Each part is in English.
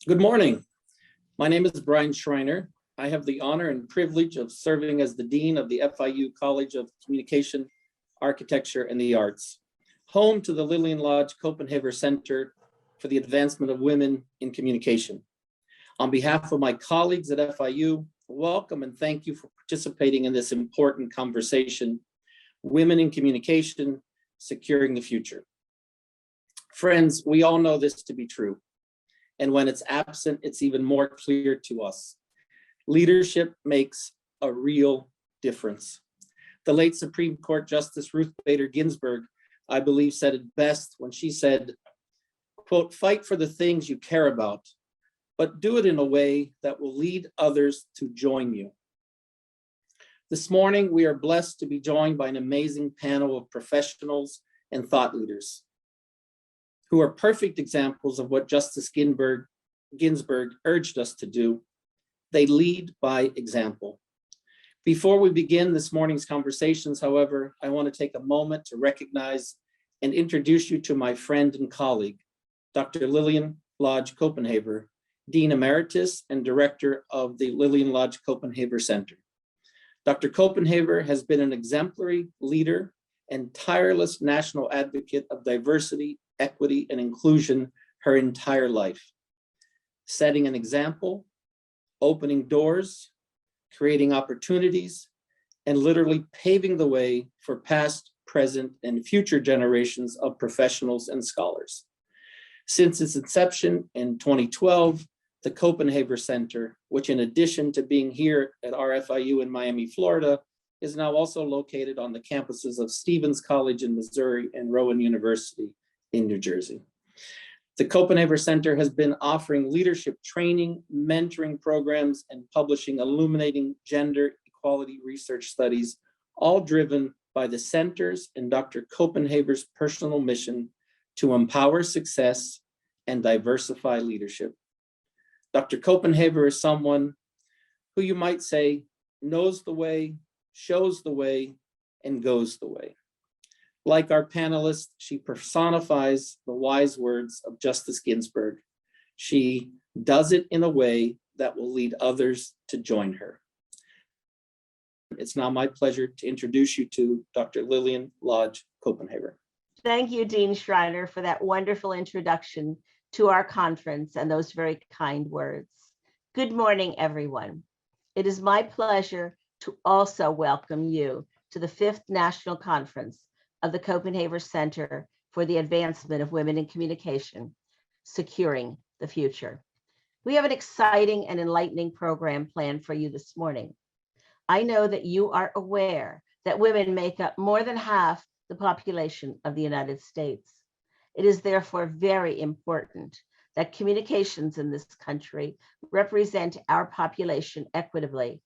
Good morning. My name is Brian Schreiner. I have the honor and privilege of serving as the Dean of the FIU College of Communication, Architecture, and the Arts, home to the Lillian Lodge Copenhagen Center for the Advancement of Women in Communication. On behalf of my colleagues at FIU, welcome and thank you for participating in this important conversation, Women in Communication, Securing the Future. Friends, we all know this to be true. And when it's absent, it's even more clear to us. Leadership makes a real difference. The late Supreme Court Justice Ruth Bader Ginsburg, I believe, said it best when she said, quote, "Fight for the things you care about, but do it in a way that will lead others to join you." This morning, we are blessed to be joined by an amazing panel of professionals and thought leaders who are perfect examples of what Justice Ginsburg urged us to do. They lead by example. Before we begin this morning's conversations, however, I want to take a moment to recognize and introduce you to my friend and colleague, Dr. Lillian Lodge Copenhagen, Dean Emeritus and Director of the Lillian Lodge Copenhagen Center. Dr. Copenhagen has been an exemplary leader and tireless national advocate of diversity, equity, and inclusion her entire life, setting an example, opening doors, creating opportunities, and literally paving the way for past, present, and future generations of professionals and scholars. Since its inception in 2012, the Copenhagen Center, which in addition to being here at RFIU in Miami, Florida, is now also located on the campuses of Stevens College in Missouri and Rowan University in New Jersey. The Copenhagen Center has been offering leadership training, mentoring programs, and publishing illuminating gender equality research studies, all driven by the center's and Dr. Copenhagen's personal mission to empower success and diversify leadership. Dr. Copenhagen is someone who you might say knows the way, shows the way, and goes the way. Like our panelists, she personifies the wise words of Justice Ginsburg. She does it in a way that will lead others to join her. It's now my pleasure to introduce you to Dr. Lillian Lodge Copenhagen. Thank you, Dean Schreiner, for that wonderful introduction to our conference and those very kind words. Good morning, everyone. It is my pleasure to also welcome you to the 5th National Conference of the Copenhagen Center for the Advancement of Women in Communication, Securing the Future. We have an exciting and enlightening program planned for you this morning. I know that you are aware that women make up more than half the population of the United States. It is therefore very important that communications in this country represent our population equitably,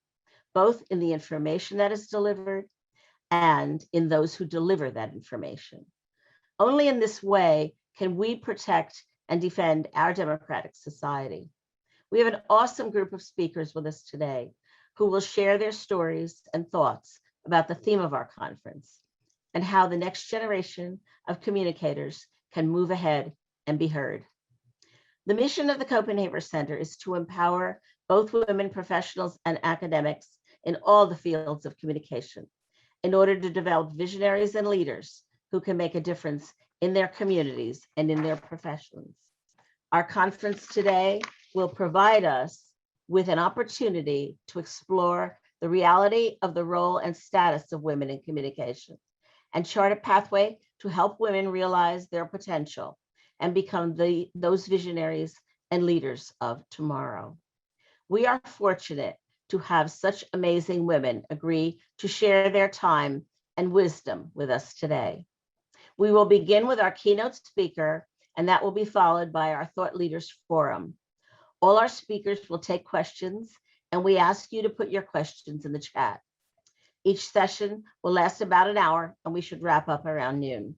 both in the information that is delivered and in those who deliver that information. Only in this way can we protect and defend our democratic society. We have an awesome group of speakers with us today who will share their stories and thoughts about the theme of our conference and how the next generation of communicators can move ahead and be heard. The mission of the Copenhagen Center is to empower both women professionals and academics in all the fields of communication, in order to develop visionaries and leaders who can make a difference in their communities and in their professions. Our conference today will provide us with an opportunity to explore the reality of the role and status of women in communication and chart a pathway to help women realize their potential and become those visionaries and leaders of tomorrow. We are fortunate to have such amazing women agree to share their time and wisdom with us today. We will begin with our keynote speaker, and that will be followed by our Thought Leaders Forum. All our speakers will take questions, and we ask you to put your questions in the chat. Each session will last about an hour, and we should wrap up around noon.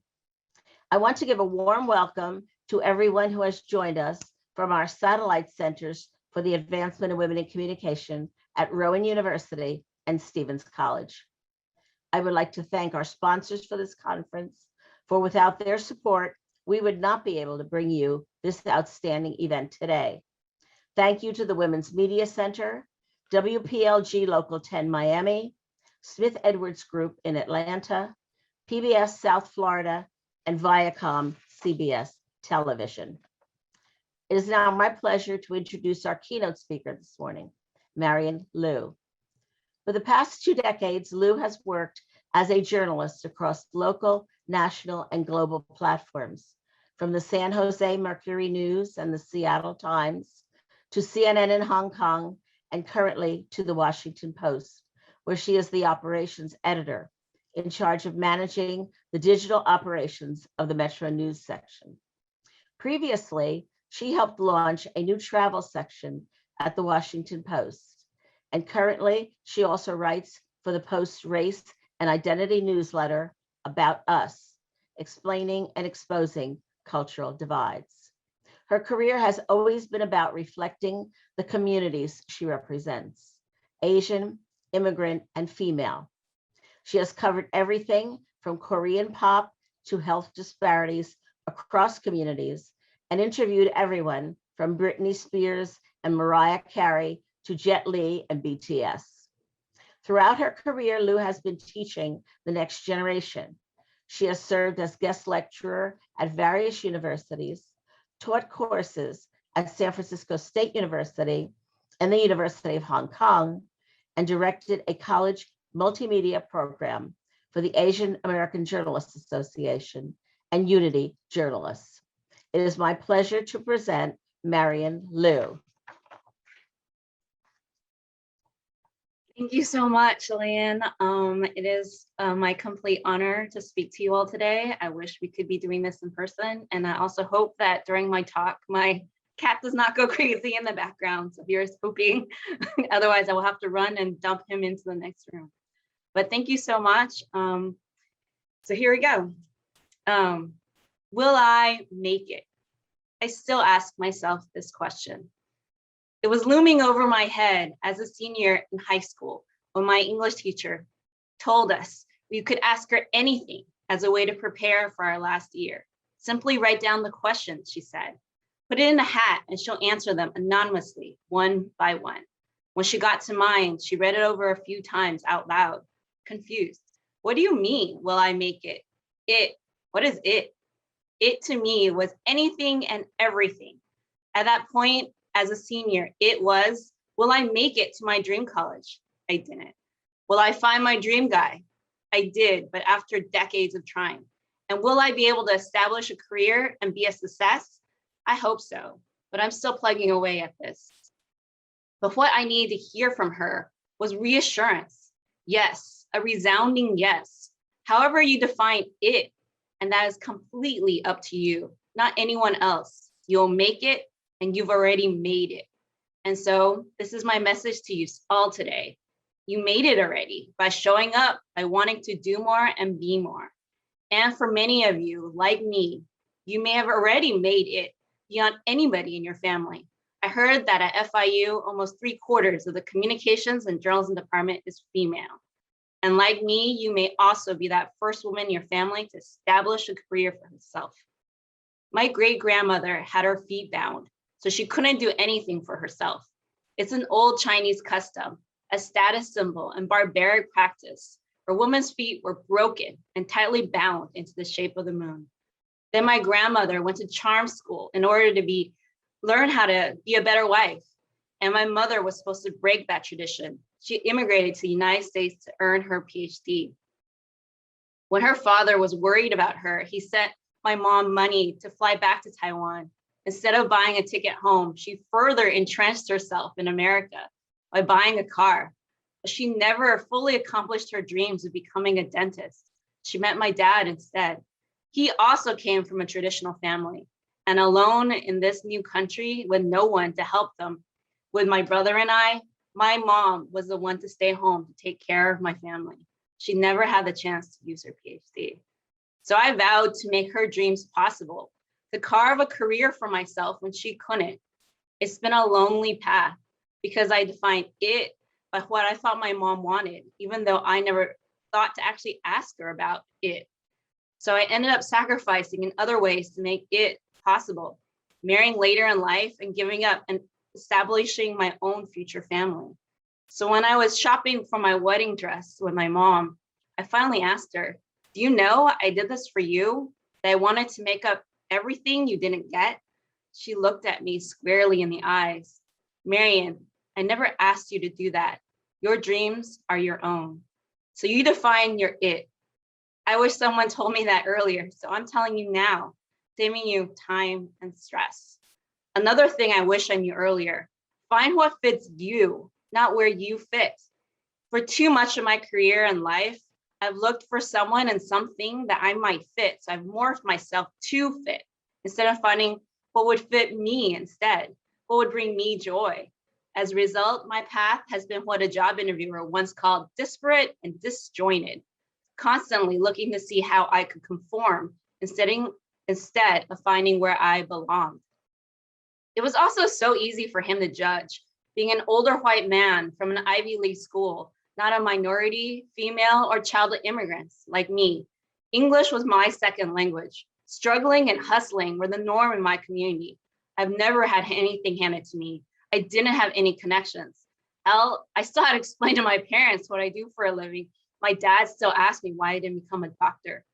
I want to give a warm welcome to everyone who has joined us from our satellite centers for the advancement of women in communication at Rowan University and Stevens College. I would like to thank our sponsors for this conference, for without their support, we would not be able to bring you this outstanding event today. Thank you to the Women's Media Center, WPLG Local 10 Miami, Smith Edwards Group in Atlanta, PBS South Florida, and Viacom CBS Television. It is now my pleasure to introduce our keynote speaker this morning, Marian Liu. For the past 2 decades, Liu has worked as a journalist across local, national, and global platforms, from the San Jose Mercury News and the Seattle Times to CNN in Hong Kong, and currently to the Washington Post, where she is the operations editor in charge of managing the digital operations of the Metro News section. Previously, she helped launch a new travel section at the Washington Post. And currently, she also writes for the Post Race and Identity newsletter About Us, explaining and exposing cultural divides. Her career has always been about reflecting the communities she represents: Asian, immigrant, and female. She has covered everything from Korean pop to health disparities across communities, and interviewed everyone from Britney Spears and Mariah Carey to Jet Li and BTS. Throughout her career, Liu has been teaching the next generation. She has served as guest lecturer at various universities, taught courses at San Francisco State University and the University of Hong Kong, and directed a college multimedia program for the Asian American Journalists Association and Unity Journalists. It is my pleasure to present Marian Liu. Thank you so much, Elaine. It is my complete honor to speak to you all today. I wish we could be doing this in person. And I also hope that during my talk, my cat does not go crazy in the background. So here's hoping. Otherwise, I will have to run and dump him into the next room. But thank you so much. So here we go. Will I make it? I still ask myself this question. It was looming over my head as a senior in high school when my English teacher told us we could ask her anything as a way to prepare for our last year. Simply write down the questions, she said. Put it in a hat and she'll answer them anonymously, one by one. When she got to mine, she read it over a few times out loud, confused. What do you mean, will I make it? It, what is it? It to me was anything and everything. At that point, as a senior, it was, will I make it to my dream college? I didn't. Will I find my dream guy? I did, but after decades of trying. And will I be able to establish a career and be a success? I hope so, but I'm still plugging away at this. But what I needed to hear from her was reassurance. Yes, a resounding yes. However you define it, and that is completely up to you, not anyone else. You'll make it, and you've already made it. And so this is my message to you all today. You made it already by showing up, by wanting to do more and be more. And for many of you, like me, you may have already made it beyond anybody in your family. I heard that at FIU, almost 3/4 of the communications and journalism department is female. And like me, you may also be that first woman in your family to establish a career for herself. My great-grandmother had her feet bound, so she couldn't do anything for herself. It's an old Chinese custom, a status symbol and barbaric practice where women's feet were broken and tightly bound into the shape of the moon. Then my grandmother went to charm school in order to learn how to be a better wife. And my mother was supposed to break that tradition. She immigrated to the United States to earn her PhD. When her father was worried about her, he sent my mom money to fly back to Taiwan. Instead of buying a ticket home, she further entrenched herself in America by buying a car. But she never fully accomplished her dreams of becoming a dentist. She met my dad instead. He also came from a traditional family, and alone in this new country with no one to help them, with my brother and I, my mom was the one to stay home to take care of my family. She never had the chance to use her PhD. So I vowed to make her dreams possible, to carve a career for myself when she couldn't. It's been a lonely path because I defined it by what I thought my mom wanted, even though I never thought to actually ask her about it. So I ended up sacrificing in other ways to make it possible, marrying later in life and giving up establishing my own future family. So when I was shopping for my wedding dress with my mom, I finally asked her, do you know I did this for you? That I wanted to make up everything you didn't get? She looked at me squarely in the eyes. Marian, I never asked you to do that. Your dreams are your own. So you define your it. I wish someone told me that earlier, so I'm telling you now, saving you time and stress. Another thing I wish I knew earlier, find what fits you, not where you fit. For too much of my career and life, I've looked for someone and something that I might fit, so I've morphed myself to fit, instead of finding what would fit me instead, what would bring me joy. As a result, my path has been what a job interviewer once called disparate and disjointed, constantly looking to see how I could conform instead of finding where I belonged. It was also so easy for him to judge, being an older white man from an Ivy League school, not a minority, female, or child of immigrants like me. English was my second language. Struggling and hustling were the norm in my community. I've never had anything handed to me. I didn't have any connections. I still had to explain to my parents what I do for a living. My dad still asked me why I didn't become a doctor.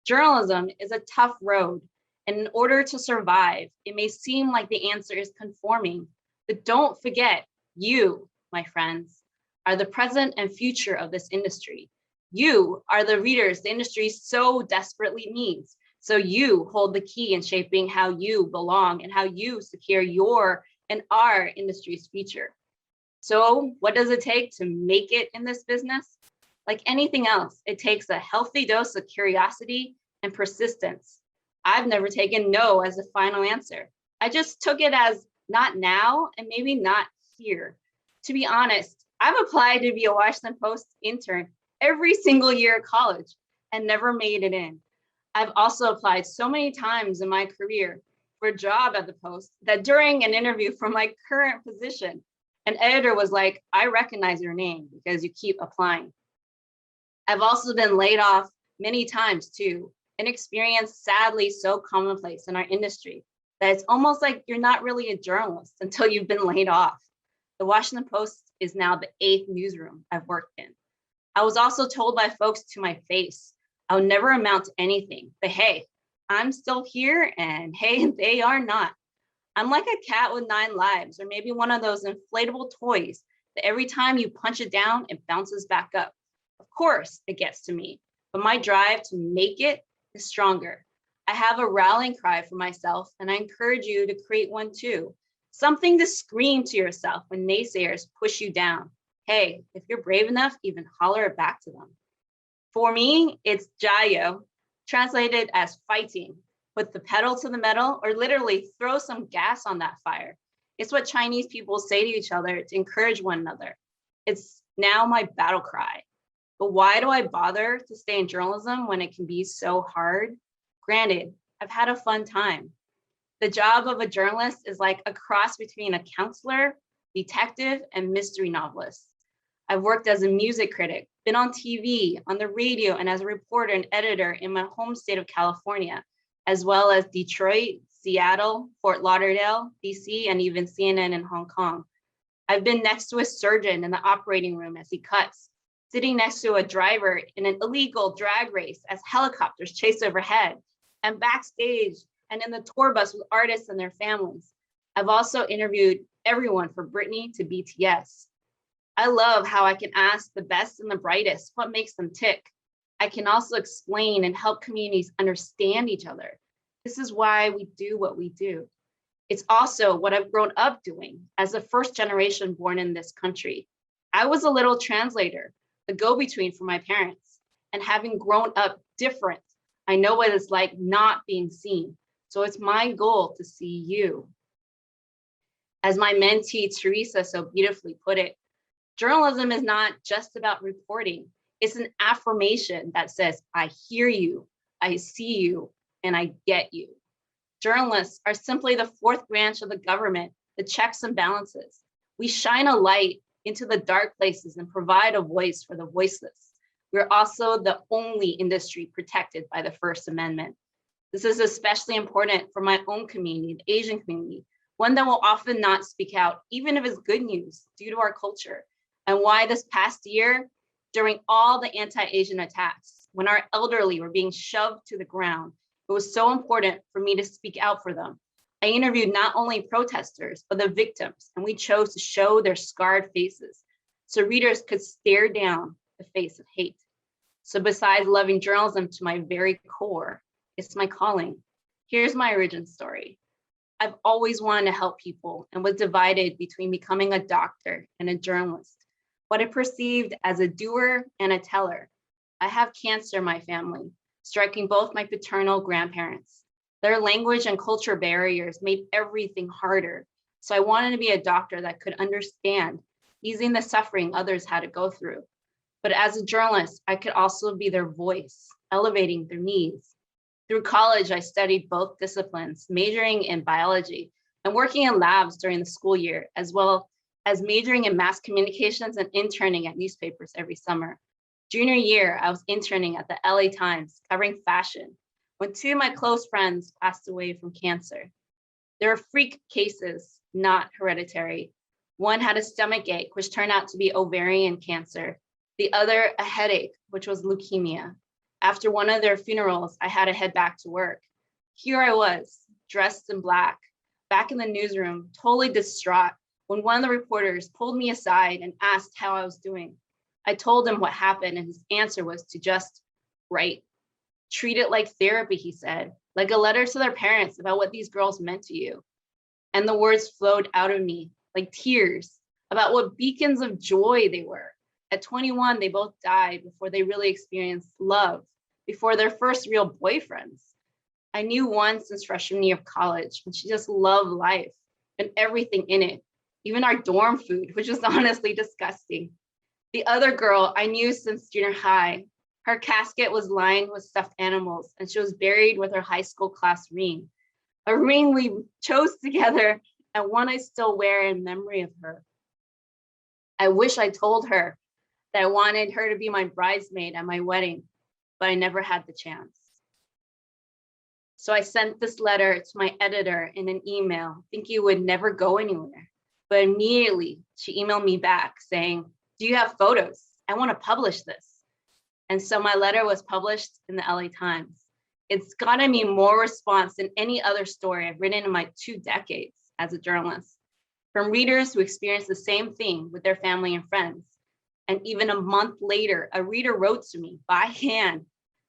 Journalism is a tough road, and in order to survive, it may seem like the answer is conforming, but don't forget, you, my friends, are the present and future of this industry. You are the readers the industry so desperately needs. So you hold the key in shaping how you belong and how you secure your and our industry's future. So what does it take to make it in this business? Like anything else, it takes a healthy dose of curiosity and persistence. I've never taken no as a final answer. I just took it as not now and maybe not here. To be honest, I've applied to be a Washington Post intern every single year of college and never made it in. I've also applied so many times in my career for a job at the Post that during an interview for my current position, an editor was like, I recognize your name because you keep applying. I've also been laid off many times too, an experience sadly so commonplace in our industry that it's almost like you're not really a journalist until you've been laid off. The Washington Post is now the 8th newsroom I've worked in. I was also told by folks to my face, I'll never amount to anything, but hey, I'm still here and hey, they are not. I'm like a cat with 9 lives, or maybe one of those inflatable toys that every time you punch it down, it bounces back up. Of course, it gets to me, but my drive to make it is stronger. I have a rallying cry for myself, and I encourage you to create one too. Something to scream to yourself when naysayers push you down. Hey, if you're brave enough, even holler it back to them. For me, it's jayo, translated as fighting. Put the pedal to the metal, or literally throw some gas on that fire. It's what Chinese people say to each other to encourage one another. It's now my battle cry. But why do I bother to stay in journalism when it can be so hard? Granted, I've had a fun time. The job of a journalist is like a cross between a counselor, detective, and mystery novelist. I've worked as a music critic, been on TV, on the radio, and as a reporter and editor in my home state of California, as well as Detroit, Seattle, Fort Lauderdale, DC, and even CNN in Hong Kong. I've been next to a surgeon in the operating room as he cuts, sitting next to a driver in an illegal drag race as helicopters chase overhead, and backstage and in the tour bus with artists and their families. I've also interviewed everyone from Britney to BTS. I love how I can ask the best and the brightest what makes them tick. I can also explain and help communities understand each other. This is why we do what we do. It's also what I've grown up doing as the first generation born in this country. I was a little translator, the go-between for my parents, and having grown up different, I know what it's like not being seen. So it's my goal to see you. As my mentee, Teresa, so beautifully put it, journalism is not just about reporting. It's an affirmation that says, I hear you, I see you, and I get you. Journalists are simply the 4th branch of the government, the checks and balances. We shine a light into the dark places and provide a voice for the voiceless. We're also the only industry protected by the First Amendment. This is especially important for my own community, the Asian community, one that will often not speak out, even if it's good news, due to our culture, and why this past year, during all the anti-Asian attacks, when our elderly were being shoved to the ground, it was so important for me to speak out for them. I interviewed not only protesters, but the victims, and we chose to show their scarred faces so readers could stare down the face of hate. So besides loving journalism to my very core, it's my calling. Here's my origin story. I've always wanted to help people and was divided between becoming a doctor and a journalist. What I perceived as a doer and a teller. I have cancer in my family, striking both my paternal grandparents. Their language and culture barriers made everything harder. So I wanted to be a doctor that could understand, easing the suffering others had to go through. But as a journalist, I could also be their voice, elevating their needs. Through college, I studied both disciplines, majoring in biology and working in labs during the school year, as well as majoring in mass communications and interning at newspapers every summer. Junior year, I was interning at the LA Times, covering fashion, when two of my close friends passed away from cancer. There were freak cases, not hereditary. One had a stomach ache, which turned out to be ovarian cancer. The other, a headache, which was leukemia. After one of their funerals, I had to head back to work. Here I was, dressed in black, back in the newsroom, totally distraught, when one of the reporters pulled me aside and asked how I was doing. I told him what happened, and his answer was to just write. Treat it like therapy, he said, like a letter to their parents about what these girls meant to you. And the words flowed out of me like tears about what beacons of joy they were. At 21, they both died before they really experienced love, before their first real boyfriends. I knew one since freshman year of college, and she just loved life and everything in it, even our dorm food, which was honestly disgusting. The other girl I knew since junior high. Her casket was lined with stuffed animals, and she was buried with her high school class ring, a ring we chose together and one I still wear in memory of her. I wish I told her that I wanted her to be my bridesmaid at my wedding, but I never had the chance. So I sent this letter to my editor in an email, thinking it would never go anywhere. But immediately she emailed me back saying, "Do you have photos? I want to publish this." And so my letter was published in the LA Times. It's gotten me more response than any other story I've written in my 2 decades as a journalist, from readers who experienced the same thing with their family and friends. And even a month later, a reader wrote to me by hand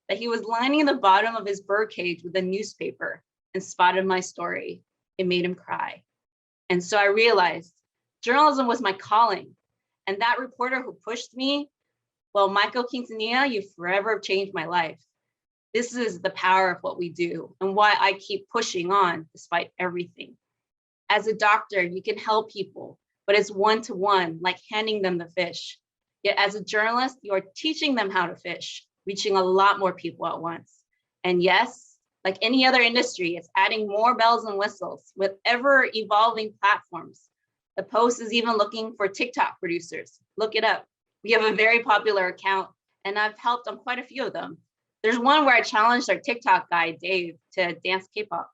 that he was lining the bottom of his birdcage with a newspaper and spotted my story. It made him cry. And so I realized journalism was my calling. And that reporter who pushed me, well, Michael Quintanilla, you forever changed my life. This is the power of what we do and why I keep pushing on despite everything. As a doctor, you can help people, but it's one-to-one, like handing them the fish. Yet as a journalist, you are teaching them how to fish, reaching a lot more people at once. And yes, like any other industry, it's adding more bells and whistles with ever-evolving platforms. The Post is even looking for TikTok producers. Look it up. We have a very popular account, and I've helped on quite a few of them. There's one where I challenged our TikTok guy, Dave, to dance K-pop.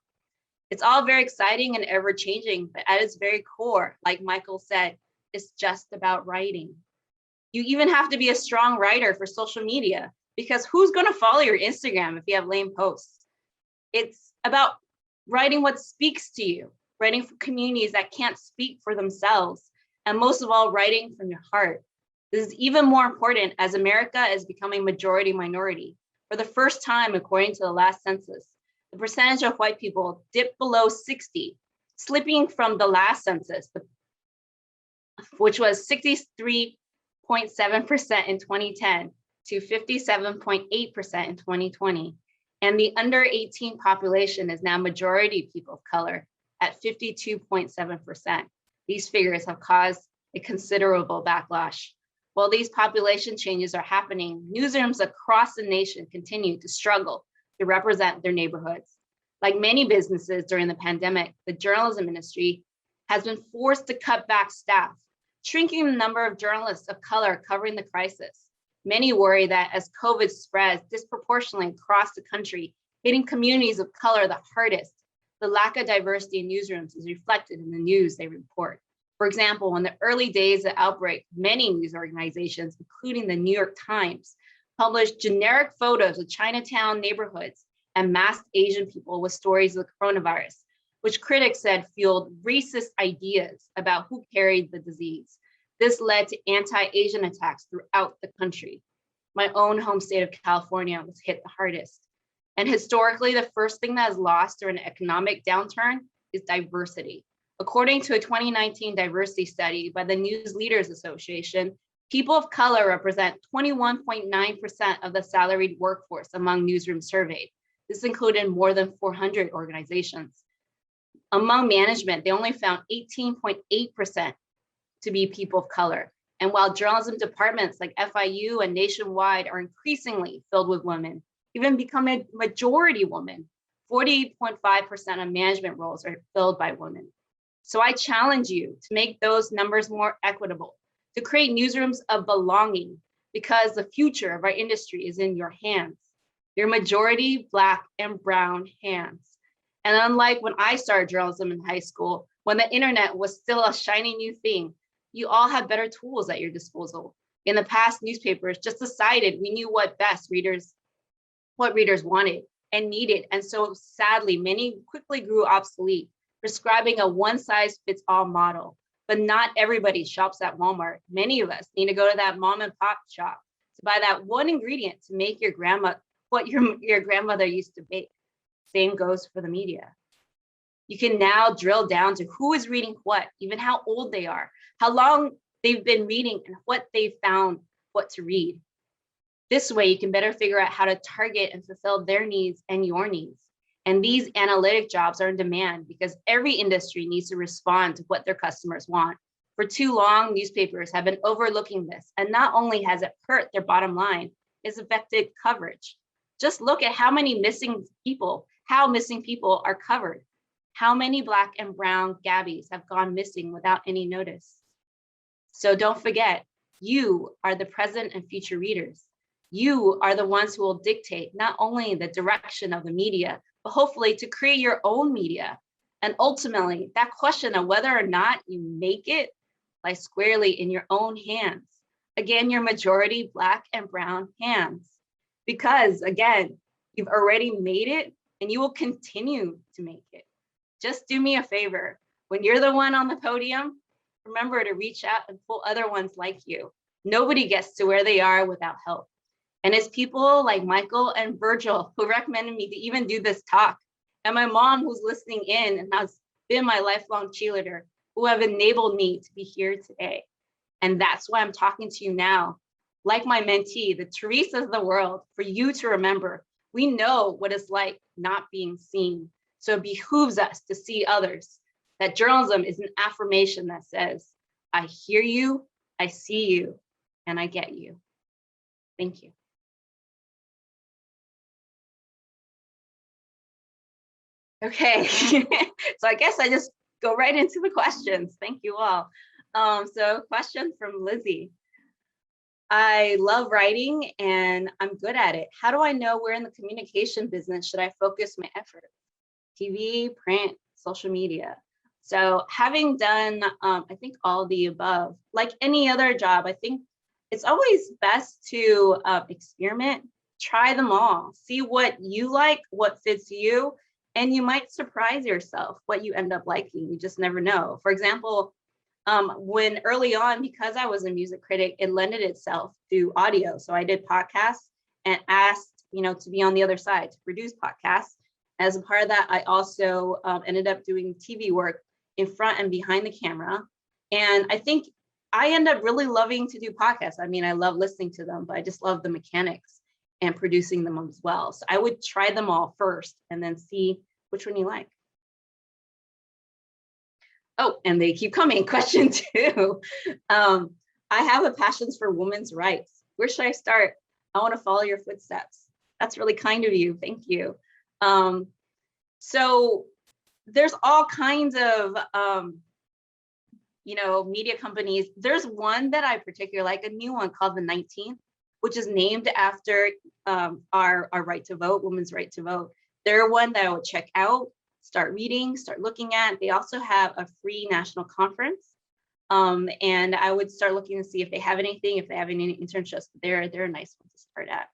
It's all very exciting and ever-changing, but at its very core, like Michael said, it's just about writing. You even have to be a strong writer for social media, because who's going to follow your Instagram if you have lame posts? It's about writing what speaks to you, writing for communities that can't speak for themselves, and most of all, writing from your heart. This is even more important as America is becoming majority minority. For the first time, according to the last census, the percentage of white people dipped below 60, slipping from the last census, which was 63.7% in 2010 to 57.8% in 2020. And the under 18 population is now majority people of color at 52.7%. These figures have caused a considerable backlash. While these population changes are happening, newsrooms across the nation continue to struggle to represent their neighborhoods. Like many businesses during the pandemic, the journalism industry has been forced to cut back staff, shrinking the number of journalists of color covering the crisis. Many worry that as COVID spreads disproportionately across the country, hitting communities of color the hardest, the lack of diversity in newsrooms is reflected in the news they report. For example, in the early days of the outbreak, many news organizations, including the New York Times, published generic photos of Chinatown neighborhoods and masked Asian people with stories of the coronavirus, which critics said fueled racist ideas about who carried the disease. This led to anti-Asian attacks throughout the country. My own home state of California was hit the hardest. And historically, the first thing that is lost during an economic downturn is diversity. According to a 2019 diversity study by the News Leaders Association, people of color represent 21.9% of the salaried workforce among newsrooms surveyed. This included more than 400 organizations. Among management, they only found 18.8% to be people of color. And while journalism departments like FIU and nationwide are increasingly filled with women, even become a majority women, 40.5% of management roles are filled by women. So I challenge you to make those numbers more equitable, to create newsrooms of belonging, because the future of our industry is in your hands, your majority Black and brown hands. And unlike when I started journalism in high school, when the internet was still a shiny new thing, you all have better tools at your disposal. In the past, newspapers just decided we knew what readers wanted and needed. And so sadly, many quickly grew obsolete, prescribing a one-size-fits-all model. But not everybody shops at Walmart. Many of us need to go to that mom and pop shop to buy that one ingredient to make your what your grandmother used to bake. Same goes for the media. You can now drill down to who is reading what, even how old they are, how long they've been reading, and what they've found what to read. This way, you can better figure out how to target and fulfill their needs and your needs. And these analytic jobs are in demand because every industry needs to respond to what their customers want. For too long, newspapers have been overlooking this. And not only has it hurt their bottom line, it's affected coverage. Just look at how missing people are covered. How many Black and brown Gabbies have gone missing without any notice? So don't forget, you are the present and future readers. You are the ones who will dictate not only the direction of the media, but hopefully to create your own media. And ultimately, that question of whether or not you make it lies squarely in your own hands. Again, your majority Black and brown hands. Because again, you've already made it and you will continue to make it. Just do me a favor. When you're the one on the podium, remember to reach out and pull other ones like you. Nobody gets to where they are without help. And it's people like Michael and Virgil who recommended me to even do this talk. And my mom who's listening in and has been my lifelong cheerleader, who have enabled me to be here today. And that's why I'm talking to you now. Like my mentee, the Teresa's of the world, for you to remember, we know what it's like not being seen. So it behooves us to see others. That journalism is an affirmation that says, I hear you, I see you, and I get you. Thank you. Okay, so I guess I just go right into the questions. Thank you all. So question from Lizzie. I love writing and I'm good at it. How do I know where in the communication business should I focus my efforts? TV, print, social media. So having done, I think all of the above, like any other job, I think it's always best to experiment, try them all, see what you like, what fits you, and you might surprise yourself what you end up liking. You just never know. For example, when early on, because I was a music critic, it lended itself to audio. So I did podcasts and asked, to be on the other side to produce podcasts. As a part of that, I also ended up doing TV work in front and behind the camera. And I think I end up really loving to do podcasts. I mean, I love listening to them, but I just love the mechanics and producing them as well. So I would try them all first and then see which one you like. Oh, and they keep coming. Question 2. I have a passion for women's rights. Where should I start? I want to follow your footsteps. That's really kind of you. Thank you. So there's all kinds of, media companies. There's one that I particularly like, a new one called The 19th, which is named after our right to vote, women's right to vote. They're one that I would check out. start reading, start looking at. They also have a free national conference. And I would start looking to see if they have anything, if they have any internships. They're a nice one to start at.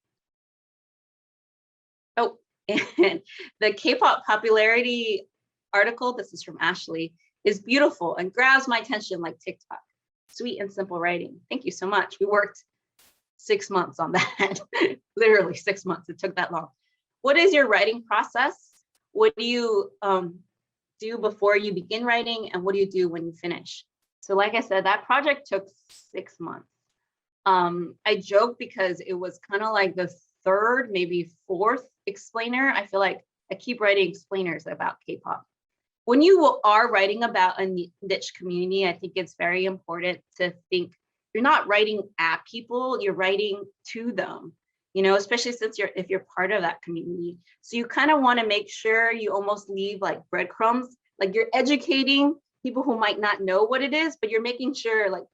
Oh, and the K-pop popularity article, this is from Ashley, is beautiful and grabs my attention like TikTok. Sweet and simple writing. Thank you so much. We worked 6 months on that. Literally 6 months. It took that long. What is your writing process? What do you do before you begin writing, and what do you do when you finish? So like I said, that project took 6 months. I joke because it was kind of like the third, maybe fourth explainer. I feel like I keep writing explainers about K-pop. When you are writing about a niche community, I think it's very important to think you're not writing at people, you're writing to them, you know, especially since if you're part of that community. So you kind of want to make sure you almost leave like breadcrumbs, like you're educating people who might not know what it is, but you're making sure like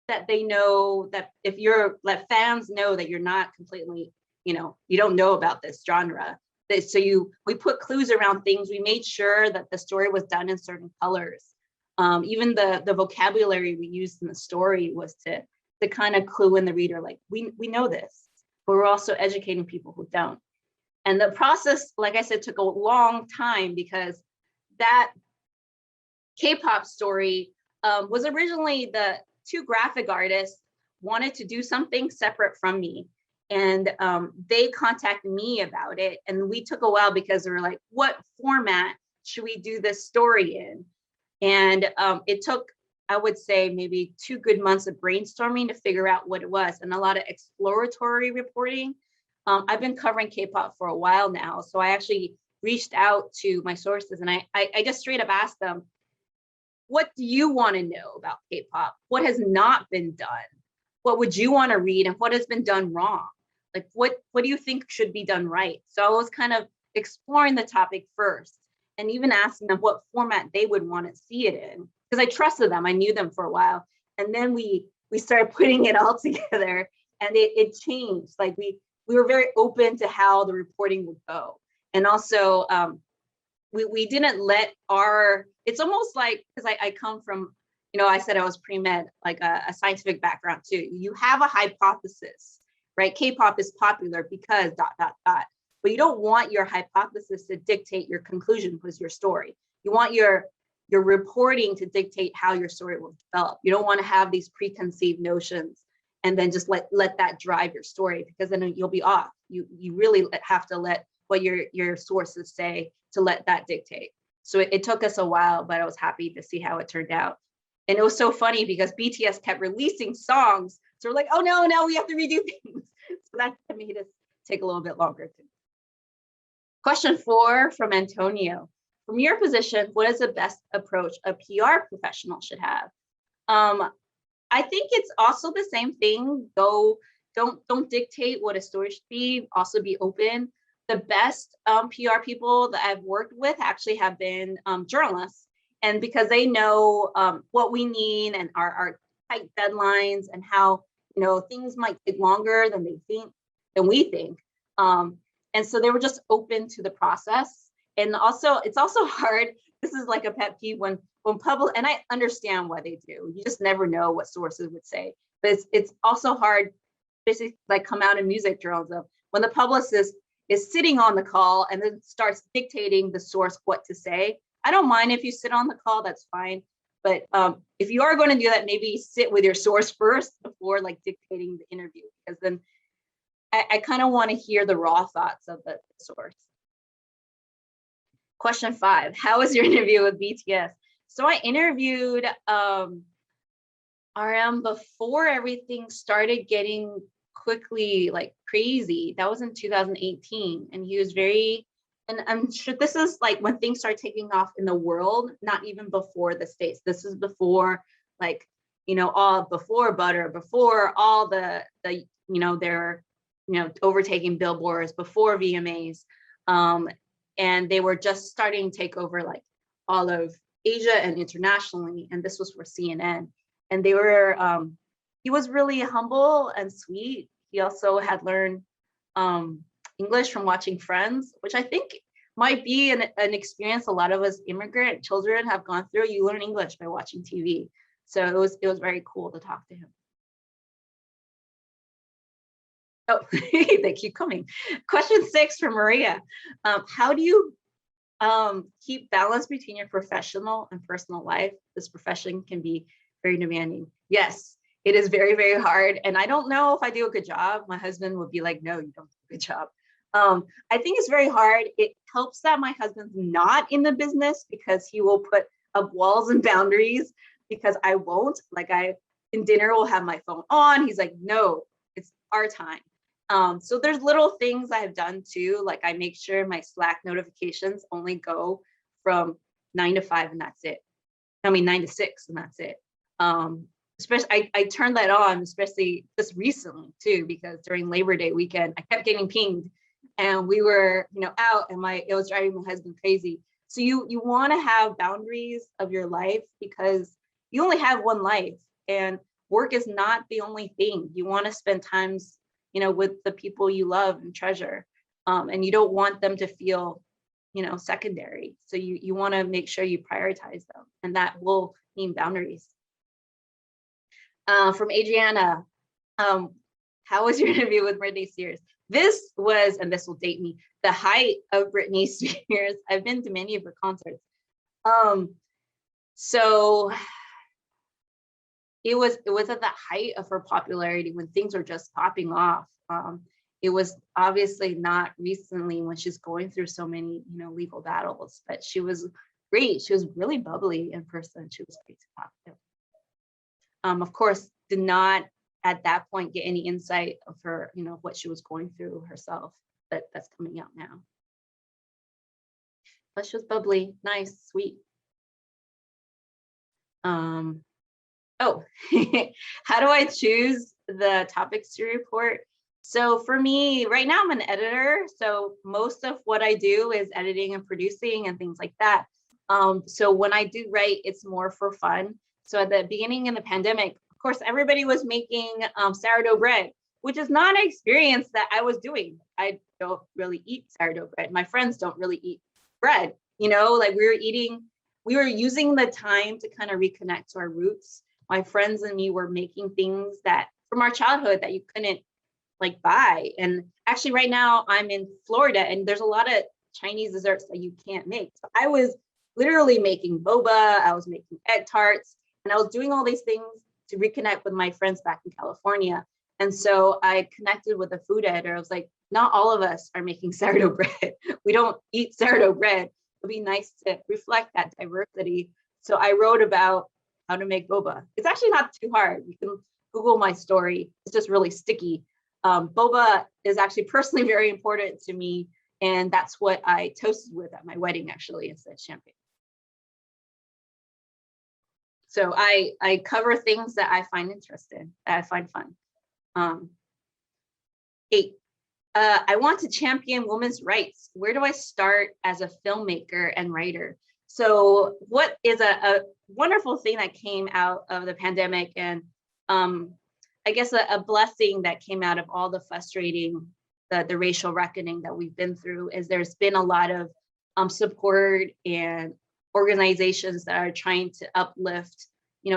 that they know that if you're, let fans know that you're not completely, you know, you don't know about this genre. So we put clues around things. We made sure that the story was done in certain colors. Even the vocabulary we used in the story was to kind of clue in the reader, like we know this, but we're also educating people who don't. And the process, like I said, took a long time because that K-pop story was originally the 2 graphic artists wanted to do something separate from me. And they contacted me about it. And we took a while because they were like, what format should we do this story in? And it took, I would say, maybe 2 good months of brainstorming to figure out what it was, and a lot of exploratory reporting. I've been covering K-pop for a while now. So I actually reached out to my sources and I just straight up asked them, what do you want to know about K-pop? What has not been done? What would you want to read, and what has been done wrong? Like, what do you think should be done right? So I was kind of exploring the topic first and even asking them what format they would want to see it in, because I trusted them. I knew them for a while. And then we started putting it all together, and it changed. Like we were very open to how the reporting would go. And also we didn't let it's almost like, because I come from, you know, I said I was pre-med, like a scientific background too. You have a hypothesis, right? K-pop is popular because ... But you don't want your hypothesis to dictate your conclusion with your story. You want your reporting to dictate how your story will develop. You don't want to have these preconceived notions and then just let that drive your story, because then you'll be off. You really have to let what your sources say to let that dictate. So it took us a while, but I was happy to see how it turned out. And it was so funny because BTS kept releasing songs. So we're like, oh no, now we have to redo things. So that made us take a little bit longer too. Question 4 from Antonio. From your position, what is the best approach a PR professional should have? I think it's also the same thing. Don't dictate what a story should be. Also be open. The best PR people that I've worked with actually have been journalists, and because they know what we need and our tight deadlines and how, you know, things might take longer than we think. And so they were just open to the process. And also, it's also hard. This is like a pet peeve when public, and I understand why they do. You just never know what sources would say. But it's also hard, basically, like come out in music journals of when the publicist is sitting on the call and then starts dictating the source what to say. I don't mind if you sit on the call, that's fine. But if you are going to do that, maybe sit with your source first before like dictating the interview, because then I kind of want to hear the raw thoughts of the source. Question 5, how was your interview with BTS? So I interviewed RM before everything started getting quickly like crazy. That was in 2018. And he was very, and I'm sure this is like when things start taking off in the world, not even before the States. This is before, like, you know, all before Butter, before all the you know, they're, you know, overtaking billboards, before VMAs. And they were just starting to take over like all of Asia and internationally. And this was for CNN. And they were, he was really humble and sweet. He also had learned English from watching Friends, which I think might be an experience a lot of us immigrant children have gone through. You learn English by watching TV. So it was very cool to talk to him. Oh, they keep coming. Question 6 from Maria. How do you keep balance between your professional and personal life? This profession can be very demanding. Yes, it is very, very hard. And I don't know if I do a good job. My husband would be like, no, you don't do a good job. I think it's very hard. It helps that my husband's not in the business because he will put up walls and boundaries because I won't. Like in dinner will have my phone on. He's like, no, it's our time. So there's little things I've done too. Like I make sure my Slack notifications only go from 9 to 5 and that's it. I mean, 9 to 6 and that's it. Especially I turned that on, especially just recently too, because during Labor Day weekend, I kept getting pinged and we were, out and it was driving my husband crazy. So you want to have boundaries of your life because you only have one life and work is not the only thing. You want to spend times with the people you love and treasure. And you don't want them to feel, secondary. So you want to make sure you prioritize them, and that will mean boundaries. From Adriana, how was your interview with Britney Spears? This was, and this will date me, the height of Britney Spears. I've been to many of her concerts. So it was at the height of her popularity when things were just popping off. It was obviously not recently when she's going through so many, legal battles, but she was great. She was really bubbly in person. She was great to talk to. Of course, did not at that point get any insight of her, what she was going through herself, but that's coming out now. But she was bubbly, nice, sweet. Oh, how do I choose the topics to report? So for me, right now I'm an editor. So most of what I do is editing and producing and things like that. So when I do write, it's more for fun. So at the beginning of the pandemic, of course, everybody was making sourdough bread, which is not an experience that I was doing. I don't really eat sourdough bread. My friends don't really eat bread. Like we were using the time to kind of reconnect to our roots. My friends and me were making things that from our childhood that you couldn't buy. And actually right now I'm in Florida and there's a lot of Chinese desserts that you can't make. So I was literally making boba, I was making egg tarts, and I was doing all these things to reconnect with my friends back in California. And so I connected with a food editor. I was like, not all of us are making sourdough bread. We don't eat sourdough bread. It'd be nice to reflect that diversity. So I wrote about how to make boba. It's actually not too hard. You can Google my story. It's just really sticky. Boba is actually personally very important to me. And that's what I toasted with at my wedding, actually, instead of champagne. So I cover things that I find interesting, that I find fun. 8, I want to champion women's rights. Where do I start as a filmmaker and writer? So what is a wonderful thing that came out of the pandemic, and I guess a blessing that came out of all the frustrating, the racial reckoning that we've been through, is there's been a lot of support and organizations that are trying to uplift,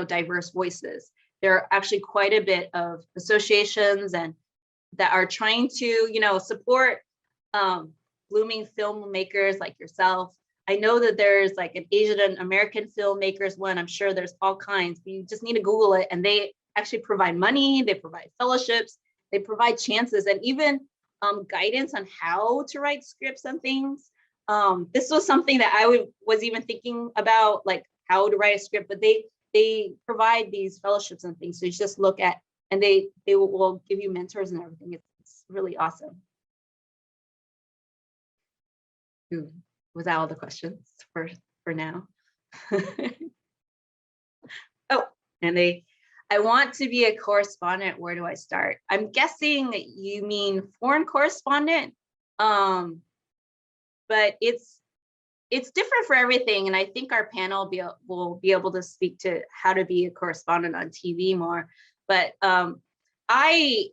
diverse voices. There are actually quite a bit of associations and that are trying to, support blooming filmmakers like yourself. I know that there's like an Asian American filmmakers one. I'm sure there's all kinds. You just need to Google it, and they actually provide money, they provide fellowships, they provide chances, and even guidance on how to write scripts and things. This was something that I was even thinking about, like how to write a script, but they provide these fellowships and things. So you just look at, and they will give you mentors and everything. It's really awesome. Ooh, was that all the questions for now? Oh, and I want to be a correspondent. Where do I start? I'm guessing that you mean foreign correspondent, but it's different for everything. And I think our panel will be able to speak to how to be a correspondent on TV more. But I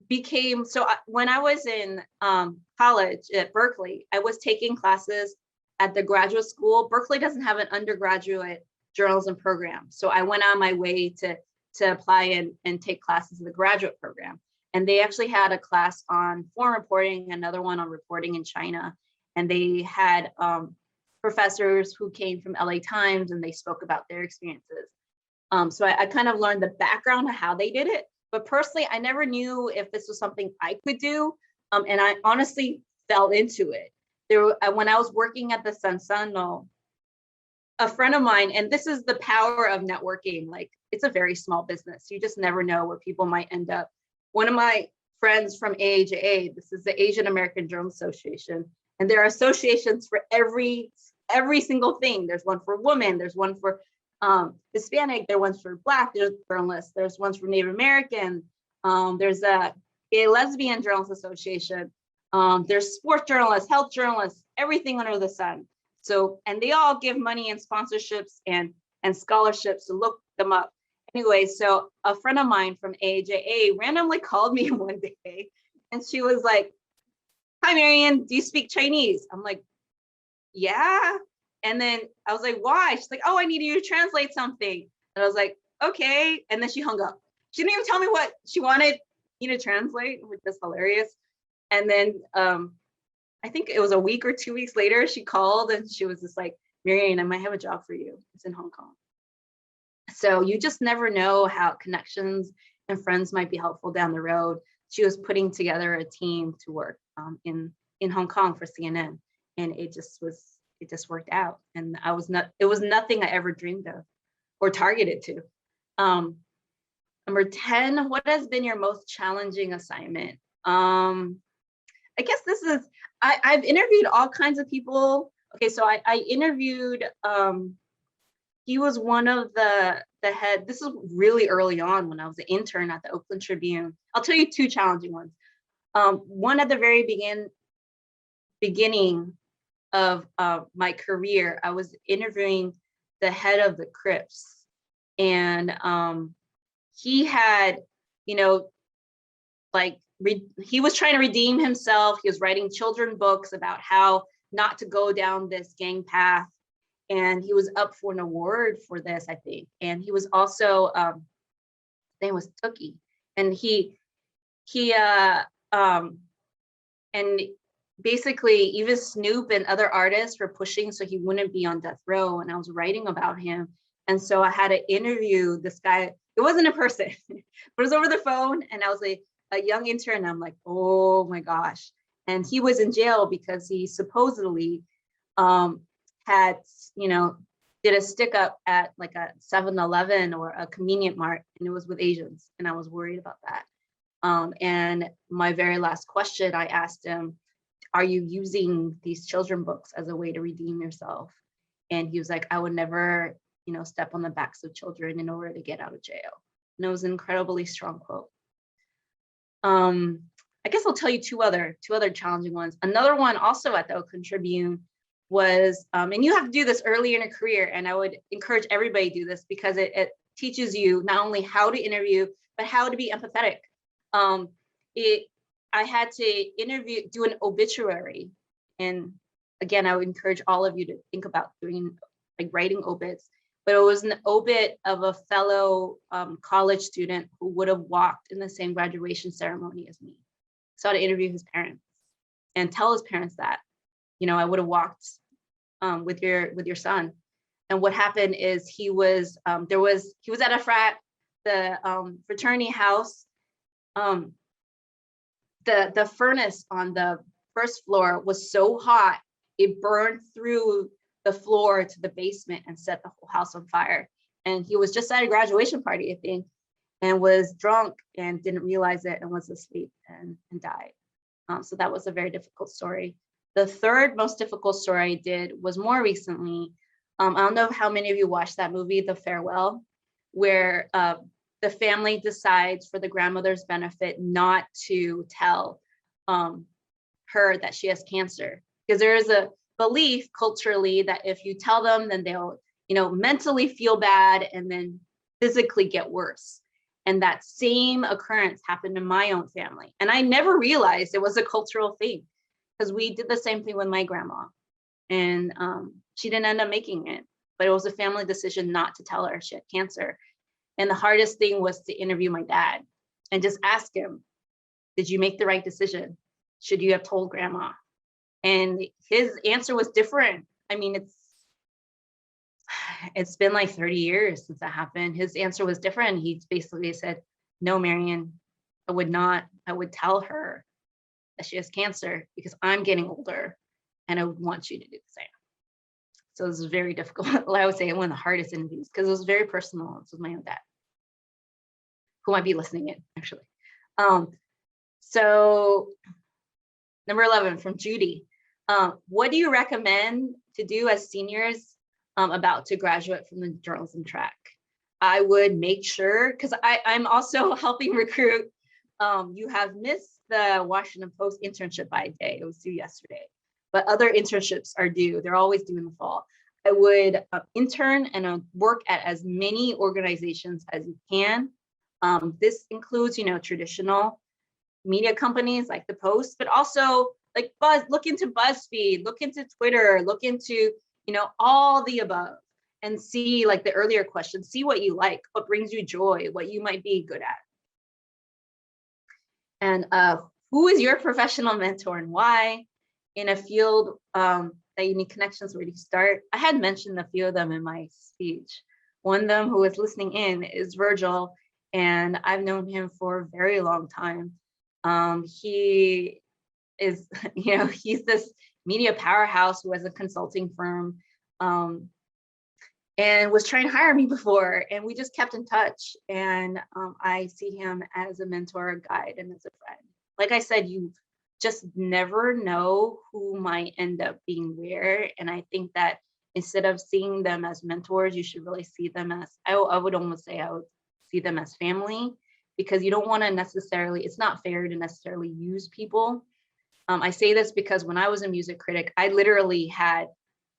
became, when I was in college at Berkeley, I was taking classes at the graduate school. Berkeley doesn't have an undergraduate journalism program. So I went on my way to apply and take classes in the graduate program. And they actually had a class on foreign reporting, another one on reporting in China. And they had professors who came from LA Times, and they spoke about their experiences. So I kind of learned the background of how they did it. But personally, I never knew if this was something I could do. And I honestly fell into it. When I was working at the Sansano, a friend of mine, and this is the power of networking, like it's a very small business. You just never know where people might end up. One of my friends from AAJA, this is the Asian American Journalists Association, and there are associations for every single thing. There's one for women, there's one for Hispanic, there's ones for Black journalists, there's ones for Native American, there's a Gay Lesbian Journalists Association, there's sports journalists, health journalists, everything under the sun. So, and they all give money and sponsorships and scholarships to look them up. Anyway, so a friend of mine from AJA randomly called me one day, and she was like, "Hi, Marian, do you speak Chinese?" I'm like, "Yeah." And then I was like, "Why?" She's like, "Oh, I need you to translate something." And I was like, "Okay." And then she hung up. She didn't even tell me what she wanted me to translate, which is hilarious. And then I think it was a week or 2 weeks later, she called and she was just like, "Marian, I might have a job for you. It's in Hong Kong." So you just never know how connections and friends might be helpful down the road. She was putting together a team to work in Hong Kong for CNN, and it just worked out. And it was nothing I ever dreamed of or targeted to. Number 10, what has been your most challenging assignment? I guess this is, I've interviewed all kinds of people. Okay, so I interviewed, he was one of the head, this is really early on when I was an intern at the Oakland Tribune. I'll tell you 2 challenging ones. One at the very beginning of my career, I was interviewing the head of the Crips, and he had, he was trying to redeem himself. He was writing children's books about how not to go down this gang path, and he was up for an award for this, I think. And he was also, his name was Tookie, and and basically even Snoop and other artists were pushing so he wouldn't be on death row, and I was writing about him. And so I had to interview this guy. It wasn't in person, but it was over the phone, and I was a young intern, and I'm like, oh my gosh. And he was in jail because he supposedly had, did a stick up at like a 7-Eleven or a convenient mart, and it was with Asians, and I was worried about that. And my very last question, I asked him, "Are you using these children books as a way to redeem yourself?" And he was like, "I would never, step on the backs of children in order to get out of jail." And it was an incredibly strong quote. I guess I'll tell you two other challenging ones. Another one also at the Oakland Tribune was, and you have to do this early in a career, and I would encourage everybody to do this because it teaches you not only how to interview, but how to be empathetic. I had to do an obituary, and again, I would encourage all of you to think about writing obits. But it was an obit of a fellow college student who would have walked in the same graduation ceremony as me. So I had to interview his parents and tell his parents that, I would have walked with your son. And what happened is he was at a the fraternity house. The furnace on the first floor was so hot, it burned through the floor to the basement and set the whole house on fire. And he was just at a graduation party, I think, and was drunk and didn't realize it and was asleep and died. So that was a very difficult story. The third most difficult story I did was more recently. I don't know how many of you watched that movie, The Farewell, where the family decides for the grandmother's benefit not to tell her that she has cancer, because there is a belief culturally that if you tell them, then they'll, mentally feel bad and then physically get worse. And that same occurrence happened in my own family. And I never realized it was a cultural thing, because we did the same thing with my grandma. And she didn't end up making it, but it was a family decision not to tell her she had cancer. And the hardest thing was to interview my dad and just ask him, did you make the right decision? Should you have told grandma? And his answer was different. I mean, it's been like 30 years since that happened. His answer was different. He basically said, no, Marian, I would not. I would tell her that she has cancer because I'm getting older and I would want you to do the same. So this was very difficult. I would say one of the hardest interviews because it was very personal. This was my own dad, who might be listening in, actually. So number 11 from Judy. What do you recommend to do as seniors about to graduate from the journalism track? I would make sure, because I'm also helping recruit. You have missed the Washington Post internship by a day. It was due yesterday, but other internships are due. They're always due in the fall. I would intern and work at as many organizations as you can. This includes, traditional media companies like the Post, but also like look into BuzzFeed, look into Twitter, look into, all the above, and see, like the earlier question, see what you like, what brings you joy, what you might be good at. And who is your professional mentor and why? In a field that you need connections, where do you start? I had mentioned a few of them in my speech. One of them who is listening in is Virgil, and I've known him for a very long time. He is, he's this media powerhouse who has a consulting firm, and was trying to hire me before, and we just kept in touch. And I see him as a mentor, a guide, and as a friend. Like I said, you just never know who might end up being where. And I think that instead of seeing them as mentors, you should really see them as, I would almost say I would see them as family, because you don't want to necessarily, it's not fair to necessarily use people. I say this because when I was a music critic, I literally had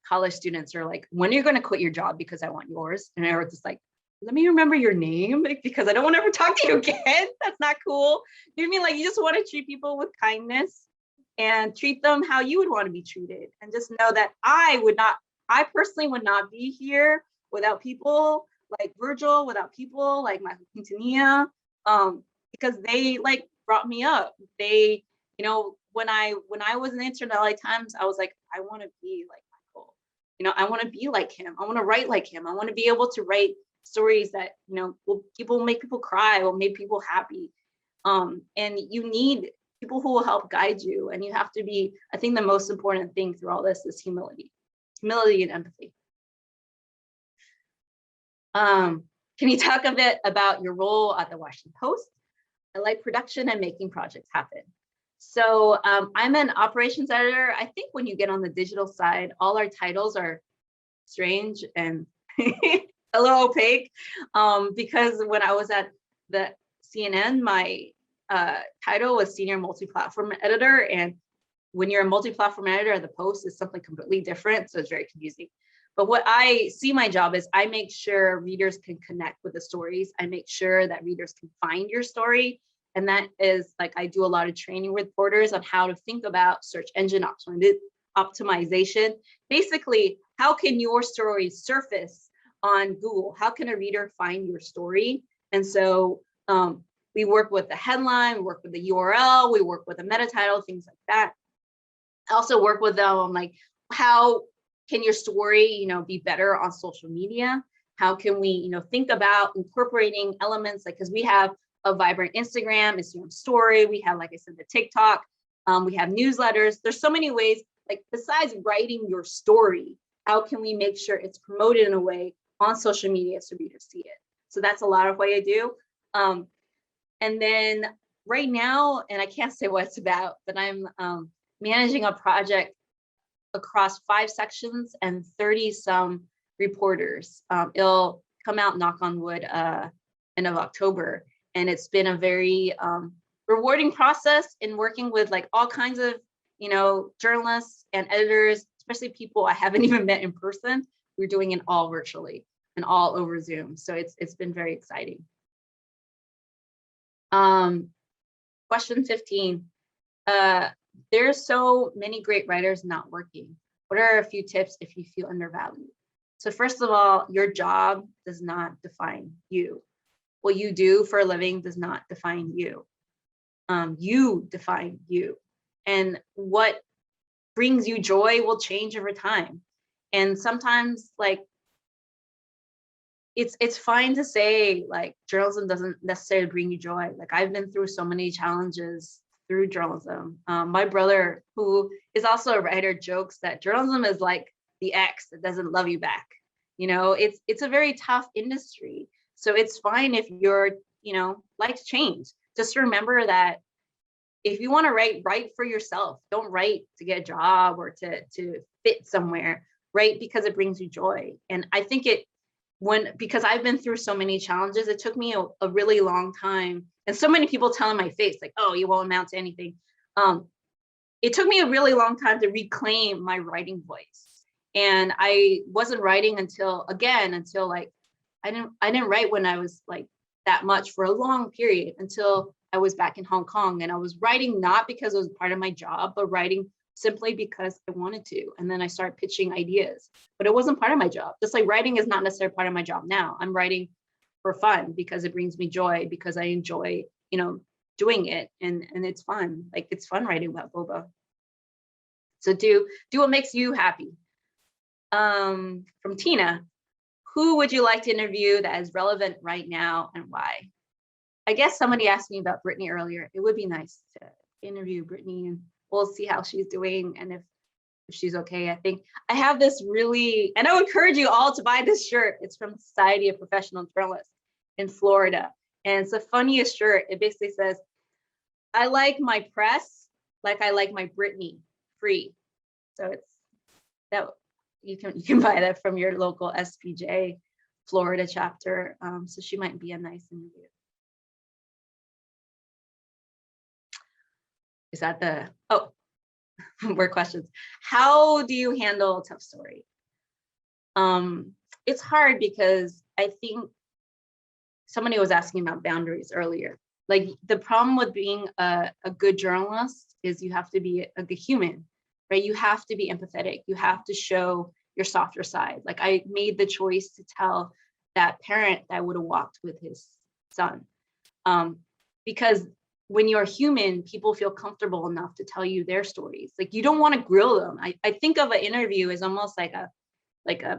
college students are like, when are you going to quit your job because I want yours? And I was just like, let me remember your name, because I don't want to ever talk to you again. That's not cool. You know what I mean? Like, you just want to treat people with kindness and treat them how you would want to be treated. And just know that I personally would not be here without people like Virgil, without people like my Quintanilla, because they like brought me up. They, when I was an intern at LA Times, I was like, I want to be like Michael. I want to be like him. I want to write like him. I want to be able to write stories that, will make people cry, will make people happy. And you need people who will help guide you. And you have to be, I think the most important thing through all this is humility and empathy. Can you talk a bit about your role at the Washington Post? I like production and making projects happen. So I'm an operations editor. I think when you get on the digital side, all our titles are strange and a little opaque, because when I was at the CNN, my title was senior multi-platform editor. And when you're a multi-platform editor at the Post, it's something completely different. So it's very confusing. But what I see my job is, I make sure readers can connect with the stories. I make sure that readers can find your story. And that is like, I do a lot of training with reporters on how to think about search engine optimization. Basically, how can your story surface on Google? How can a reader find your story? And so we work with the headline, we work with the URL, we work with the meta title, things like that. I also work with them on like, how can your story, be better on social media? How can we, think about incorporating elements, like, because we have a vibrant Instagram story. We have, like I said, the TikTok. We have newsletters. There's so many ways, like besides writing your story, how can we make sure it's promoted in a way on social media so readers see it? So that's a lot of what I do. And then right now, and I can't say what it's about, but I'm managing a project across 5 sections and 30 some reporters. It'll come out, knock on wood, end of October. And it's been a very rewarding process in working with like all kinds of, journalists and editors, especially people I haven't even met in person. We're doing it all virtually and all over Zoom. So it's been very exciting. Question 15. There's so many great writers not working. What are a few tips if you feel undervalued? So first of all, your job does not define you. What you do for a living does not define you. You define you. And what brings you joy will change over time. And sometimes, like, it's fine to say, like, journalism doesn't necessarily bring you joy. Like, I've been through so many challenges through journalism. My brother, who is also a writer, jokes that journalism is like the ex that doesn't love you back. You know, it's a very tough industry. So it's fine if you're, you know, like change. Just remember that if you want to write for yourself. Don't write to get a job or to fit somewhere. Write because it brings you joy. And I think because I've been through so many challenges, it took me a really long time. And so many people tell in my face, like, oh, you won't amount to anything. It took me a really long time to reclaim my writing voice. And I wasn't writing until like, I didn't write when I was like that much for a long period until I was back in Hong Kong. And I was writing not because it was part of my job, but writing simply because I wanted to. And then I started pitching ideas, but it wasn't part of my job. Just like writing is not necessarily part of my job now. I'm writing for fun because it brings me joy, because I enjoy, you know, doing it. And it's fun. Like, it's fun writing about boba. So do what makes you happy. From Tina, who would you like to interview that is relevant right now and why? I guess somebody asked me about Brittany earlier. It would be nice to interview Brittany, and we'll see how she's doing and if she's okay. I think I have this really, and I would encourage you all to buy this shirt. It's from Society of Professional Journalists in Florida. And it's the funniest shirt. It basically says, I like my press like I like my Brittany, free. So it's that you can buy that from your local SPJ Florida chapter. So she might be a nice interview. Is that more questions? How do you handle a tough story? It's hard because I think somebody was asking about boundaries earlier. Like, the problem with being a good journalist is you have to be a good human, right? You have to be empathetic. You have to show your softer side. Like, I made the choice to tell that parent that I would have walked with his son, because when you're human, people feel comfortable enough to tell you their stories. Like, you don't want to grill them. I think of an interview as almost like a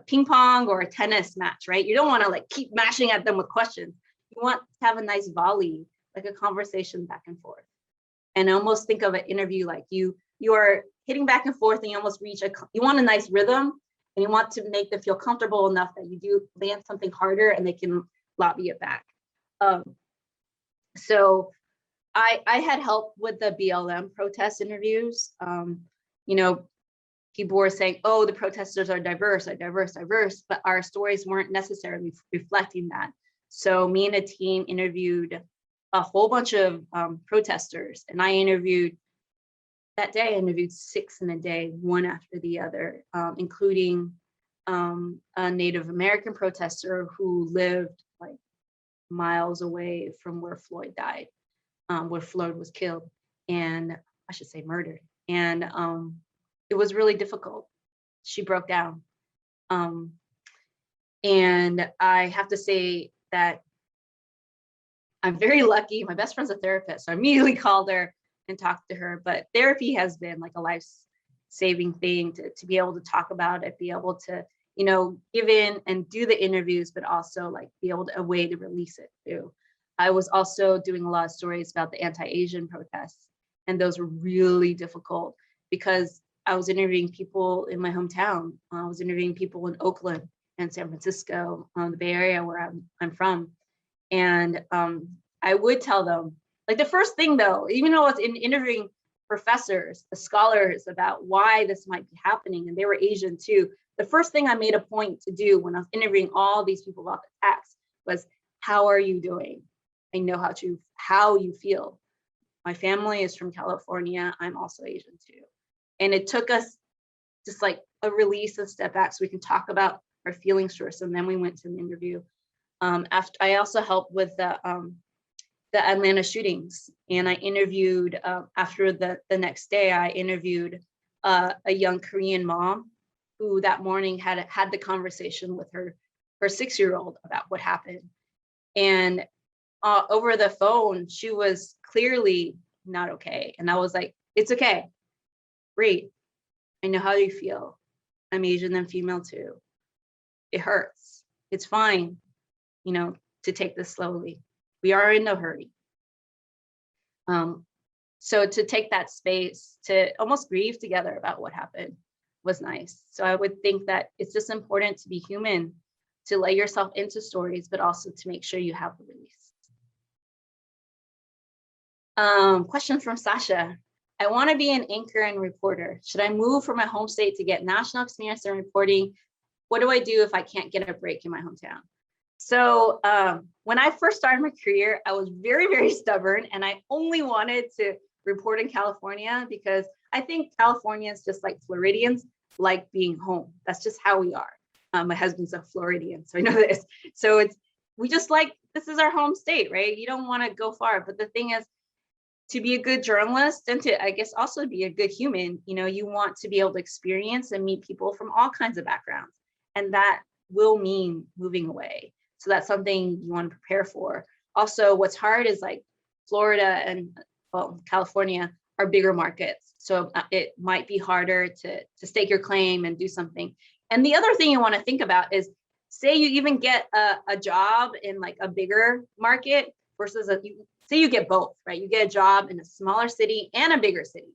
ping pong or a tennis match, right? You don't want to like keep mashing at them with questions. You want to have a nice volley, like a conversation back and forth. And I almost think of an interview like you're hitting back and forth, and you almost you want a nice rhythm, and you want to make them feel comfortable enough that you do land something harder and they can lobby it back. So I had help with the BLM protest interviews. You know, people were saying, oh, the protesters are diverse, but our stories weren't necessarily reflecting that. So me and a team interviewed a whole bunch of protesters, and I interviewed 6 in a day, one after the other, including a Native American protester who lived like miles away from where Floyd died. Where Floyd was killed, and I should say murdered. And it was really difficult. She broke down. And I have to say that I'm very lucky. My best friend's a therapist, so I immediately called her and talked to her. But therapy has been like a life-saving thing to be able to talk about it, be able to, you know, give in and do the interviews, but also like be able to a way to release it too. I was also doing a lot of stories about the anti-Asian protests, and those were really difficult because I was interviewing people in my hometown. I was interviewing people in Oakland and San Francisco, the Bay Area where I'm from. And I would tell them, like, the first thing though, even though I was interviewing professors, the scholars about why this might be happening, and they were Asian too, the first thing I made a point to do when I was interviewing all these people about the attacks was, how are you doing? I know how you feel. My family is from California. I'm also Asian too. And it took us just like a release and step back so we can talk about our feelings first. And then we went to an interview. After I also helped with the the Atlanta shootings. And I interviewed, after the next day, I interviewed a young Korean mom who that morning had the conversation with her 6-year-old about what happened. And over the phone, she was clearly not okay. And I was like, it's okay. Breathe. I know how you feel. I'm Asian and female too. It hurts. It's fine, you know, to take this slowly. We are in no hurry. So to take that space to almost grieve together about what happened was nice. So I would think that it's just important to be human, to let yourself into stories, but also to make sure you have the release. Question from Sasha. I want to be an anchor and reporter. Should I move from my home state to get national experience in reporting? What do I do if I can't get a break in my hometown? So when I first started my career, I was very, very stubborn, and I only wanted to report in California because I think Californians, just like Floridians, like being home. That's just how we are. My husband's a Floridian, so I know this. So we just like, this is our home state, right? You don't want to go far. But the thing is, to be a good journalist and to, I guess, also be a good human, you know, you want to be able to experience and meet people from all kinds of backgrounds. And that will mean moving away. So that's something you want to prepare for. Also, what's hard is like Florida and California are bigger markets. So it might be harder to stake your claim and do something. And the other thing you want to think about is, say you even get a job in like a bigger market versus say you get both, right? You get a job in a smaller city and a bigger city.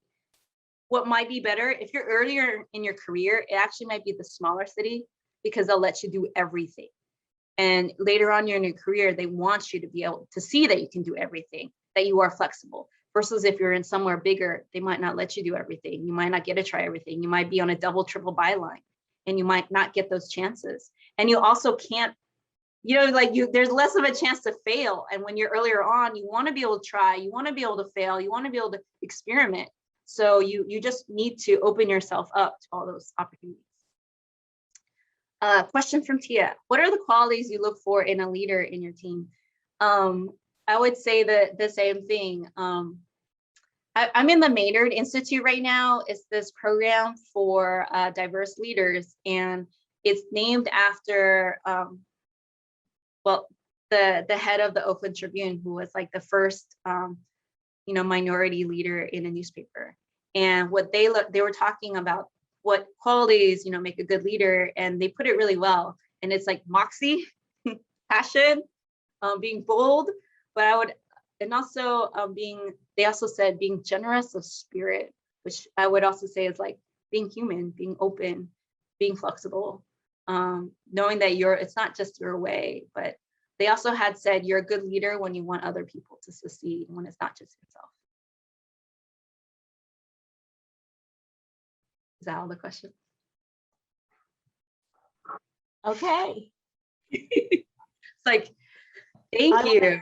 What might be better, if you're earlier in your career, it actually might be the smaller city because they'll let you do everything. And later on in your career, they want you to be able to see that you can do everything, that you are flexible. Versus if you're in somewhere bigger, they might not let you do everything. You might not get to try everything. You might be on a double, triple byline, and you might not get those chances. And you also can't, you know, like there's less of a chance to fail. And when you're earlier on, you want to be able to try, you want to be able to fail, you want to be able to experiment. So you just need to open yourself up to all those opportunities. Question from Tia. What are the qualities you look for in a leader in your team? I would say the same thing. I'm in the Maynard Institute right now. It's this program for diverse leaders, and it's named after, well, the head of the Oakland Tribune, who was like the first, minority leader in a newspaper. And what they were talking about what qualities, make a good leader, and they put it really well. And it's like moxie, passion, being bold, but and also they also said being generous of spirit, which I would also say is like being human, being open, being flexible, knowing that it's not just your way, but they also had said you're a good leader when you want other people to succeed, when it's not just yourself. Is that all the questions? Okay. It's like, thank you.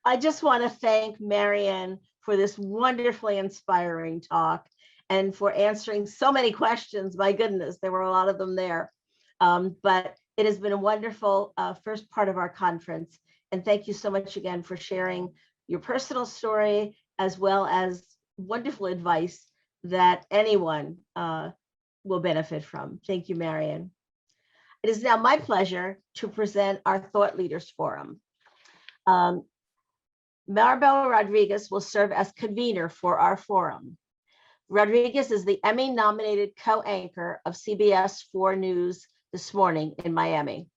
I just want to thank Marian for this wonderfully inspiring talk and for answering so many questions. My goodness, there were a lot of them there. But it has been a wonderful first part of our conference. And thank you so much again for sharing your personal story, as well as wonderful advice that anyone will benefit from. Thank you, Marian. It is now my pleasure to present our Thought Leaders Forum. Maribel Rodriguez will serve as convener for our forum. Rodriguez is the Emmy-nominated co-anchor of CBS 4 News This Morning in Miami.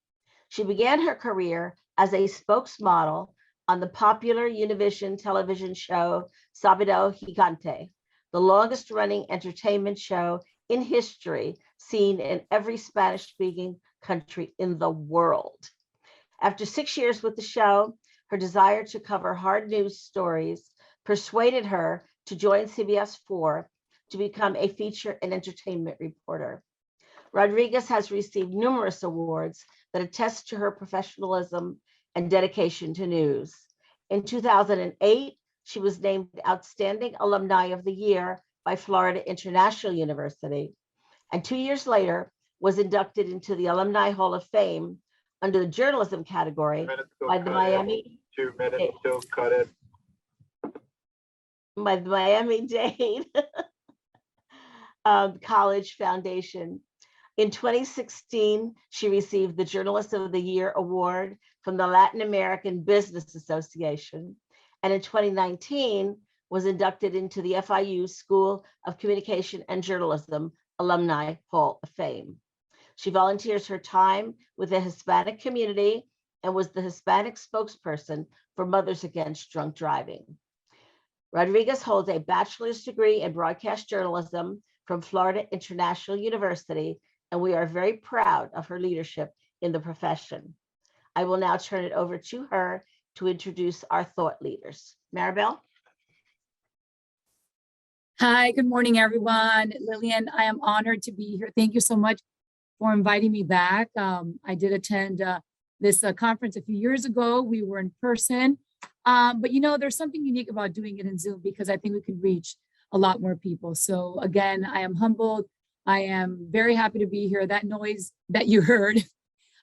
She began her career as a spokesmodel on the popular Univision television show Sábado Gigante, the longest-running entertainment show in history, seen in every Spanish-speaking country in the world. After 6 years with the show, her desire to cover hard news stories persuaded her to join CBS 4 to become a feature and entertainment reporter. Rodriguez has received numerous awards that attest to her professionalism and dedication to news. In 2008, she was named Outstanding Alumni of the Year by Florida International University, and 2 years later was inducted into the Alumni Hall of Fame under the journalism category by the Miami. 2 minutes, still cut it. by the Miami-Dade College Foundation. In 2016, she received the Journalist of the Year Award from the Latin American Business Association. And in 2019, was inducted into the FIU School of Communication and Journalism Alumni Hall of Fame. She volunteers her time with the Hispanic community and was the Hispanic spokesperson for Mothers Against Drunk Driving. Rodriguez holds a bachelor's degree in broadcast journalism from Florida International University, and we are very proud of her leadership in the profession. I will now turn it over to her to introduce our thought leaders. Maribel? Hi, good morning, everyone. Lillian, I am honored to be here. Thank you so much for inviting me back. I did attend this conference a few years ago. We were in person, but you know, there's something unique about doing it in Zoom because I think we can reach a lot more people. So again, I am humbled. I am very happy to be here. That noise that you heard,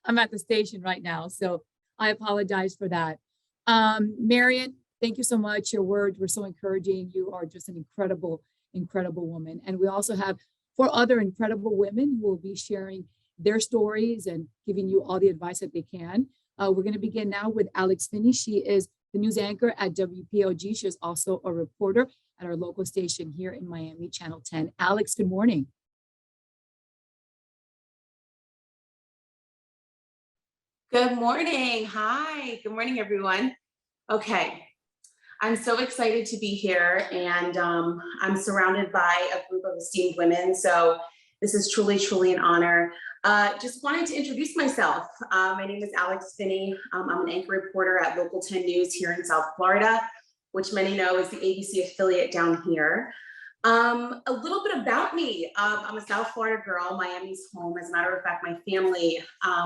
I'm at the station right now, so I apologize for that. Marian, thank you so much. Your words were so encouraging. You are just an incredible, incredible woman. And we also have 4 other incredible women who will be sharing their stories and giving you all the advice that they can. We're going to begin now with Alex Finney. She is the news anchor at WPOG. She is also a reporter at our local station here in Miami, Channel 10. Alex, good morning. Good morning. Hi. Good morning, everyone. Okay. I'm so excited to be here, and I'm surrounded by a group of esteemed women. So this is truly, truly an honor. Just wanted to introduce myself. My name is Alex Finney. I'm an anchor reporter at Local 10 News here in South Florida, which many know is the ABC affiliate down here. A little bit about me. I'm a South Florida girl. Miami's home. As a matter of fact, my family,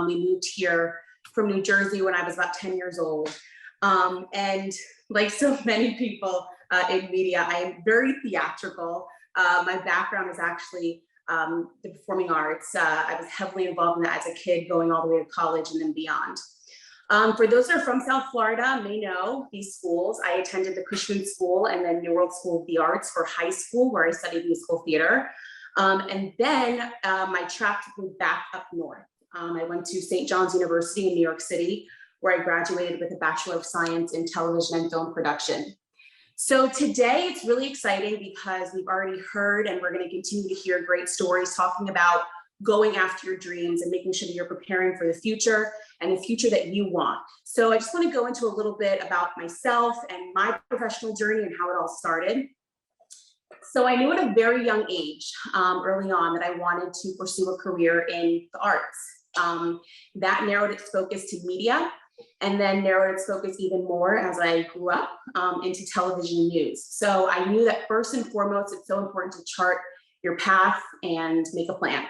we moved here from New Jersey when I was about 10 years old. And like so many people in media, I am very theatrical. My background is actually the performing arts. I was heavily involved in that as a kid, going all the way to college and then beyond. For those that are from South Florida may know these schools. I attended the Cushman School and then New World School of the Arts for high school, where I studied musical theater. And then my track took me back up north. I went to St. John's University in New York City, where I graduated with a Bachelor of Science in Television and Film Production. So today it's really exciting because we've already heard, and we're going to continue to hear great stories talking about going after your dreams and making sure that you're preparing for the future and the future that you want. So I just want to go into a little bit about myself and my professional journey and how it all started. So I knew at a very young age, early on, that I wanted to pursue a career in the arts. That narrowed its focus to media, and then narrowed its focus even more as I grew up into television news. So I knew that first and foremost, it's so important to chart your path and make a plan.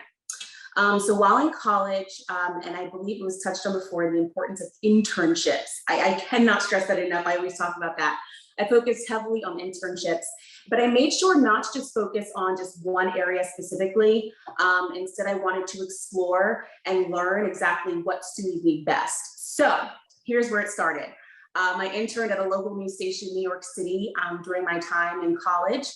So while in college, and I believe it was touched on before, the importance of internships. I cannot stress that enough. I always talk about that. I focused heavily on internships, but I made sure not to just focus on just one area specifically. Instead, I wanted to explore and learn exactly what suited me best. So here's where it started. I interned at a local news station in New York City during my time in college,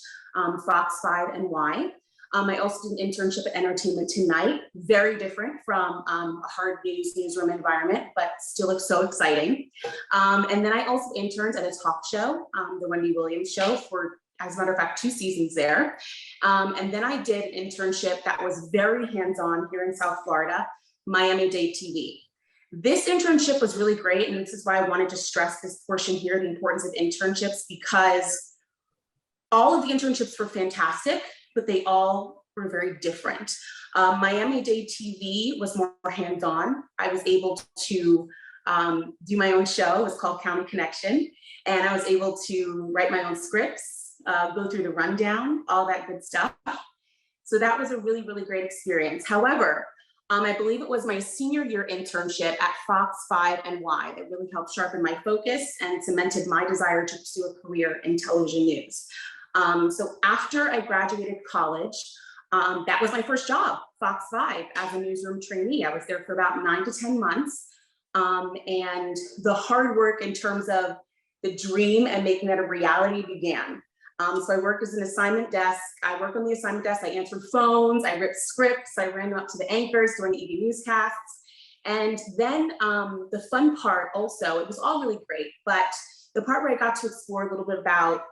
Fox 5 and Y. I also did an internship at Entertainment Tonight, very different from a hard newsroom environment, but still so exciting. And then I also interned at a talk show, the Wendy Williams Show, for, as a matter of fact, 2 seasons there. And then I did an internship that was very hands-on here in South Florida, Miami-Dade TV. This internship was really great, and this is why I wanted to stress this portion here, the importance of internships, because all of the internships were fantastic, but they all were very different. Miami-Dade TV was more hands-on. I was able to do my own show. It was called County Connection. And I was able to write my own scripts, go through the rundown, all that good stuff. So that was a really, really great experience. However, I believe it was my senior year internship at Fox 5 and Y that really helped sharpen my focus and cemented my desire to pursue a career in television news. So after I graduated college, that was my first job, Fox 5, as a newsroom trainee. I was there for about 9 to 10 months. And the hard work in terms of the dream and making that a reality began. So I worked as an assignment desk. I worked on the assignment desk. I answered phones. I wrote scripts. I ran them up to the anchors during the EV newscasts. And then the fun part also, it was all really great, but the part where I got to explore a little bit about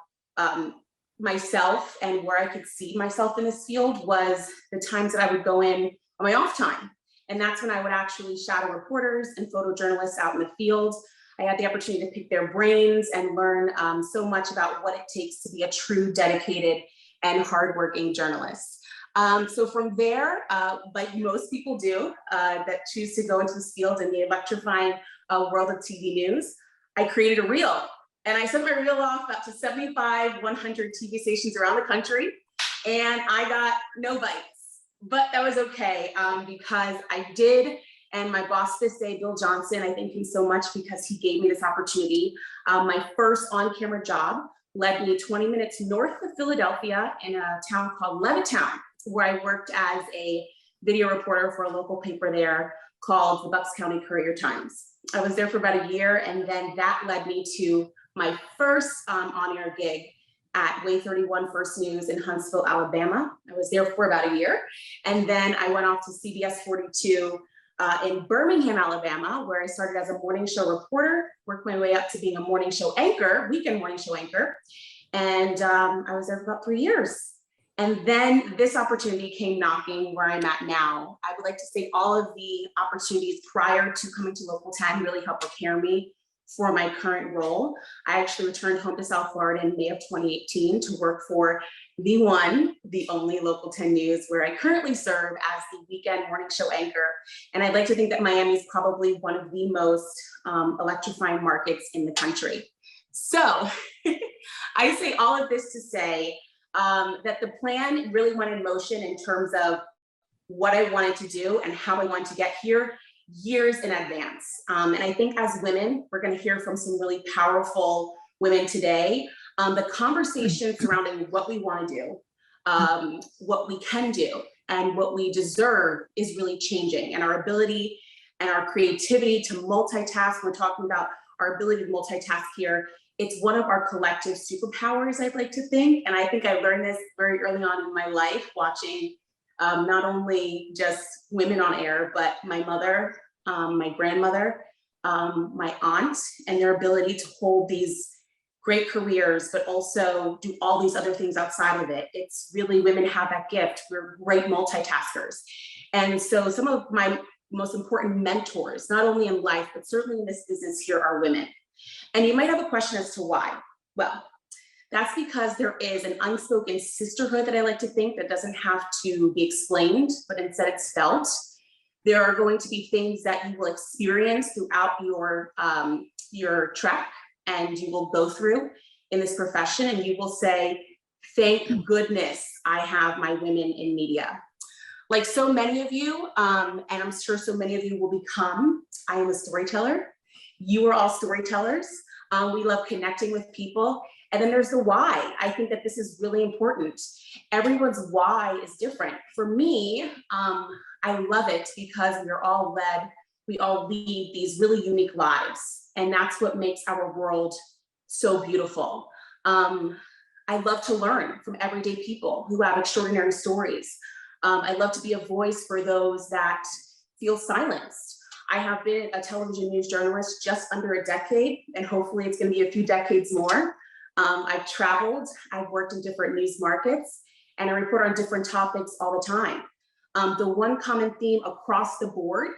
myself and where I could see myself in this field was the times that I would go in on my off time. And that's when I would actually shadow reporters and photojournalists out in the field. I had the opportunity to pick their brains and learn so much about what it takes to be a true, dedicated, and hardworking journalist. So from there, like most people do that choose to go into this field in the electrifying world of TV news, I created a reel. And I sent my reel off up to 75, 100 TV stations around the country, and I got no bites. But that was okay because I did, and my boss this day, Bill Johnson, I thank him so much because he gave me this opportunity. My first on-camera job led me 20 minutes north of Philadelphia in a town called Levittown, where I worked as a video reporter for a local paper there called the Bucks County Courier-Times. I was there for about a year, and then that led me to my first on-air gig at Way 31 First News in Huntsville, Alabama. I was there for about a year. And then I went off to CBS 42 in Birmingham, Alabama, where I started as a morning show reporter, worked my way up to being a morning show anchor, weekend morning show anchor. And I was there for about 3 years. And then this opportunity came knocking where I'm at now. I would like to say all of the opportunities prior to coming to Local 10 really helped prepare me for my current role. I actually returned home to South Florida in May of 2018 to work for the one, the only Local 10 News, where I currently serve as the weekend morning show anchor. And I'd like to think that Miami is probably one of the most electrifying markets in the country. So I say all of this to say that the plan really went in motion in terms of what I wanted to do and how I wanted to get here years in advance. And I think as women, we're going to hear from some really powerful women today. The conversation surrounding what we want to do, what we can do, and what we deserve is really changing. And our ability and our creativity to multitask, we're talking about our ability to multitask here. It's one of our collective superpowers, I'd like to think. And I think I learned this very early on in my life, watching not only just women on air, but my mother, my grandmother, my aunt, and their ability to hold these great careers, but also do all these other things outside of it. It's really, women have that gift. We're great multitaskers. And so some of my most important mentors, not only in life, but certainly in this business here, are women. And you might have a question as to why. Well, that's because there is an unspoken sisterhood that I like to think that doesn't have to be explained, but instead it's felt. There are going to be things that you will experience throughout your trek and you will go through in this profession, and you will say, thank goodness I have my women in media. Like so many of you, and I'm sure so many of you will become, I am a storyteller. You are all storytellers. We love connecting with people. And then there's the why. I think that this is really important. Everyone's why is different. For me, I love it because we're all led, we all lead these really unique lives. And that's what makes our world so beautiful. I love to learn from everyday people who have extraordinary stories. I love to be a voice for those that feel silenced. I have been a television news journalist just under a decade, and hopefully it's going to be a few decades more. I've traveled, I've worked in different news markets, and I report on different topics all the time. The one common theme across the board,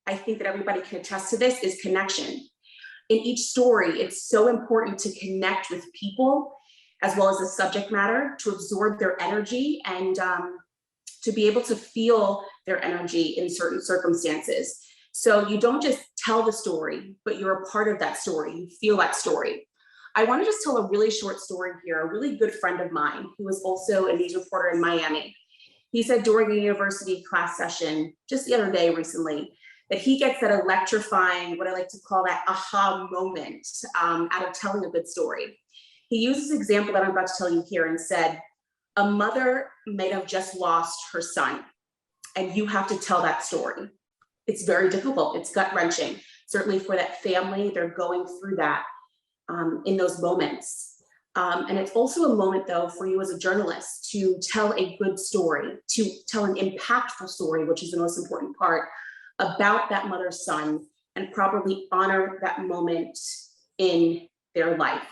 I think that everybody can attest to this, is connection. In each story, it's so important to connect with people as well as the subject matter, to absorb their energy and to be able to feel their energy in certain circumstances. So you don't just tell the story, but you're a part of that story. You feel that story. I want to just tell a really short story here. A really good friend of mine, who was also a news reporter in Miami, he said during a university class session just the other day recently, that he gets that electrifying, what I like to call that aha moment out of telling a good story. He uses an example that I'm about to tell you here and said, a mother may have just lost her son, and you have to tell that story. It's very difficult. It's gut-wrenching. Certainly for that family, they're going through that in those moments. And it's also a moment, though, for you as a journalist to tell a good story, to tell an impactful story, which is the most important part, about that mother's son, and properly honor that moment in their life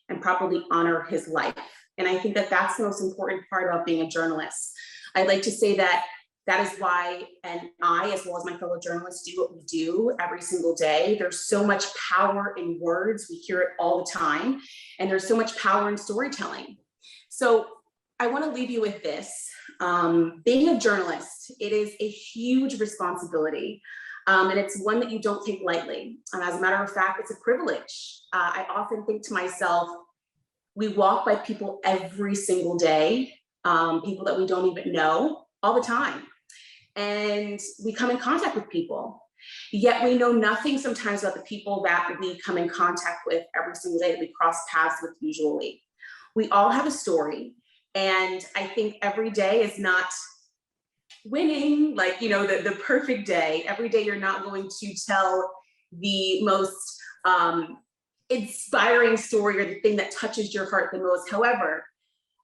and properly honor his life. And I think that that's the most important part about being a journalist. I like to say that that is why, and I, as well as my fellow journalists, do what we do every single day. There's so much power in words. We hear it all the time. And there's so much power in storytelling. So I want to leave you with this. Being a journalist, it is a huge responsibility. And it's one that you don't take lightly. As a matter of fact, it's a privilege. I often think to myself, we walk by people every single day, people that we don't even know, all the time. And we come in contact with people. Yet we know nothing sometimes about the people that we come in contact with every single day, that we cross paths with usually. We all have a story. And I think every day is not winning, like, you know, the perfect day. Every day you're not going to tell the most inspiring story or the thing that touches your heart the most. However,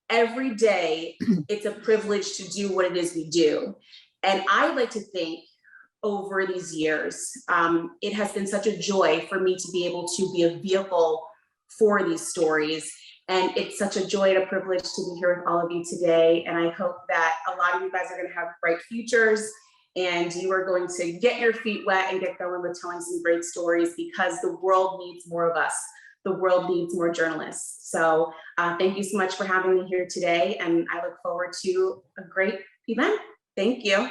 every day it's a privilege to do what it is we do. And I like to think over these years, it has been such a joy for me to be able to be a vehicle for these stories. And it's such a joy and a privilege to be here with all of you today. And I hope that a lot of you guys are going to have bright futures and you are going to get your feet wet and get going with telling some great stories, because the world needs more of us. The world needs more journalists. So thank you so much for having me here today. And I look forward to a great event. Thank you.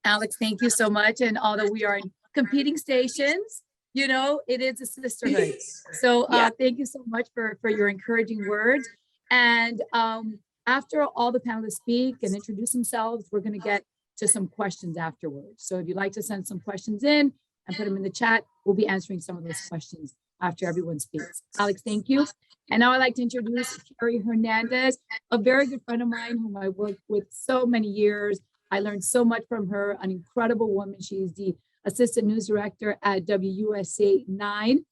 Alex, thank you so much. And although we are in competing stations, you know, it is a sisterhood. So thank you so much for your encouraging words. And after all the panelists speak and introduce themselves, we're going to get to some questions afterwards. So if you'd like to send some questions in and put them in the chat, we'll be answering some of those questions after everyone speaks. Alex, thank you. And now I'd like to introduce Carrie Hernandez, a very good friend of mine whom I worked with so many years. I learned so much from her, an incredible woman. She's the assistant news director at WUSA 9,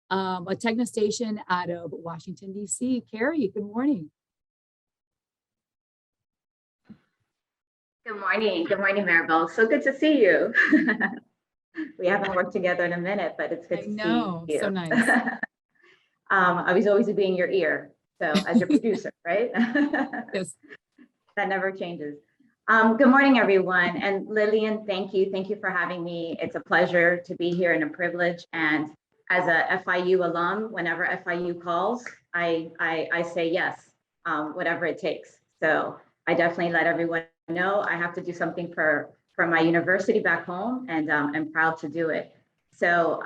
a techno station out of Washington, D.C. Carrie, good morning. Good morning. Good morning, Maribel. So good to see you. We haven't worked together in a minute, but it's good to see you. So nice. I was always be in your ear. So as your producer, right? Yes. That never changes. Good morning, everyone. And Lillian, thank you. Thank you for having me. It's a pleasure to be here and a privilege. And as a FIU alum, whenever FIU calls, I say yes, whatever it takes. So I definitely let everyone know I have to do something for my university back home, and I'm proud to do it. So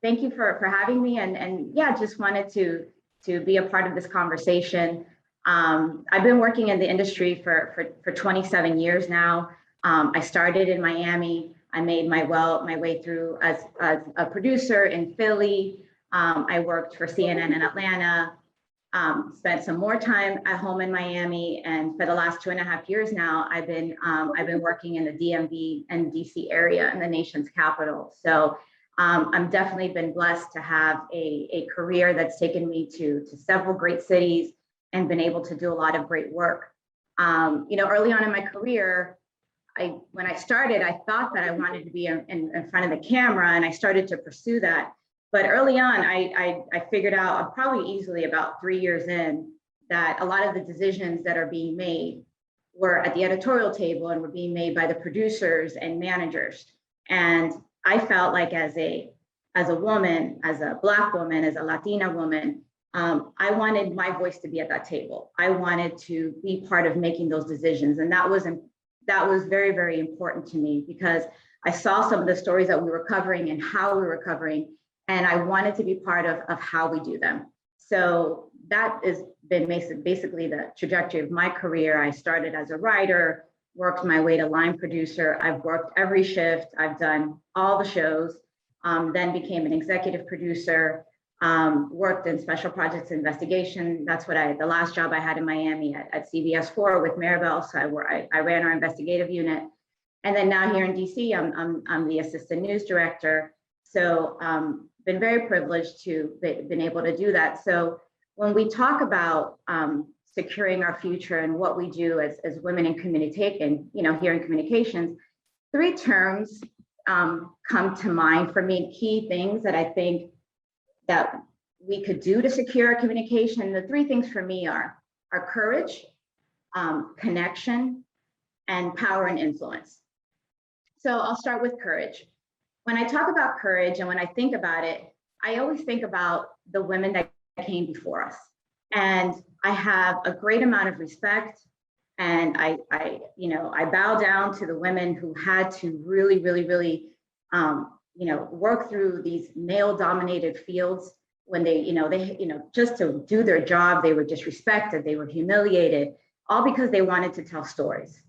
thank you for having me. And yeah, just wanted to be a part of this conversation. I've been working in the industry for 27 years now. I started in Miami. I made my way through as a producer in Philly. I worked for CNN in Atlanta, spent some more time at home in Miami. And for the last 2.5 years now, I've been working in the DMV and DC area in the nation's capital. So I'm definitely been blessed to have a career that's taken me to several great cities and been able to do a lot of great work. You know, early on in my career, when I started, I thought that I wanted to be in front of the camera, and I started to pursue that. But early on, I figured out, probably easily about 3 years in, that a lot of the decisions that are being made were at the editorial table and were being made by the producers and managers. And I felt like as a woman, as a Black woman, as a Latina woman, I wanted my voice to be at that table. I wanted to be part of making those decisions. And that was very, very important to me, because I saw some of the stories that we were covering and how we were covering, and I wanted to be part of how we do them. So that has been basically the trajectory of my career. I started as a writer, worked my way to line producer. I've worked every shift. I've done all the shows, then became an executive producer, worked in special projects investigation. That's what the last job I had in Miami at CBS 4 with Maribel. So I ran our investigative unit. And then now here in DC, I'm the assistant news director. So been very privileged to been able to do that. So when we talk about securing our future and what we do as women in communication, here in communications, three terms come to mind for me, key things that I think that we could do to secure our communication. The three things for me are courage, connection, and power and influence. So I'll start with courage. When I talk about courage and when I think about it, I always think about the women that came before us. And I have a great amount of respect, and I bow down to the women who had to really work through these male-dominated fields when they just to do their job, they were disrespected, they were humiliated, all because they wanted to tell stories.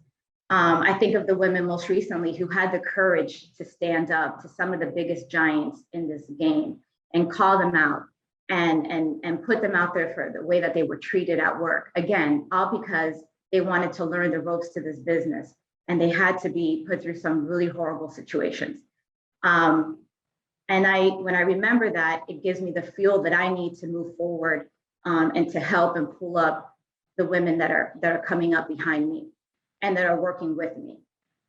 I think of the women most recently who had the courage to stand up to some of the biggest giants in this game and call them out and put them out there for the way that they were treated at work. Again, all because they wanted to learn the ropes to this business and they had to be put through some really horrible situations. And when I remember that, it gives me the fuel that I need to move forward and to help and pull up the women that are coming up behind me and that are working with me.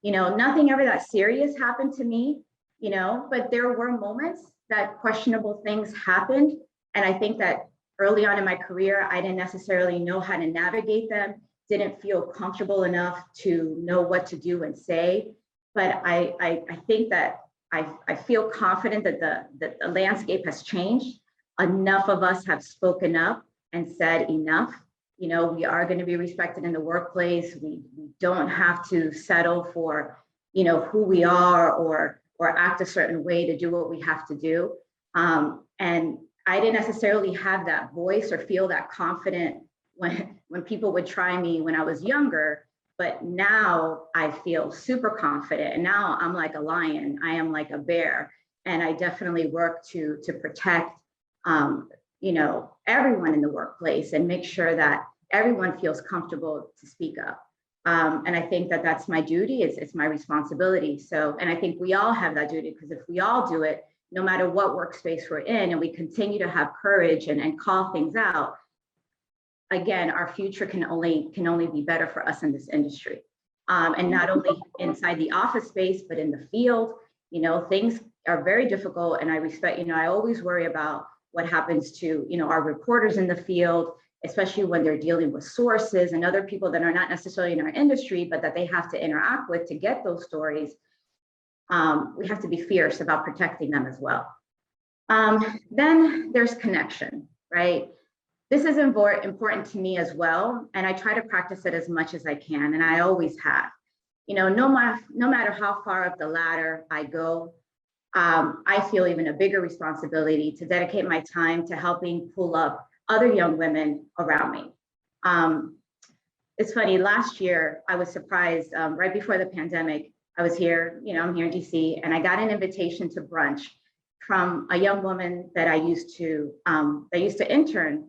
Nothing ever that serious happened to me, but there were moments that questionable things happened. And I think that early on in my career, I didn't necessarily know how to navigate them, didn't feel comfortable enough to know what to do and say. But I think that I feel confident that the landscape has changed. Enough of us have spoken up and said enough. We are going to be respected in the workplace. We don't have to settle for, who we are or act a certain way to do what we have to do. And I didn't necessarily have that voice or feel that confident when people would try me when I was younger. But now I feel super confident, and now I'm like a lion. I am like a bear, and I definitely work to protect, everyone in the workplace and make sure that everyone feels comfortable to speak up. And I think that that's my duty. It's my responsibility. So, and I think we all have that duty, because if we all do it, no matter what workspace we're in, and we continue to have courage and call things out, again, our future can only be better for us in this industry. And not only inside the office space, but in the field, things are very difficult. And I respect, I always worry about what happens to, our reporters in the field, especially when they're dealing with sources and other people that are not necessarily in our industry, but that they have to interact with to get those stories. We have to be fierce about protecting them as well. Then there's connection, right? This is important to me as well, and I try to practice it as much as I can, and I always have. No matter how far up the ladder I go, I feel even a bigger responsibility to dedicate my time to helping pull up other young women around me. It's funny, last year I was surprised, right before the pandemic, I was here, I'm here in DC, and I got an invitation to brunch from a young woman that I used to intern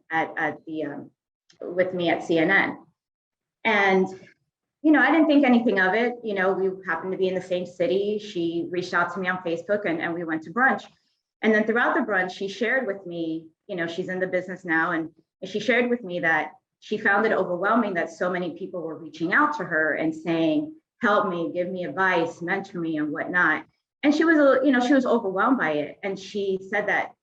with me at CNN. And, I didn't think anything of it. We happened to be in the same city. She reached out to me on Facebook and we went to brunch. And then throughout the brunch, she shared with me, she's in the business now, and she shared with me that she found it overwhelming that so many people were reaching out to her and saying, help me, give me advice, mentor me and whatnot. And she was, she was overwhelmed by it. And she said that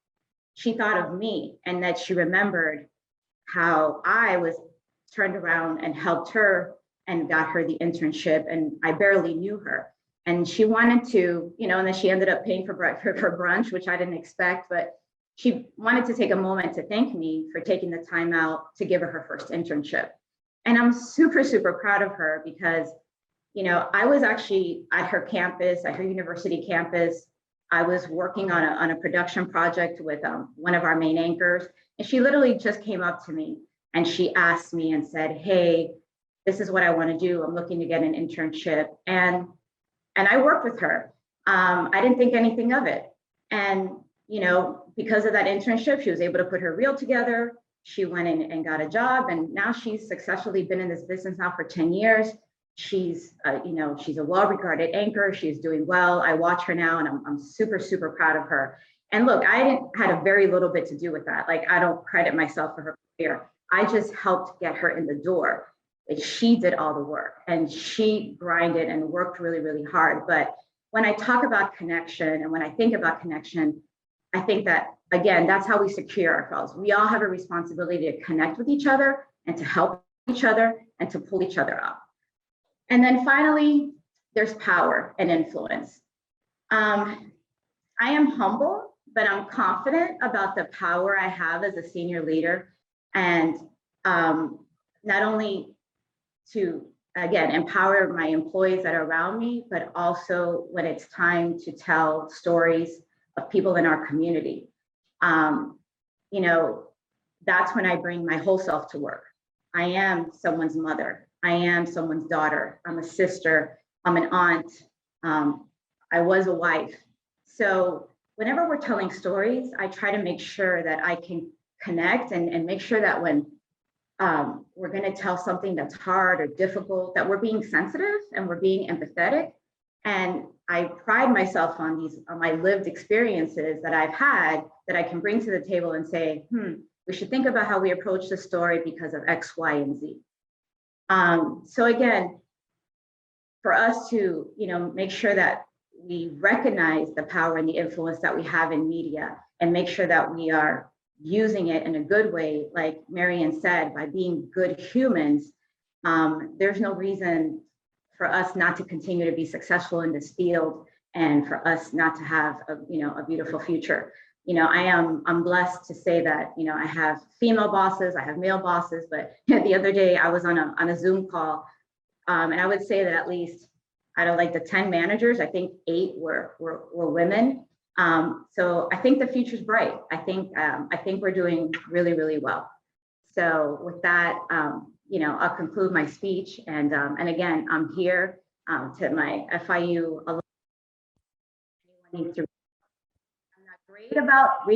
she thought of me and that she remembered how I was turned around and helped her and got her the internship, and I barely knew her. And she wanted to, and then she ended up paying for brunch, which I didn't expect, but she wanted to take a moment to thank me for taking the time out to give her first internship. And I'm super, super proud of her because I was actually at her campus, at her university campus. I was working on a production project with one of our main anchors. And she literally just came up to me and she asked me and said, hey, this is what I want to do. I'm looking to get an internship. And I worked with her. I didn't think anything of it. And, because of that internship, she was able to put her reel together. She went in and got a job. And now she's successfully been in this business now for 10 years. She's a well-regarded anchor. She's doing well. I watch her now and I'm super, super proud of her. And look, I had a very little bit to do with that. Like, I don't credit myself for her career. I just helped get her in the door. And she did all the work and she grinded and worked really, really hard. But when I talk about connection and when I think about connection, I think that, again, that's how we secure ourselves. We all have a responsibility to connect with each other and to help each other and to pull each other up. And then finally, there's power and influence. I am humble, but I'm confident about the power I have as a senior leader. And not only to, again, empower my employees that are around me, but also when it's time to tell stories of people in our community. You know, that's when I bring my whole self to work. I am someone's mother. I am someone's daughter. I'm a sister. I'm an aunt. I was a wife. So whenever we're telling stories, I try to make sure that I can connect and make sure that when we're going to tell something that's hard or difficult, that we're being sensitive and we're being empathetic. And I pride myself on my lived experiences that I've had that I can bring to the table and say, we should think about how we approach this story because of X, Y, and Z. So again, for us to, make sure that we recognize the power and the influence that we have in media and make sure that we are using it in a good way, like Marian said, by being good humans, there's no reason for us not to continue to be successful in this field and for us not to have a beautiful future. I'm blessed to say that, I have female bosses, I have male bosses, but the other day I was on a Zoom call, and I would say that at least out of like the 10 managers, I think 8 were women. So I think the future's bright. I think we're doing really, really well. So with that, I'll conclude my speech. And again, I'm here to my FIU alumni. I'm not great about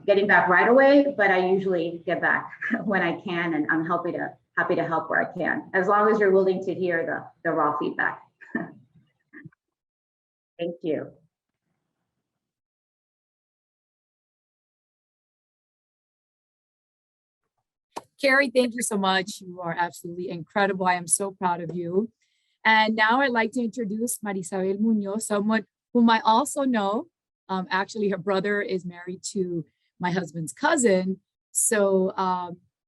getting back right away, but I usually get back when I can, and I'm happy to help where I can, as long as you're willing to hear the raw feedback. Thank you. Carrie, thank you so much. You are absolutely incredible. I am so proud of you. And now I'd like to introduce Marisabel Munoz, someone whom I also know. Actually, her brother is married to my husband's cousin. So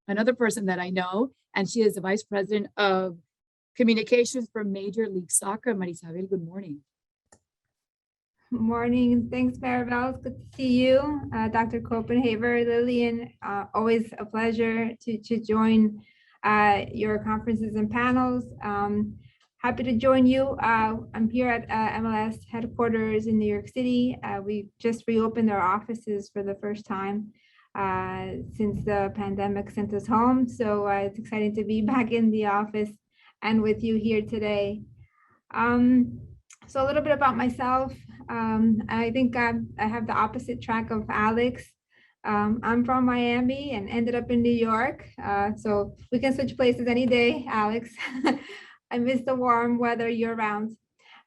another person that I know, and she is the Vice President of Communications for Major League Soccer. Marisabel, good morning. Morning. Thanks, Maribel. It's good to see you. Dr. Copenhaver, Lillian, always a pleasure to join your conferences and panels. Happy to join you. I'm here at MLS headquarters in New York City. We just reopened our offices for the first time since the pandemic sent us home. So it's exciting to be back in the office and with you here today. So a little bit about myself. I think I have the opposite track of Alex. I'm from Miami and ended up in New York. So we can switch places any day, Alex. I miss the warm weather year round.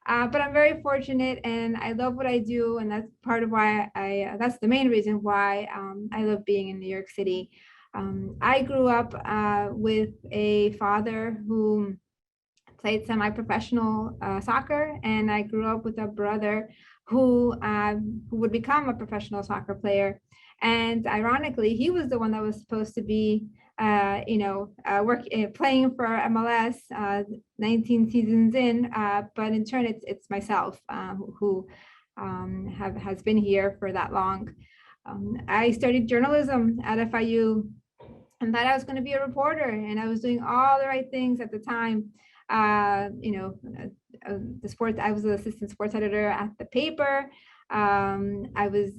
But I'm very fortunate and I love what I do. And that's part of why that's the main reason why I love being in New York City. I grew up with a father who played semi-professional soccer, and I grew up with a brother who would become a professional soccer player. And ironically, he was the one that was supposed to be, playing for MLS 19 seasons in, but in turn, it's myself who has been here for that long. I studied journalism at FIU, and thought I was going to be a reporter, and I was doing all the right things at the time. I was the assistant sports editor at the paper. I was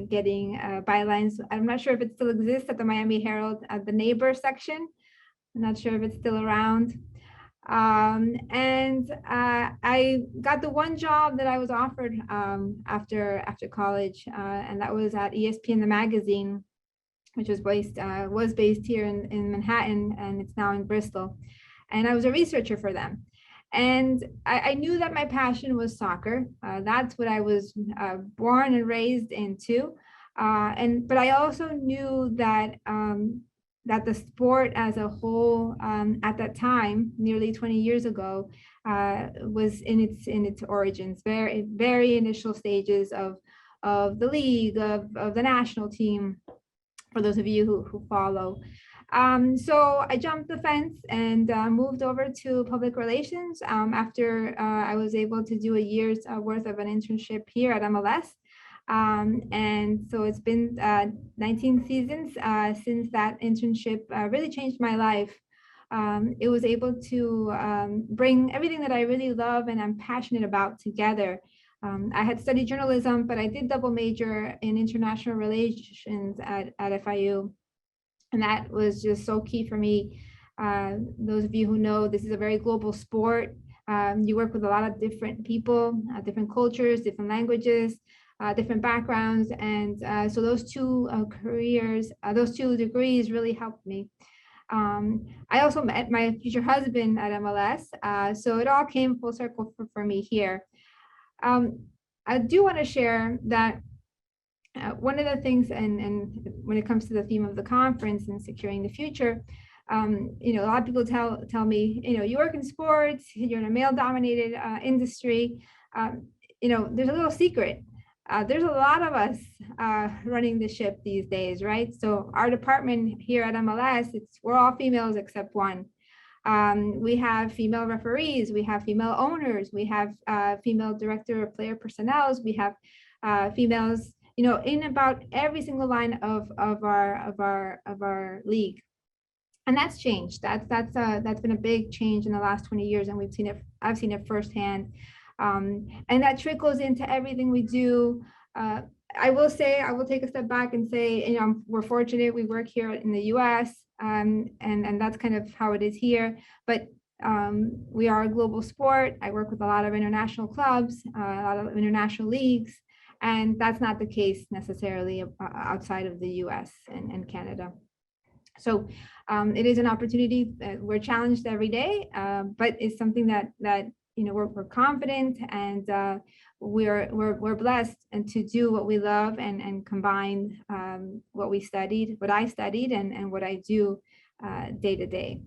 getting bylines. I'm not sure if it still exists at the Miami Herald at the neighbor section. I'm not sure if it's still around. I got the one job that I was offered after college, and that was at ESPN the magazine, which was based here in Manhattan, and it's now in Bristol. And I was a researcher for them. And I knew that my passion was soccer. That's what I was born and raised into. But I also knew that that the sport as a whole at that time, nearly 20 years ago, was in its origins, very initial stages of the league, of the national team, for those of you who follow. So I jumped the fence and moved over to public relations after I was able to do a year's worth of an internship here at MLS. And so it's been 19 seasons since that internship really changed my life. It was able to bring everything that I really love and I'm passionate about together. I had studied journalism, but I did double major in international relations at FIU. And that was just so key for me. Those of you who know, this is a very global sport. You work with a lot of different people, different cultures, different languages, different backgrounds. And so those two those two degrees really helped me. I also met my future husband at MLS. So it all came full circle for me here. I do want to share that one of the things, and when it comes to the theme of the conference and securing the future, you know, a lot of people tell me, you know, you work in sports, you're in a male-dominated industry. You know, there's a little secret. There's a lot of us running the ship these days, right? So our department here at MLS, we're all females except one. We have female referees, we have female owners, we have female director of player personnel, we have females, you know, in about every single line of our league. And that's changed. That's been a big change in the last 20 years, and I've seen it firsthand. And that trickles into everything we do. I will take a step back and say, you know, we're fortunate. We work here in the US, and that's kind of how it is here. But we are a global sport. I work with a lot of international clubs, a lot of international leagues, and that's not the case necessarily outside of the US and Canada. So it is an opportunity that we're challenged every day, but it's something that you know, we're confident, and we're blessed and to do what we love and combine what I studied and what I do day to day.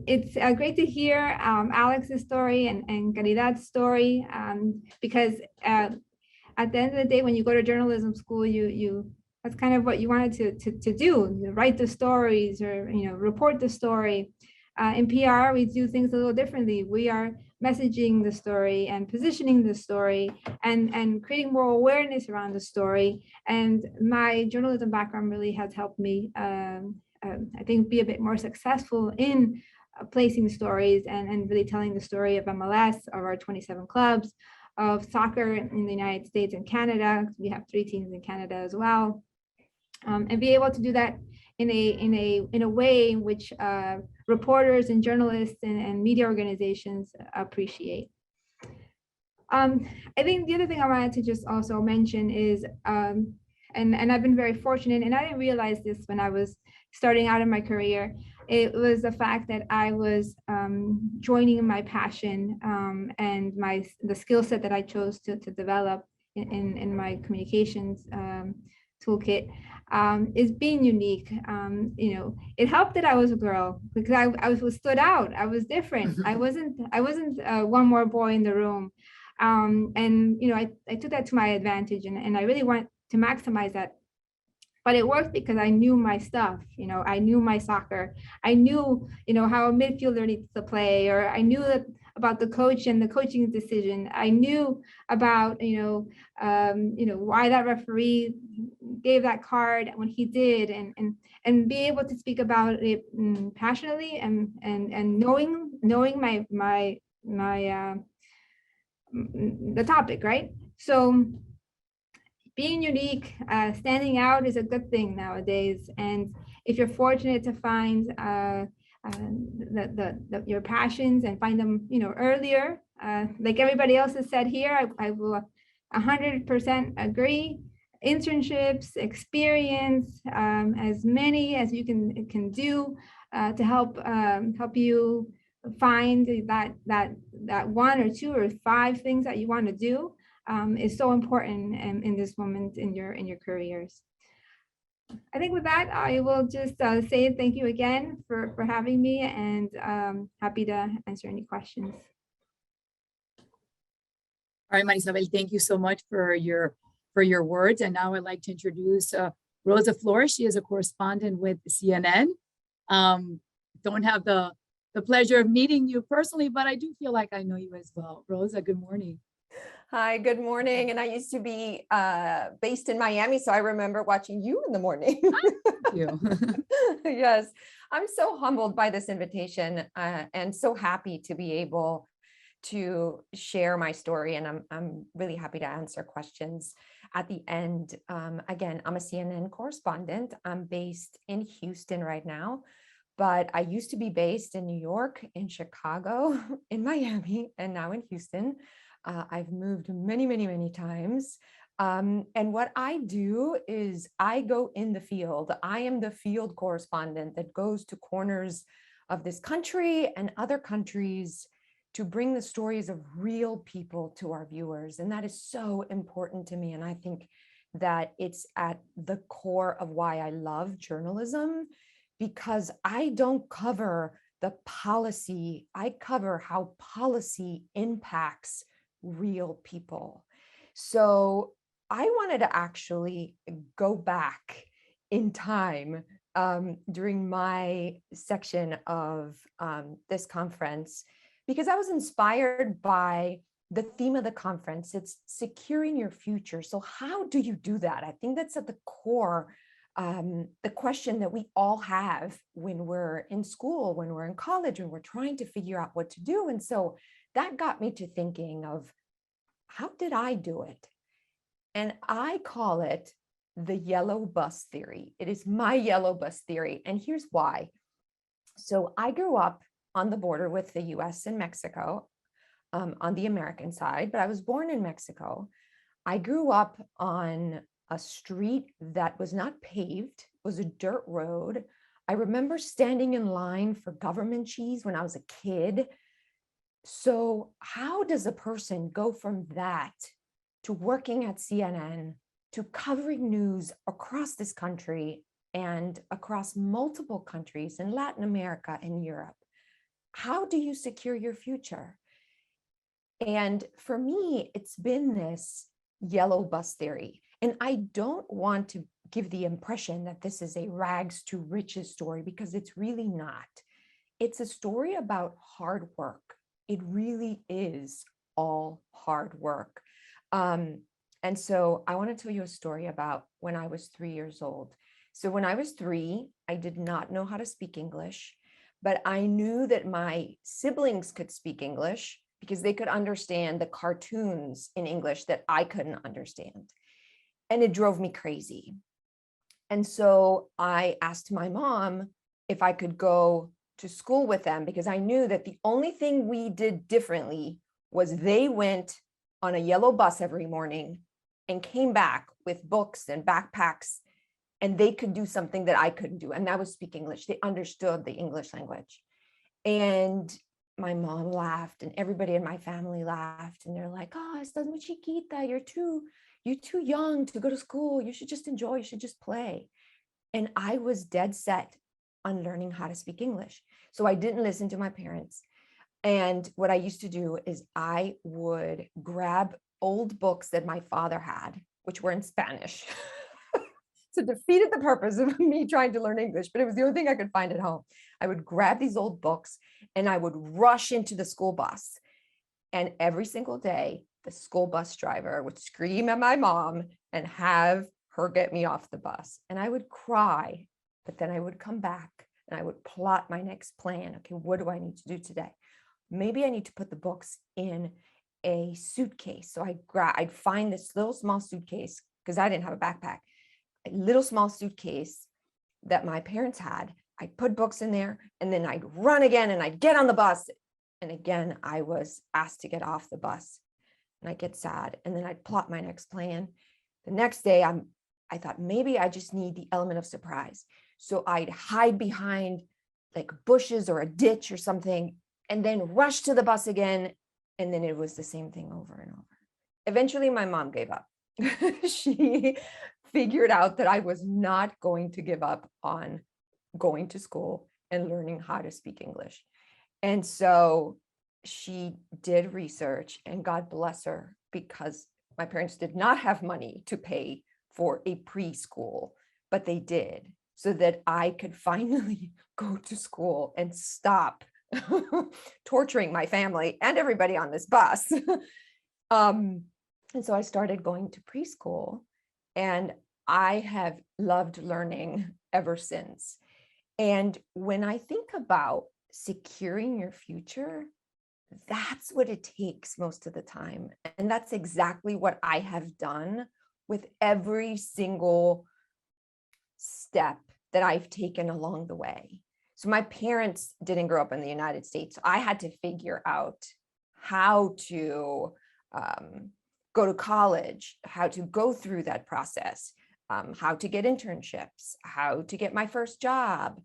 It's great to hear Alex's story and Caridad's story, because at the end of the day, when you go to journalism school, that's kind of what you wanted to do, write the stories or, you know, report the story. In PR, we do things a little differently. We are messaging the story and positioning the story and creating more awareness around the story. And my journalism background really has helped me, I think, be a bit more successful in placing stories and really telling the story of MLS, of our 27 clubs, of soccer in the United States and Canada. We have 3 teams in Canada as well, and be able to do that in a way in which reporters and journalists and media organizations appreciate. I think the other thing I wanted to just also mention is, and I've been very fortunate, and I didn't realize this when I was starting out in my career, it was the fact that I was joining my passion and the skill set that I chose to develop in my communications toolkit is being unique. You know, it helped that I was a girl, because I was stood out. I was different. I wasn't one more boy in the room. And you know, I took that to my advantage, and I really want to maximize that. But it worked because I knew my stuff. You know, I knew my soccer. I knew, you know, how a midfielder needs to play, or I knew about the coach and the coaching decision. I knew about, you know, why that referee gave that card when he did, and be able to speak about it passionately and knowing the topic, right? So being unique, standing out is a good thing nowadays. And if you're fortunate to find your passions and find them, you know, earlier, like everybody else has said here, I will 100% agree. Internships, experience, as many as you can do to help you find that 1 or 2 or 5 things that you want to do is so important in this moment in your careers. I think with that, I will just say thank you again for having me, and happy to answer any questions. All right, Marisabel, thank you so much for your words. And now I'd like to introduce Rosa Flores. She is a correspondent with CNN. Don't have the pleasure of meeting you personally, but I do feel like I know you as well. Rosa, good morning. Hi, good morning. And I used to be based in Miami, so I remember watching you in the morning. Thank you. Yes, I'm so humbled by this invitation and so happy to be able to share my story. And I'm really happy to answer questions at the end. Again, I'm a CNN correspondent. I'm based in Houston right now, but I used to be based in New York, in Chicago, in Miami, and now in Houston. I've moved many, many, many times. And what I do is I go in the field. I am the field correspondent that goes to corners of this country and other countries to bring the stories of real people to our viewers. And that is so important to me. And I think that it's at the core of why I love journalism, because I don't cover the policy. I cover how policy impacts real people. So I wanted to actually go back in time during my section of this conference, because I was inspired by the theme of the conference. It's securing your future. So how do you do that? I think that's at the core, the question that we all have when we're in school, when we're in college, when we're trying to figure out what to do. And so that got me to thinking of, how did I do it? And I call it the yellow bus theory. It is my yellow bus theory. And here's why. So I grew up on the border with the US and Mexico, on the American side, but I was born in Mexico. I grew up on a street that was not paved, it was a dirt road. I remember standing in line for government cheese when I was a kid. So how does a person go from that to working at CNN, to covering news across this country and across multiple countries in Latin America and Europe? How do you secure your future? And for me, it's been this yellow bus theory. And I don't want to give the impression that this is a rags to riches story, because it's really not. It's a story about hard work. It really is all hard work. And so I want to tell you a story about when I was 3 years old. So when I was 3, I did not know how to speak English, but I knew that my siblings could speak English because they could understand the cartoons in English that I couldn't understand. And it drove me crazy. And so I asked my mom if I could go to school with them, because I knew that the only thing we did differently was they went on a yellow bus every morning and came back with books and backpacks, and they could do something that I couldn't do, and that was speak English. They understood the English language. And my mom laughed, and everybody in my family laughed, and they're like, "Oh, estás muy chiquita, you're too young to go to school. You should just enjoy, you should just play." And I was dead set on learning how to speak English. So I didn't listen to my parents. And what I used to do is I would grab old books that my father had, which were in Spanish. So it defeated the purpose of me trying to learn English, but it was the only thing I could find at home. I would grab these old books and I would rush into the school bus. And every single day, the school bus driver would scream at my mom and have her get me off the bus. And I would cry, but then I would come back and I would plot my next plan. Okay, what do I need to do today? Maybe I need to put the books in a suitcase. So I'd find this little small suitcase, because I didn't have a backpack, a little small suitcase that my parents had. I'd put books in there, and then I'd run again and I'd get on the bus. And again, I was asked to get off the bus, and I'd get sad. And then I'd plot my next plan. The next day, I thought maybe I just need the element of surprise. So I'd hide behind like bushes or a ditch or something, and then rush to the bus again. And then it was the same thing over and over. Eventually, my mom gave up. She figured out that I was not going to give up on going to school and learning how to speak English. And so she did research, and God bless her, because my parents did not have money to pay for a preschool, but they did, so that I could finally go to school and stop torturing my family and everybody on this bus. And so I started going to preschool, and I have loved learning ever since. And when I think about securing your future, that's what it takes most of the time. And that's exactly what I have done with every single step that I've taken along the way. So my parents didn't grow up in the United States. So I had to figure out how to go to college, how to go through that process, how to get internships, how to get my first job.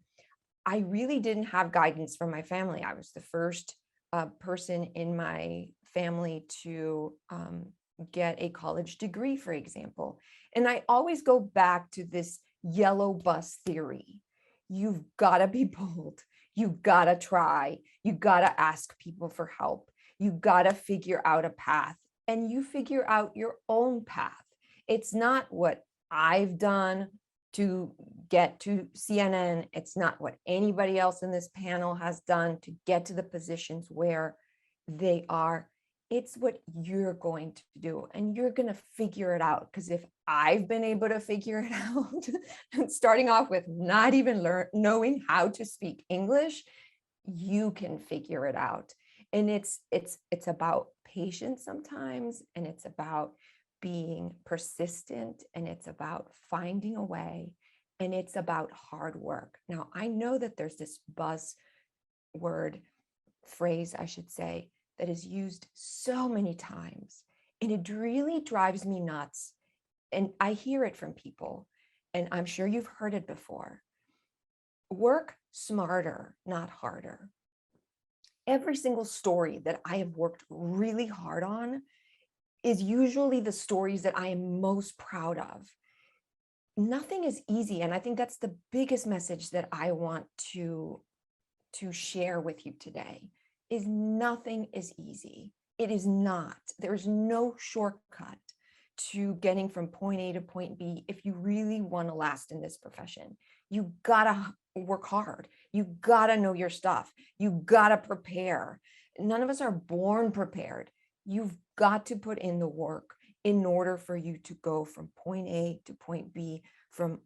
I really didn't have guidance from my family. I was the first person in my family to get a college degree, for example. And I always go back to this yellow bus theory. You've got to be bold. You've got to try. You've got to ask people for help. You've got to figure out a path, and you figure out your own path. It's not what I've done to get to CNN. It's not what anybody else in this panel has done to get to the positions where they are. It's what you're going to do, and you're going to figure it out. Because if I've been able to figure it out, starting off with not even knowing how to speak English, you can figure it out. And it's about patience sometimes, and it's about being persistent, and it's about finding a way, and it's about hard work. Now, I know that there's this phrase, I should say, that is used so many times, and it really drives me nuts. And I hear it from people, and I'm sure you've heard it before. Work smarter, not harder. Every single story that I have worked really hard on is usually the stories that I am most proud of. Nothing is easy. And I think that's the biggest message that I want to share with you today, is nothing is easy. It is not. There's no shortcut to getting from point A to point B if you really want to last in this profession. You gotta work hard. You gotta know your stuff. You gotta prepare. None of us are born prepared. You've got to put in the work in order for you to go from point A to point B, from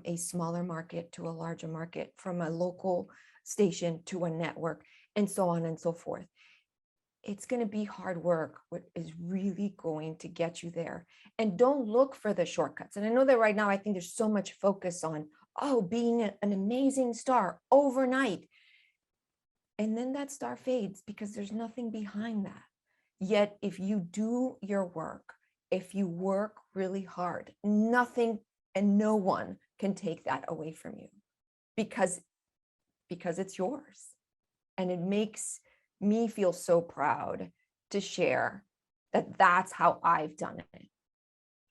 a smaller market to a larger market, from a local station to a network, and so on and so forth. It's going to be hard work, what is really going to get you there. And don't look for the shortcuts. And I know that right now, I think there's so much focus on, being an amazing star overnight. And then that star fades because there's nothing behind that. Yet, if you do your work, if you work really hard, nothing and no one can take that away from you, because it's yours. And it makes me feel so proud to share that that's how I've done it.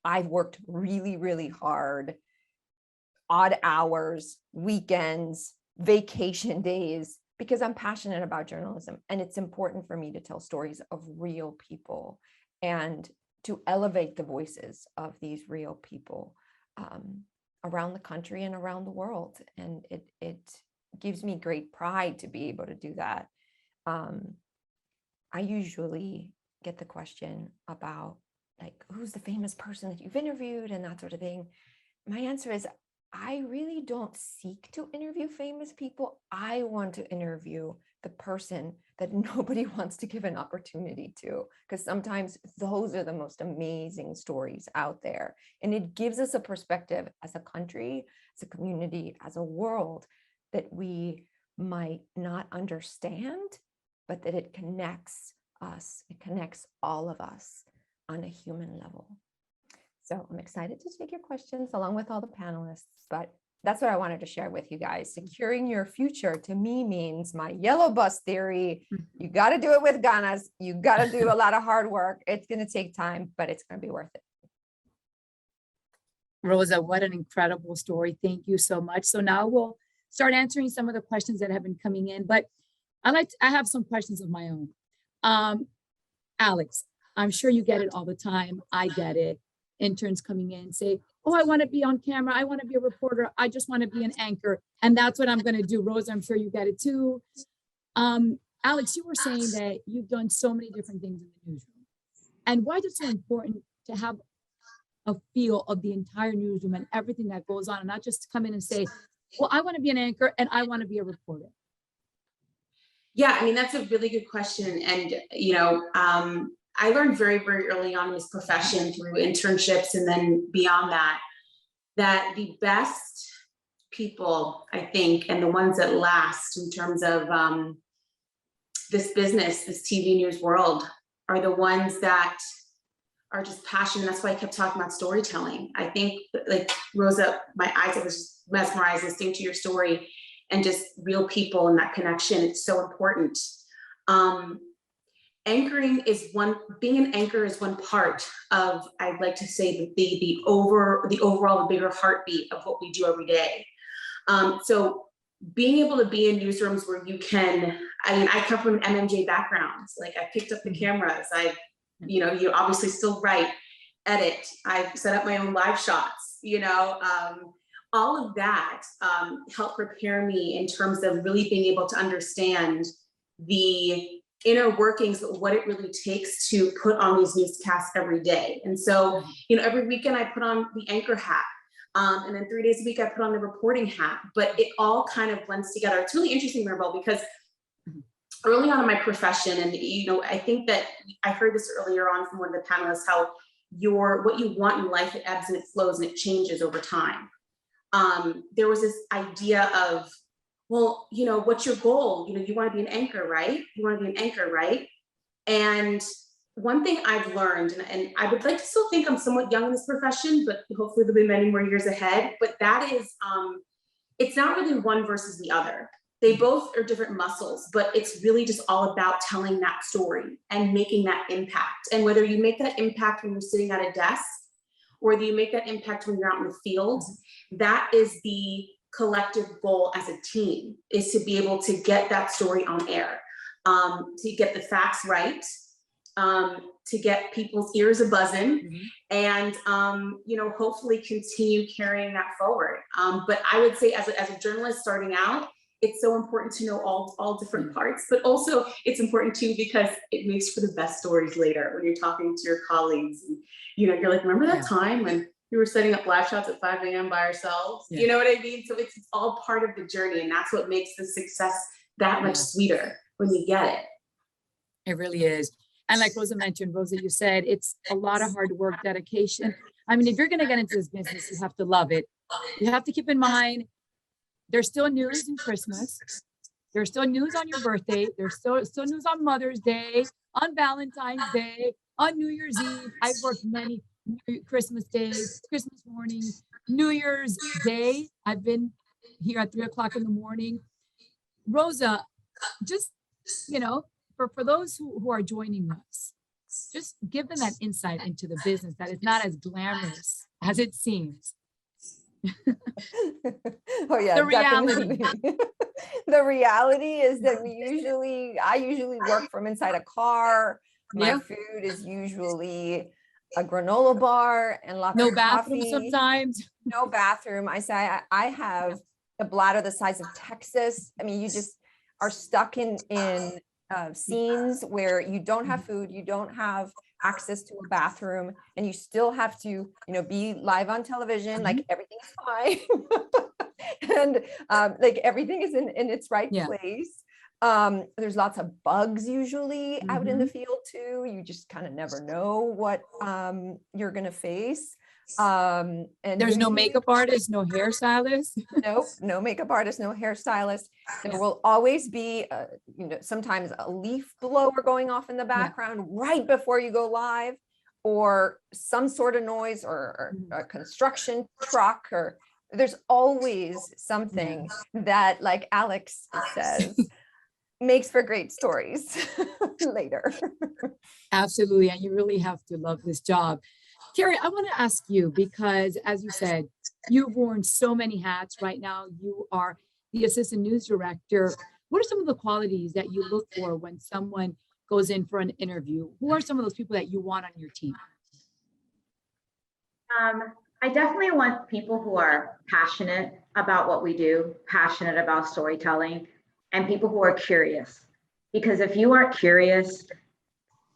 I've worked really, really hard, odd hours, weekends, vacation days, because I'm passionate about journalism. And it's important for me to tell stories of real people and to elevate the voices of these real people around the country and around the world. And it gives me great pride to be able to do that. I usually get the question about, like, who's the famous person that you've interviewed and that sort of thing. My answer is, I really don't seek to interview famous people. I want to interview the person that nobody wants to give an opportunity to, because sometimes those are the most amazing stories out there. And it gives us a perspective as a country, as a community, as a world that we might not understand, but that it connects us. It connects all of us on a human level. So I'm excited to take your questions along with all the panelists, but that's what I wanted to share with you guys. Securing your future to me means my yellow bus theory. You got to do it with ganas. You got to do a lot of hard work. It's going to take time, but it's going to be worth it. Rosa, what an incredible story. Thank you so much. So now we'll start answering some of the questions that have been coming in, but I have some questions of my own. Alex, I'm sure you get it all the time. I get it. Interns coming in say, oh, I want to be on camera. I want to be a reporter. I just want to be an anchor. And that's what I'm going to do. Rosa, I'm sure you get it too. Alex, you were saying that you've done so many different things in the newsroom. And why is it so important to have a feel of the entire newsroom and everything that goes on, and not just come in and say, well, I want to be an anchor and I want to be a reporter? Yeah, I mean, that's a really good question. And, you know, I learned very, very early on in this profession through internships and then beyond that, that the best people, I think, and the ones that last in terms of this business, this TV news world, are the ones that are just passionate. That's why I kept talking about storytelling. I think, like Rosa, my eyes, I was just mesmerized listening to your story, and just real people and that connection. It's so important. Anchoring is being an anchor is one part of, I'd like to say, the overall bigger heartbeat of what we do every day. So being able to be in newsrooms where you can, I mean, I come from an MMJ background. Like, I picked up the cameras. You obviously still write, edit. I've set up my own live shots, all of that helped prepare me in terms of really being able to understand the inner workings of what it really takes to put on these newscasts every day. And so, every weekend I put on the anchor hat. And then 3 days a week I put on the reporting hat, but it all kind of blends together. It's really interesting, Maribel, because early on in my profession, and I think that I heard this earlier on from one of the panelists, how what you want in life, it ebbs and it flows and it changes over time. There was this idea of, well, what's your goal? You want to be an anchor, right? You want to be an anchor, right? And one thing I've learned, and I would like to still think I'm somewhat young in this profession, but hopefully there'll be many more years ahead, but that is, it's not really one versus the other. They both are different muscles, but it's really just all about telling that story and making that impact. And whether you make that impact when you're sitting at a desk, or whether you make that impact when you're out in the field, that is the collective goal as a team, is to be able to get that story on air, to get the facts right, to get people's ears a-buzzing, and hopefully continue carrying that forward. But I would say as a journalist starting out, it's so important to know all different parts, but also it's important too because it makes for the best stories later when you're talking to your colleagues. And, you're like, remember that time when we were setting up live shots at 5 a.m. by ourselves? You know what I mean? So it's all part of the journey, and that's what makes the success that much sweeter when you get it. It really is. And like Rosa mentioned, Rosa, you said it's a lot of hard work, dedication. I mean, if you're going to get into this business, you have to love it. You have to keep in mind, there's still news in Christmas. There's still news on your birthday. There's still news on Mother's Day, on Valentine's Day, on New Year's Eve. I've worked many Christmas days, Christmas morning, New Year's Day. I've been here at 3 o'clock in the morning. Rosa, just, for those who are joining us, just give them that insight into the business that is not as glamorous as it seems. Oh yeah, the reality. definitely. The reality is that I usually work from inside a car. My food is usually a granola bar and lots of bathroom coffee. Sometimes. No bathroom. I say I have a bladder the size of Texas. I mean, you just are stuck in scenes where you don't have food, you don't have access to a bathroom, and you still have to, be live on television, like everything's fine. And like everything is in its right place. There's lots of bugs usually out in the field too. You just kind of never know what you're gonna face. And there's no makeup artist, no hairstylist. Nope, no makeup artist, no hairstylist. There will always be, sometimes a leaf blower going off in the background right before you go live, or some sort of noise, or a construction truck, or there's always something that, like Alex says, makes for great stories later. Absolutely, and you really have to love this job. Carrie, I want to ask you because, as you said, you've worn so many hats. Right now, you are the assistant news director. What are some of the qualities that you look for when someone goes in for an interview? Who are some of those people that you want on your team? I definitely want people who are passionate about what we do, passionate about storytelling, and people who are curious. Because if you aren't curious,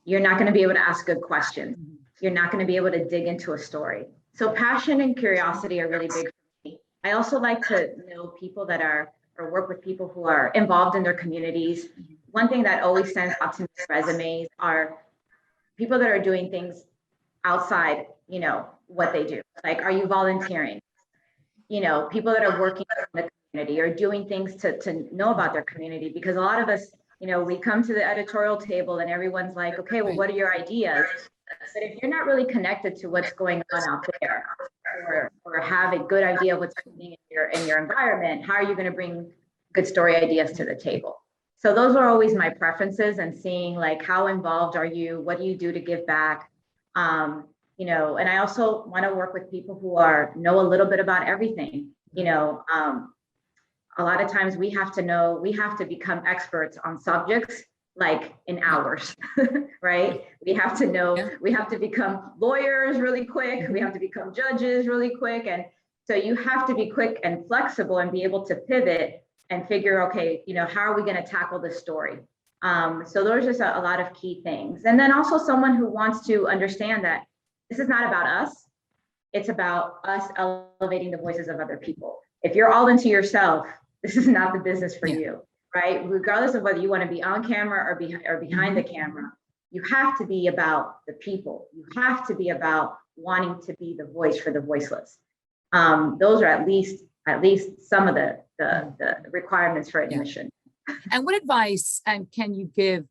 you're not going to be able to ask good questions. You're not going to be able to dig into a story. So passion and curiosity are really big for me. I also like to know people that are, or work with people who are involved in their communities. One thing that always stands out to me in resumes are people that are doing things outside, what they do. Like, are you volunteering? People that are working in the community or doing things to know about their community, because a lot of us, we come to the editorial table and everyone's like, okay, well, what are your ideas? But if you're not really connected to what's going on out there, or have a good idea of what's happening in your environment, how are you going to bring good story ideas to the table? So those are always my preferences, and seeing like, how involved are you? What do you do to give back? And I also want to work with people who know a little bit about everything. A lot of times we have to become experts on subjects like in hours, right? We have to become lawyers really quick. We have to become judges really quick. And so you have to be quick and flexible and be able to pivot and figure, okay, how are we going to tackle this story? So those are just a lot of key things. And then also someone who wants to understand that this is not about us. It's about us elevating the voices of other people. If you're all into yourself, this is not the business for you, right? Regardless of whether you want to be on camera or behind the camera, you have to be about the people. You have to be about wanting to be the voice for the voiceless. Those are at least some of the requirements for admission. And what advice can you give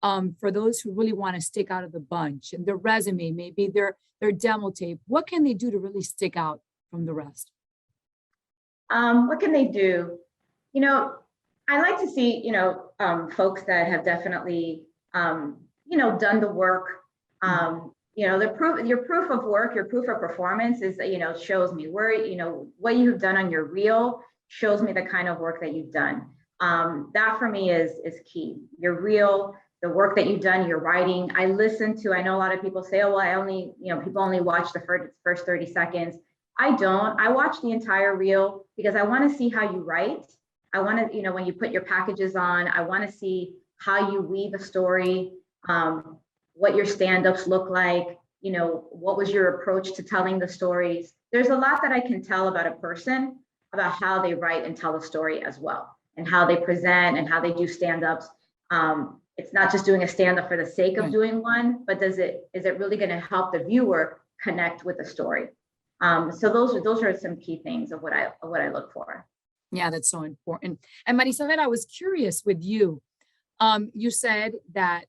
for those who really want to stick out of the bunch, and their resume, maybe their demo tape? What can they do to really stick out from the rest? What can they do? I like to see, folks that have definitely, done the work. Your proof of work, your proof of performance is, shows me where, what you've done on your reel shows me the kind of work that you've done. That for me is key. Your reel, the work that you've done, your writing. I know a lot of people say, oh, well, people only watch the first 30 seconds. I don't. I watch the entire reel because I want to see how you write. I want to, when you put your packages on, I want to see how you weave a story, what your stand-ups look like, what was your approach to telling the stories. There's a lot that I can tell about a person, about how they write and tell a story as well, and how they present and how they do stand-ups. It's not just doing a stand-up for the sake of doing one, but is it really going to help the viewer connect with the story? So those are some key things of what I look for. Yeah, that's so important. And Marisabel, I was curious with you. You said that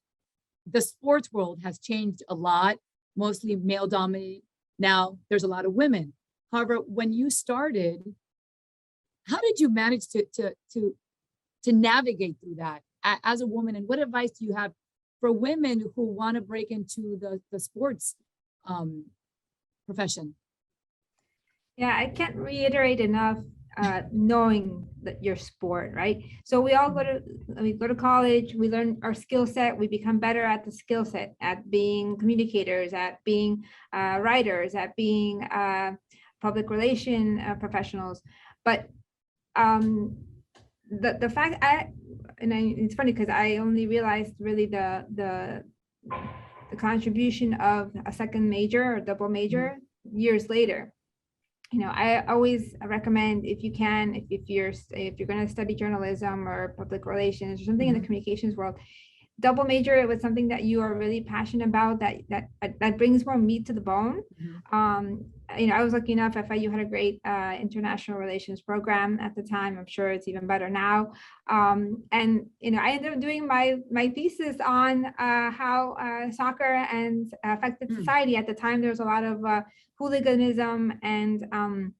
the sports world has changed a lot, mostly male dominated. Now there's a lot of women. However, when you started, how did you manage to navigate through that as a woman? And what advice do you have for women who want to break into the sports profession? Yeah, I can't reiterate enough knowing that your sport, right? So we all go to college, we learn our skill set, we become better at the skill set, at being communicators, at being writers, at being public relation professionals. But the fact it's funny because I only realized really the contribution of a second major or double major years later. I always recommend, if you can, if you're going to study journalism or public relations or something in the communications world, double major it with something that you are really passionate about, that brings more meat to the bone. I was lucky enough, FIU had a great international relations program at the time. I'm sure it's even better now. And I ended up doing my thesis on how soccer and affected society. At the time, there was a lot of hooliganism and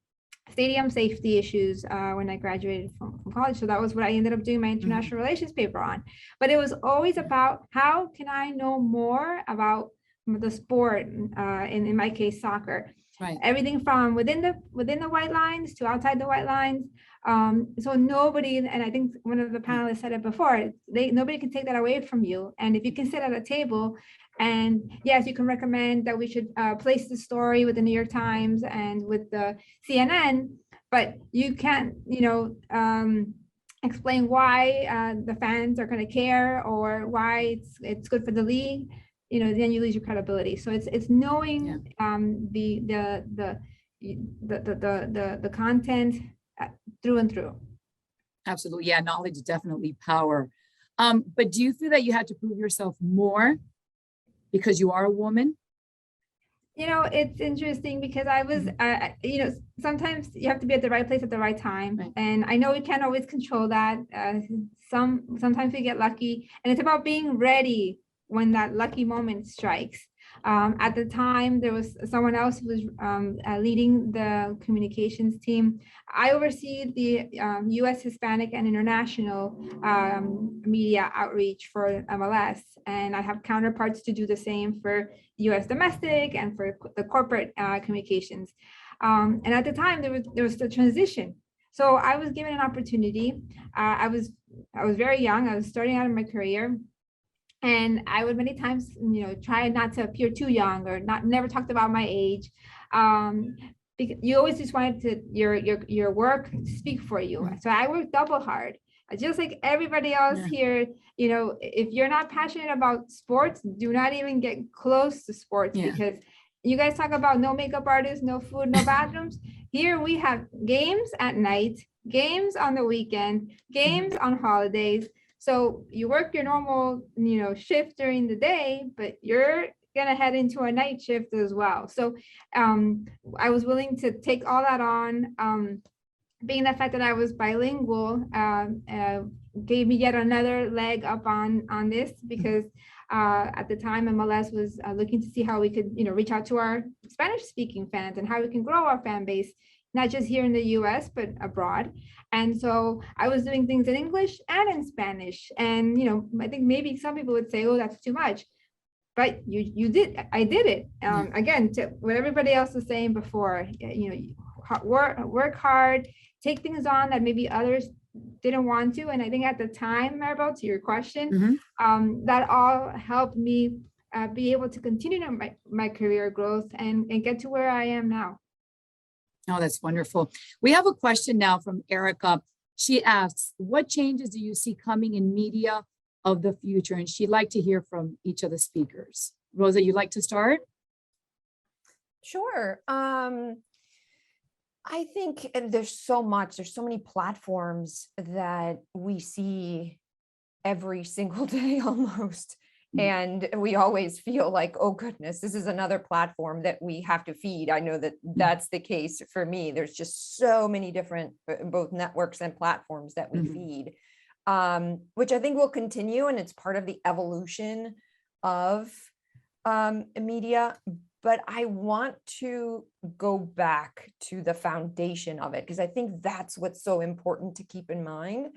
stadium safety issues when I graduated from college. So that was what I ended up doing my international relations paper on. But it was always about, how can I know more about the sport, in my case, soccer. Right. Everything from within the white lines to outside the white lines. So nobody, and I think one of the panelists said it before, nobody can take that away from you. And if you can sit at a table, and yes, you can recommend that we should place the story with the New York Times and with the CNN, but you can't, explain why the fans are going to care or why it's good for the league. Then you lose your credibility. So it's knowing the content through and through. Absolutely. Yeah, knowledge is definitely power. But do you feel that you had to prove yourself more because you are a woman? It's interesting because I was, sometimes you have to be at the right place at the right time. Right. And I know we can't always control that. Sometimes we get lucky, and it's about being ready when that lucky moment strikes. At the time, there was someone else who was leading the communications team. I oversee the U.S. Hispanic and international media outreach for MLS, and I have counterparts to do the same for U.S. domestic and for the corporate communications. And at the time, there was the transition. So I was given an opportunity. I was very young. I was starting out in my career. And I would many times, try not to appear too young or never talked about my age. Because you always just wanted your work to speak for you. So I worked double hard. Just like everybody else here, if you're not passionate about sports, do not even get close to sports because you guys talk about no makeup artists, no food, no bathrooms. Here we have games at night, games on the weekend, games on holidays. So you work your normal, shift during the day, but you're gonna head into a night shift as well. So I was willing to take all that on. Being the fact that I was bilingual gave me yet another leg up on this because at the time MLS was looking to see how we could, reach out to our Spanish-speaking fans and how we can grow our fan base, not just here in the US, but abroad. And so I was doing things in English and in Spanish. And, I think maybe some people would say, oh, that's too much. But I did it. Again, to what everybody else was saying before, work hard, take things on that maybe others didn't want to. And I think at the time, Maribel, to your question, that all helped me be able to continue my career growth and get to where I am now. Oh, that's wonderful. We have a question now from Erica. She asks, what changes do you see coming in media of the future? And she'd like to hear from each of the speakers. Rosa, you'd like to start? Sure. I think there's so many platforms that we see every single day almost. And we always feel like, oh goodness, this is another platform that we have to feed. I know that that's the case for me. There's just so many different, both networks and platforms that we feed, which I think will continue. And it's part of the evolution of media. But I want to go back to the foundation of it, because I think that's what's so important to keep in mind.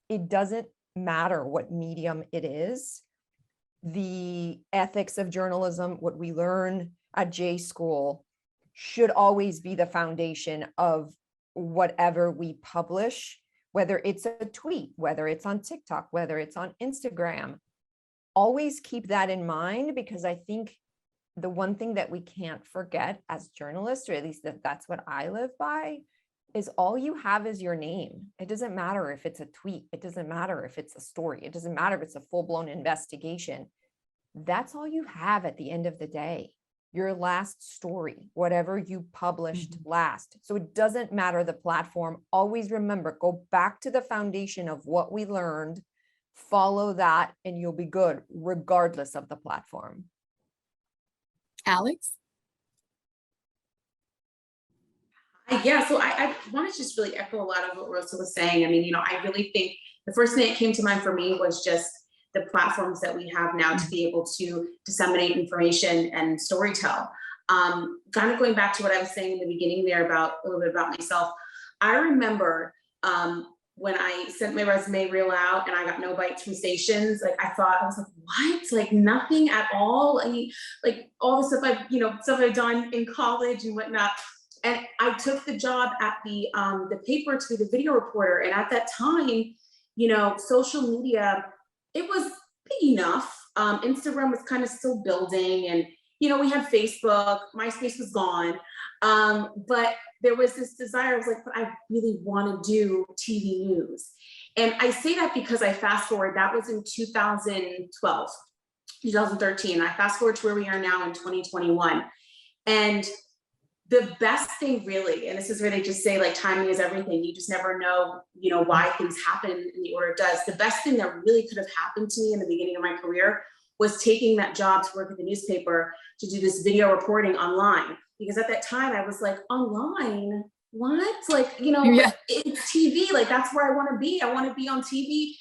It doesn't matter what medium it is. The ethics of journalism, what we learn at J School, should always be the foundation of whatever we publish, whether it's a tweet, whether it's on TikTok, whether it's on Instagram. Always keep that in mind, because I think the one thing that we can't forget as journalists, or at least that's what I live by, is all you have is your name. It doesn't matter if it's a tweet. It doesn't matter if it's a story. It doesn't matter if it's a full-blown investigation. That's all you have at the end of the day. Your last story, whatever you published last. So it doesn't matter the platform. Always remember, go back to the foundation of what we learned, follow that, and you'll be good regardless of the platform. Alex? Yeah, so I want to just really echo a lot of what Rosa was saying. I mean, I really think the first thing that came to mind for me was just the platforms that we have now to be able to disseminate information and storytell. Kind of going back to what I was saying in the beginning there about a little bit about myself. I remember when I sent my resume reel out and I got no bites from stations, like I was like, what? Like nothing at all. I mean, like all the stuff stuff I've done in college and whatnot. And I took the job at the paper to be the video reporter. And at that time, social media, it was big enough. Instagram was kind of still building, and we had Facebook. MySpace was gone, but there was this desire. I was like, but I really want to do TV news. And I say that because I fast forward. That was in 2012, 2013. I fast forward to where we are now in 2021, and the best thing really, and this is where they just say like timing is everything. You just never know, why things happen in the order it does. The best thing that really could have happened to me in the beginning of my career was taking that job to work at the newspaper to do this video reporting online. Because at that time I was like, online, what? Like, it's TV, like that's where I want to be. I want to be on TV,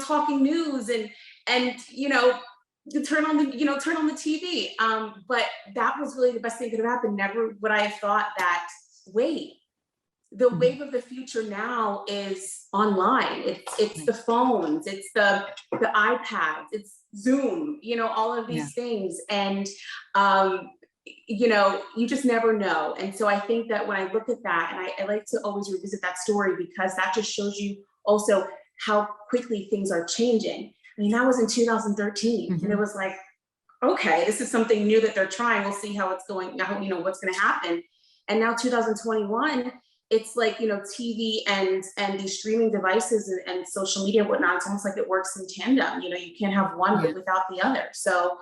talking news and to turn on the TV. But that was really the best thing that could have happened. Never would I have thought that, wait, the wave of the future now is online. It's the phones, it's the iPads, it's Zoom, all of these things. And you just never know. And so I think that when I look at that, and I like to always revisit that story, because that just shows you also how quickly things are changing. I mean, that was in 2013, and it was like, okay, this is something new that they're trying. We'll see how it's going, what's going to happen. And now 2021, it's like, TV and these streaming devices and social media and whatnot, it's almost like it works in tandem. You can't have one without the other. So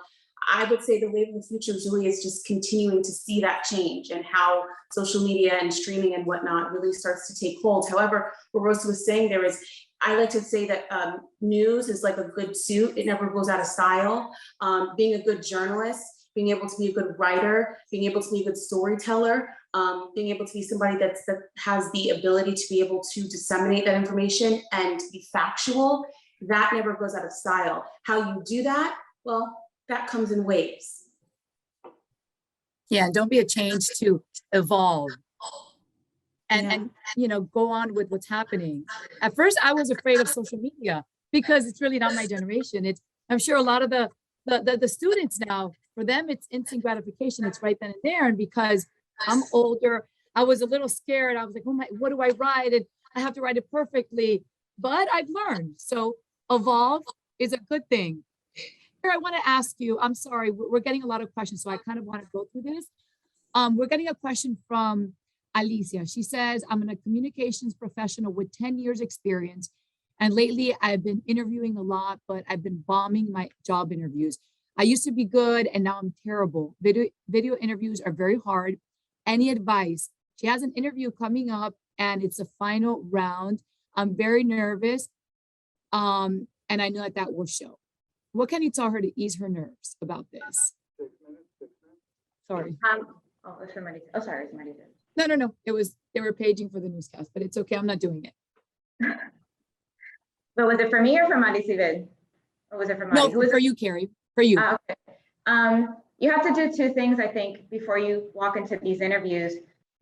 I would say the wave of the future really is just continuing to see that change, and how social media and streaming and whatnot really starts to take hold. However, what Rosa was saying, I like to say that news is like a good suit. It never goes out of style. Being a good journalist, being able to be a good writer, being able to be a good storyteller, being able to be somebody that has the ability to be able to disseminate that information and be factual, that never goes out of style. How you do that? Well, that comes in waves. Yeah, don't be a change to evolve. And go on with what's happening. At first, I was afraid of social media because it's really not my generation. I'm sure a lot of the students now, for them, it's instant gratification. It's right then and there. And because I'm older, I was a little scared. I was like, what do I write? And I have to write it perfectly. But I've learned. So evolve is a good thing. Here, I want to ask you, I'm sorry, we're getting a lot of questions, so I kind of want to go through this. We're getting a question from Alicia. She says, I'm a communications professional with 10 years experience. And lately I've been interviewing a lot, but I've been bombing my job interviews. I used to be good and now I'm terrible. Video interviews are very hard. Any advice? She has an interview coming up and it's a final round. I'm very nervous. And I know that will show. What can you tell her to ease her nerves about this? 6 minutes. Sorry. It's for Marisa. Oh, sorry, it's Marisa. No. They were paging for the newscast, but it's okay. I'm not doing it. But was it for me or for Marisa? Or was it for Marisa? No, for you, Carrie. For you. Okay. You have to do two things, I think, before you walk into these interviews.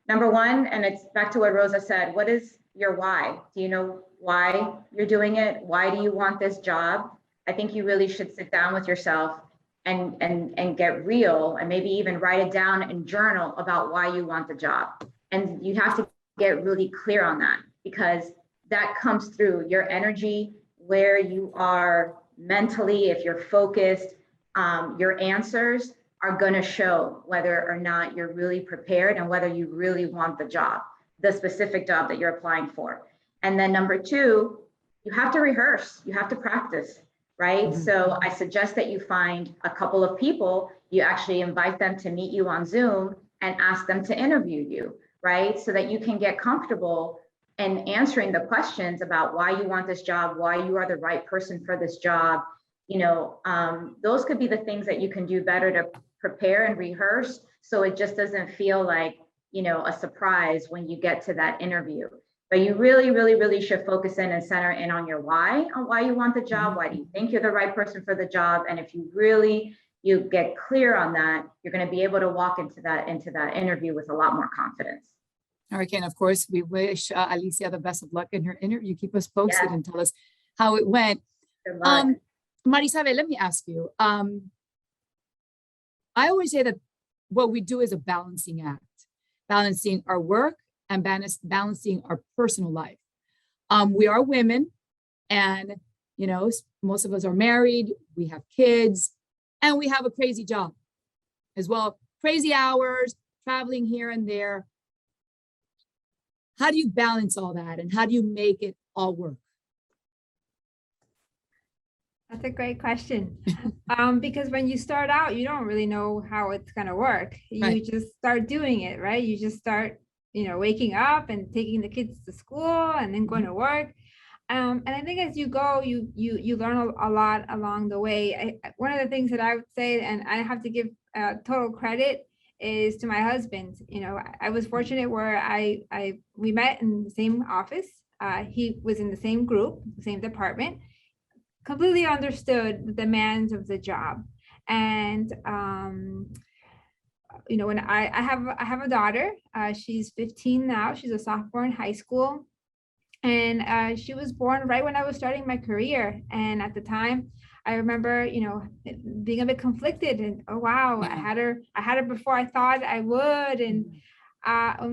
Number one, and it's back to what Rosa said, what is your why? Do you know why you're doing it? Why do you want this job? I think you really should sit down with yourself and get real, and maybe even write it down and journal about why you want the job. And you have to get really clear on that, because that comes through your energy, where you are mentally, if you're focused, your answers are going to show whether or not you're really prepared and whether you really want the job, the specific job that you're applying for. And then number two, you have to rehearse, you have to practice. Right? Mm-hmm. So I suggest that you find a couple of people, you actually invite them to meet you on Zoom and ask them to interview you, right? So that you can get comfortable in answering the questions about why you want this job, why you are the right person for this job. Those could be the things that you can do better to prepare and rehearse, so it just doesn't feel like, a surprise when you get to that interview. But you really, really, really should focus in and center in on your why, on why you want the job. Why do you think you're the right person for the job? And if you get clear on that, you're going to be able to walk into that interview with a lot more confidence. All right, and of course, we wish Alicia the best of luck in her interview. Keep us posted and tell us how it went. Good luck. Marisabel, let me ask you. I always say that what we do is a balancing act, balancing our work and balancing our personal life. We are women, and you know, most of us are married, we have kids, and we have a crazy job as well. Crazy hours, traveling here and there. How do you balance all that, and how do you make it all work? That's a great question. Because when you start out, you don't really know how it's going to work. You just start doing it, right? You just start, you know, waking up and taking the kids to school and then going to work. And I think as you go, you learn a lot along the way. One of the things that I would say, and I have to give total credit, is to my husband. You know, I was fortunate where we met in the same office. He was in the same group, the same department, completely understood the demands of the job. And you know, when I have a daughter, she's 15 now, she's a sophomore in high school. And she was born right when I was starting my career. And at the time, I remember, you know, being a bit conflicted, and oh wow, I had her before I thought I would. And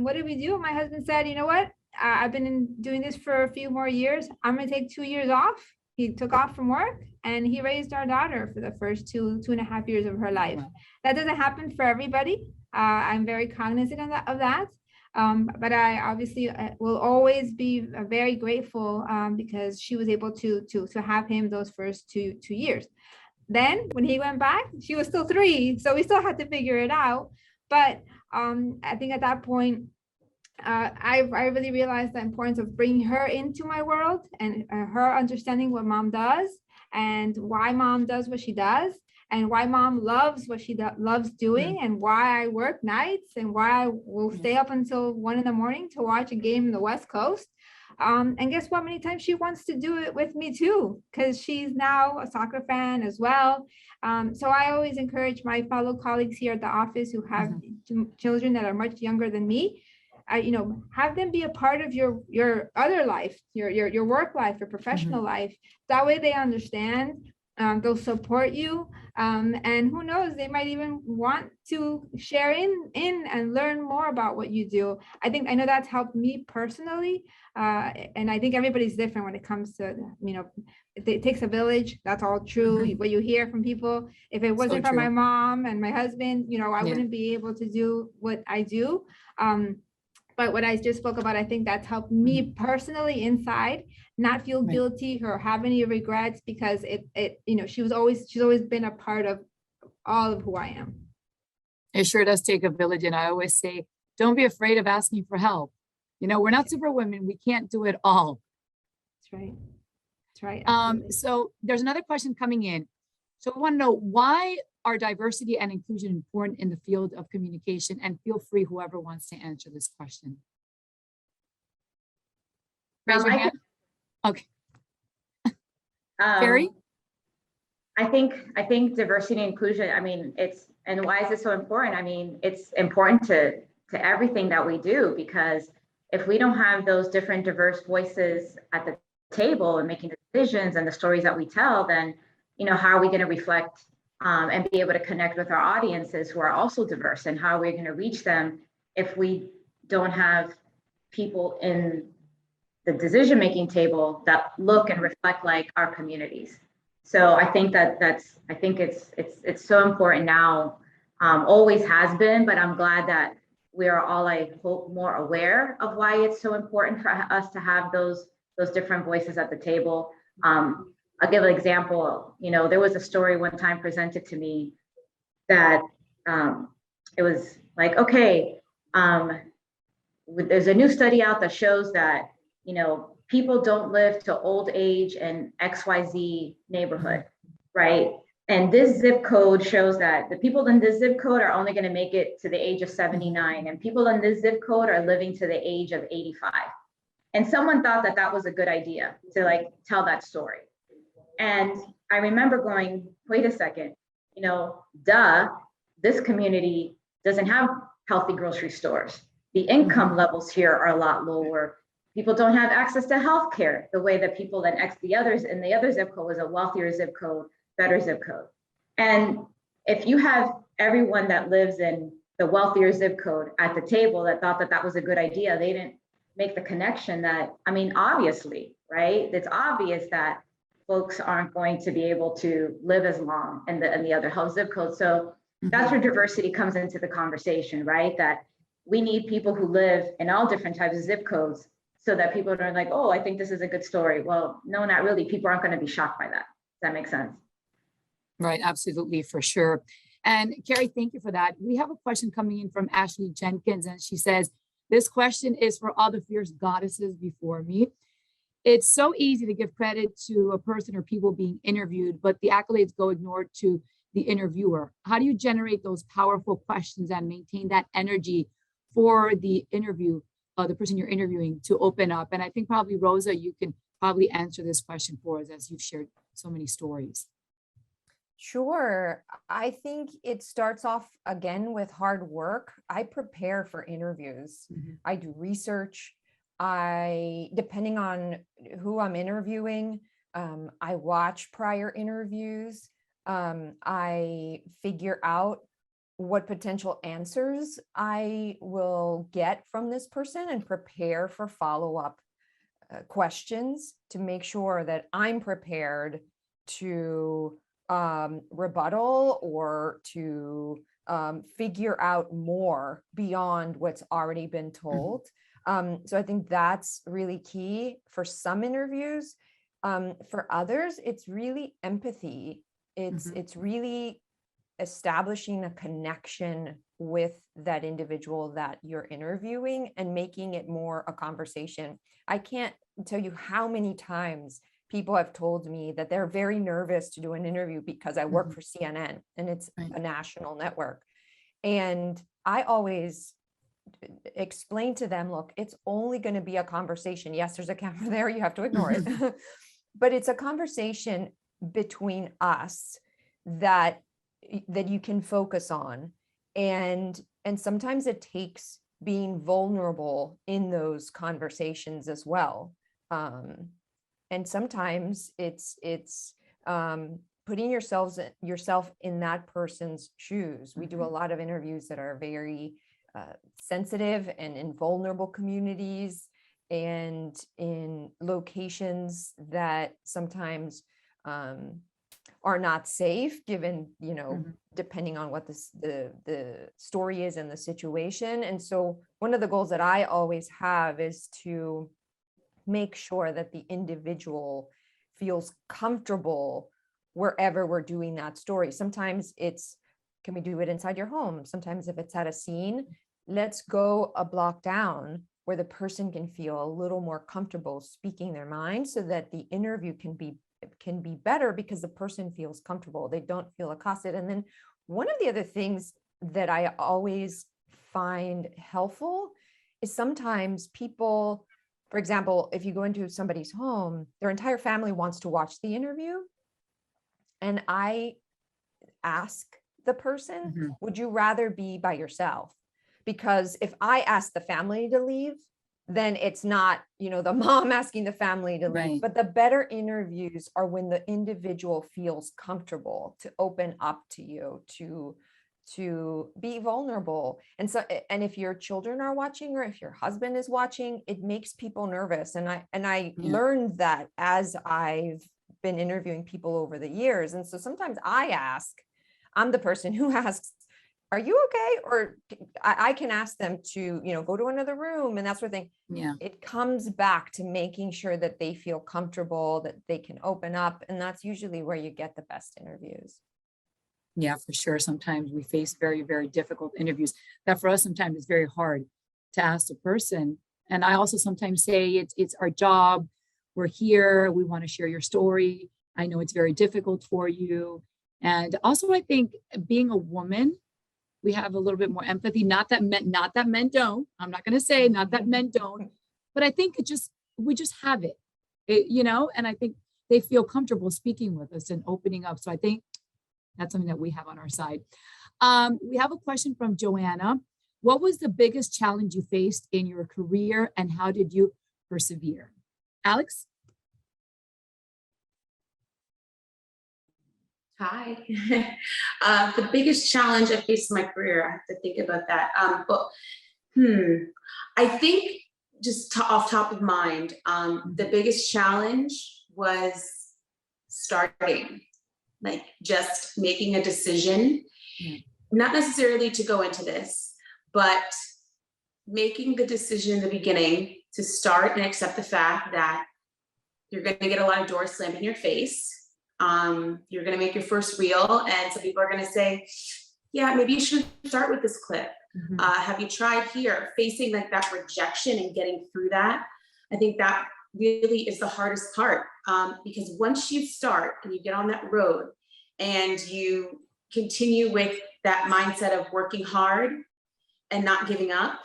what did we do? My husband said, you know what? I've been doing this for a few more years. I'm gonna take 2 years off. He took off from work and he raised our daughter for the first two and a half years of her life. That doesn't happen for everybody. I'm very cognizant of that. But I obviously will always be very grateful because she was able to have him those first two years. Then when he went back, she was still 3, so we still had to figure it out. But I think at that point, I really realized the importance of bringing her into my world and her understanding what mom does and why mom does what she does. And why mom loves what she loves doing, and why I work nights, and why I will stay up until 1 a.m. to watch a game in the West Coast. And guess what? Many times she wants to do it with me too, because she's now a soccer fan as well. So I always encourage my fellow colleagues here at the office who have children that are much younger than me. You know, have them be a part of your other life, your work life, your professional life. That way they understand. They'll support you, and who knows, they might even want to share in and learn more about what you do. I know that's helped me personally, and I think everybody's different when it comes to, you know, it takes a village. That's all true. What you hear from people. If it wasn't for my mom and my husband, you know, I wouldn't be able to do what I do. But what I just spoke about, I think that's helped me personally inside, not feel guilty or have any regrets, because it you know, she's always been a part of all of who I am. It sure does take a village. And I always say, don't be afraid of asking for help. You know, we're not super women. We can't do it all. That's right. That's right. So there's another question coming in. So I want to know, why are diversity and inclusion important in the field of communication? And feel free, whoever wants to answer this question. Raise your hand. Okay. Carrie? I think diversity and inclusion, I mean, and why is it so important? I mean, it's important to everything that we do, because if we don't have those different diverse voices at the table and making decisions and the stories that we tell, then, you know, how are we going to reflect and be able to connect with our audiences who are also diverse? And how are we going to reach them if we don't have people in the decision-making table that look and reflect like our communities? So I think it's so important now, always has been, but I'm glad that we are all, I hope, more aware of why it's so important for us to have those different voices at the table. I'll give an example. You know, there was a story one time presented to me that it was like, okay, there's a new study out that shows that, you know, people don't live to old age in XYZ neighborhood, right? And this zip code shows that the people in this zip code are only going to make it to the age of 79, and people in this zip code are living to the age of 85. And someone thought that that was a good idea to like tell that story. And I remember going, wait a second, you know, this community doesn't have healthy grocery stores. The income levels here are a lot lower. People don't have access to healthcare the way that people that the others in the other zip code was a wealthier zip code, better zip code. And if you have everyone that lives in the wealthier zip code at the table that thought that that was a good idea, they didn't make the connection that, I mean, obviously, right? It's obvious that folks aren't going to be able to live as long in the other health zip code. So that's where diversity comes into the conversation, right? That we need people who live in all different types of zip codes so that people are like, oh, I think this is a good story. Well, no, not really. People aren't going to be shocked by that. Does that make sense? Right, absolutely, for sure. And Carrie, thank you for that. We have a question coming in from Ashley Jenkins, and she says, this question is for all the fierce goddesses before me. It's so easy to give credit to a person or people being interviewed, but the accolades go ignored to the interviewer. How do you generate those powerful questions and maintain that energy for the interview, the person you're interviewing, to open up? And I think probably Rosa, you can probably answer this question for us as you've shared so many stories. Sure. I think it starts off again with hard work. I prepare for interviews. I do research. Depending on who I'm interviewing, I watch prior interviews. I figure out what potential answers I will get from this person and prepare for follow-up questions to make sure that I'm prepared to rebuttal or to figure out more beyond what's already been told. So I think that's really key for some interviews. For others, it's really empathy. It's really establishing a connection with that individual that you're interviewing and making it more a conversation. I can't tell you how many times people have told me that they're very nervous to do an interview because I work for CNN and it's a national network. And I always explain to them, look, it's only going to be a conversation. Yes, there's a camera there, you have to ignore it. But it's a conversation between us that you can focus on. And sometimes it takes being vulnerable in those conversations as well. And sometimes it's putting yourself in that person's shoes. We do a lot of interviews that are very sensitive and in vulnerable communities and in locations that sometimes are not safe, given, depending on what the story is and the situation. And so one of the goals that I always have is to make sure that the individual feels comfortable wherever we're doing that story. Sometimes can we do it inside your home? Sometimes if it's at a scene, let's go a block down where the person can feel a little more comfortable speaking their mind so that the interview can be better because the person feels comfortable. They don't feel accosted. And then one of the other things that I always find helpful is sometimes people, for example, if you go into somebody's home, their entire family wants to watch the interview. And I ask the person, would you rather be by yourself? Because if I ask the family to leave, then it's not, the mom asking the family to leave. Right. But the better interviews are when the individual feels comfortable to open up to you, to be vulnerable. And if your children are watching or if your husband is watching, it makes people nervous. And I learned that as I've been interviewing people over the years. And so sometimes I'm the person who asks, are you okay? Or I can ask them to, go to another room and that sort of thing. Yeah. It comes back to making sure that they feel comfortable, that they can open up. And that's usually where you get the best interviews. Yeah, for sure. Sometimes we face very, very difficult interviews that for us sometimes it's very hard to ask the person. And I also sometimes say it's our job. We're here. We want to share your story. I know it's very difficult for you. And also I think being a woman, we have a little bit more empathy. Not that men don't. I'm not going to say not that men don't, but I think we just have it, and I think they feel comfortable speaking with us and opening up. So I think that's something that we have on our side. We have a question from Joanna. What was the biggest challenge you faced in your career and how did you persevere? Alex? Hi. The biggest challenge I faced in my career, I have to think about that. I think just off top of mind, the biggest challenge was starting, like just making a decision, not necessarily to go into this, but making the decision in the beginning to start and accept the fact that you're going to get a lot of doors slammed in your face. You're going to make your first reel, and some people are going to say, yeah, maybe you should start with this clip. Have you tried here? Facing like that rejection and getting through that, I think that really is the hardest part, because once you start and you get on that road and you continue with that mindset of working hard and not giving up.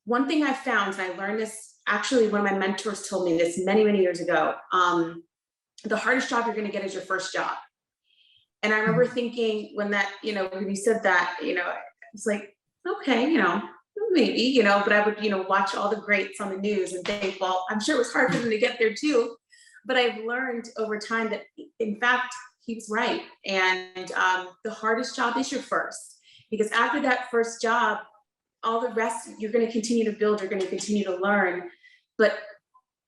One thing I found, and I learned this, actually one of my mentors told me this many, many years ago, the hardest job you're going to get is your first job. And I remember thinking when that, when you said that, it's like, okay, maybe, but I would, watch all the greats on the news and think, well, I'm sure it was hard for them to get there too. But I've learned over time that in fact, he was right. And the hardest job is your first, because after that first job, all the rest, you're going to continue to build, you're going to continue to learn. But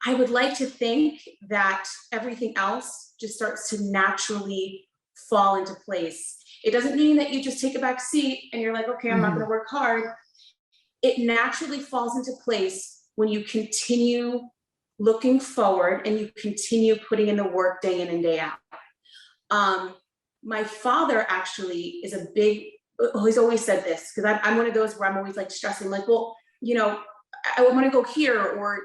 I would like to think that everything else just starts to naturally fall into place. It doesn't mean that you just take a back seat and you're like, okay, I'm not going to work hard. It naturally falls into place when you continue looking forward and you continue putting in the work day in and day out. My father actually is he's always said this, because I'm one of those where I'm always like stressing, like, well, I want to go here, or,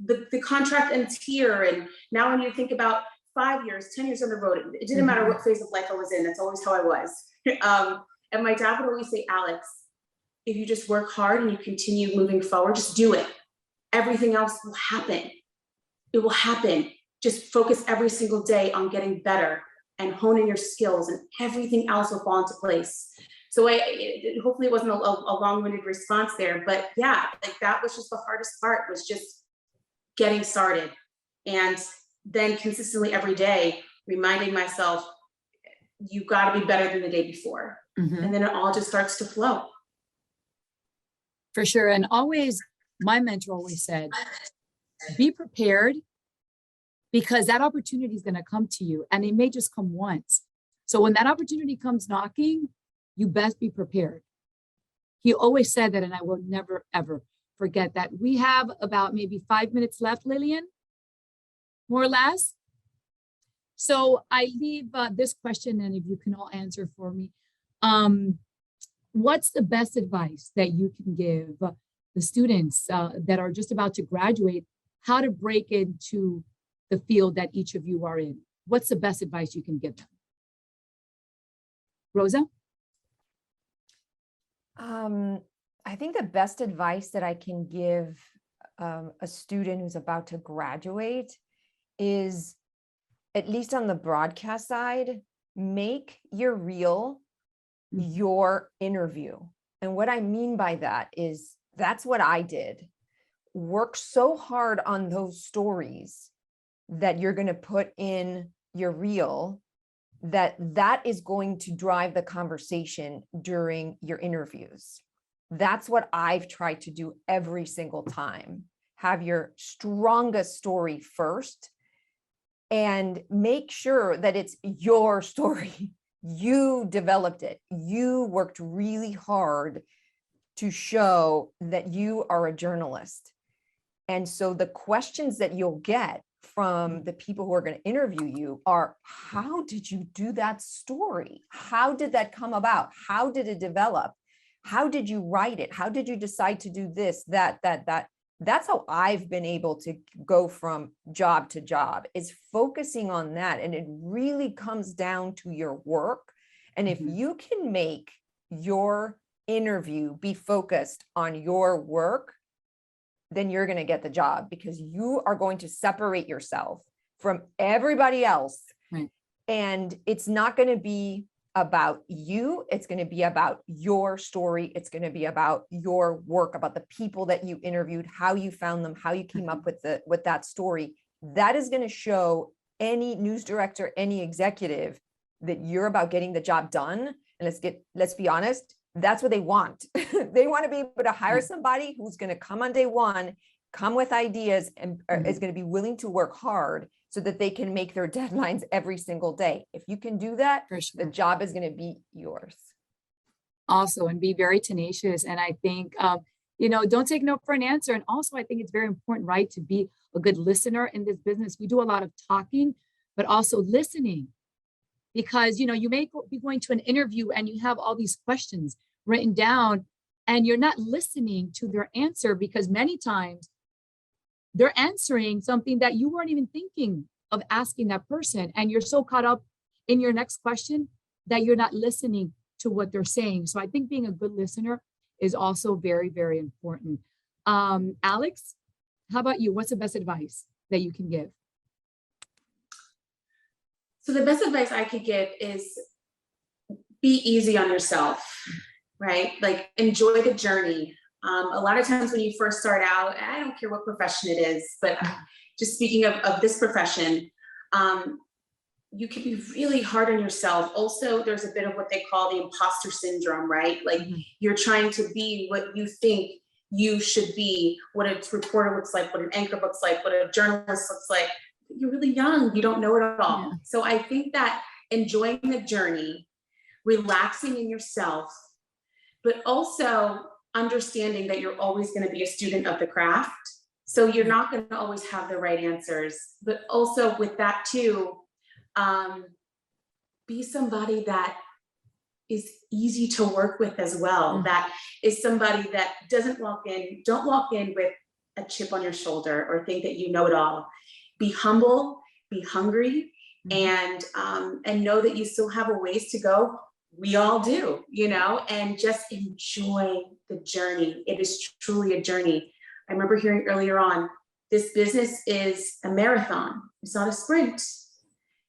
the contract ends here. And now when you think about 5 years, 10 years on the road, it didn't matter what phase of life I was in. That's always how I was. And my dad would always say, Alex, if you just work hard and you continue moving forward, just do it. Everything else will happen. It will happen. Just focus every single day on getting better and honing your skills, and everything else will fall into place. So hopefully it wasn't a long-winded response there, but yeah, like that was just the hardest part, was just getting started. And then consistently every day, reminding myself, you got to be better than the day before. And then it all just starts to flow. For sure. And always, my mentor always said, be prepared, because that opportunity is going to come to you, and it may just come once. So when that opportunity comes knocking, you best be prepared. He always said that, and I will never, ever forget that. We have about maybe 5 minutes left, Lillian, more or less. So I leave this question, and if you can all answer for me. What's the best advice that you can give the students that are just about to graduate, how to break into the field that each of you are in? What's the best advice you can give them? Rosa? I think the best advice that I can give a student who's about to graduate is, at least on the broadcast side, make your reel your interview. And what I mean by that is, that's what I did. Work so hard on those stories that you're going to put in your reel, that is going to drive the conversation during your interviews. That's what I've tried to do every single time. Have your strongest story first, and make sure that it's your story. You developed it. You worked really hard to show that you are a journalist. And so the questions that you'll get from the people who are going to interview you are, how did you do that story? How did that come about? How did it develop? How did you write it? How did you decide to do this, that? That's how I've been able to go from job to job, is focusing on that. And it really comes down to your work. And if you can make your interview be focused on your work, then you're going to get the job, because you are going to separate yourself from everybody else. Right. And it's not going to be about you. It's going to be about your story. It's going to be about your work, about the people that you interviewed, how you found them, how you came up with that story. That is going to show any news director, any executive that you're about getting the job done. And let's be honest, that's what they want. They want to be able to hire somebody who's going to come on day one, come with ideas, and is going to be willing to work hard so that they can make their deadlines every single day. If you can do that, For sure. the job is going to be yours. Also, and be very tenacious. And I think, don't take no for an answer. And also, I think it's very important, right, to be a good listener in this business. We do a lot of talking, but also listening. Because, you may be going to an interview and you have all these questions written down and you're not listening to their answer, because many times they're answering something that you weren't even thinking of asking that person. And you're so caught up in your next question that you're not listening to what they're saying. So I think being a good listener is also very, very important. Alex, how about you? What's the best advice that you can give? So the best advice I could give is be easy on yourself, right? Like, enjoy the journey. A lot of times when you first start out, I don't care what profession it is, but just speaking of this profession, you can be really hard on yourself. Also, there's a bit of what they call the imposter syndrome, right? Like, you're trying to be what you think you should be, what a reporter looks like, what an anchor looks like, what a journalist looks like. You're really young, you don't know it all. Yeah. So I think that enjoying the journey, relaxing in yourself, but also understanding that you're always going to be a student of the craft. So you're not going to always have the right answers, but also with that too, be somebody that is easy to work with as well. That is somebody that don't walk in with a chip on your shoulder or think that you know it all. Be humble, be hungry, and know that you still have a ways to go. We all do, and just enjoy the journey. It is truly a journey. I remember hearing earlier on, this business is a marathon. It's not a sprint,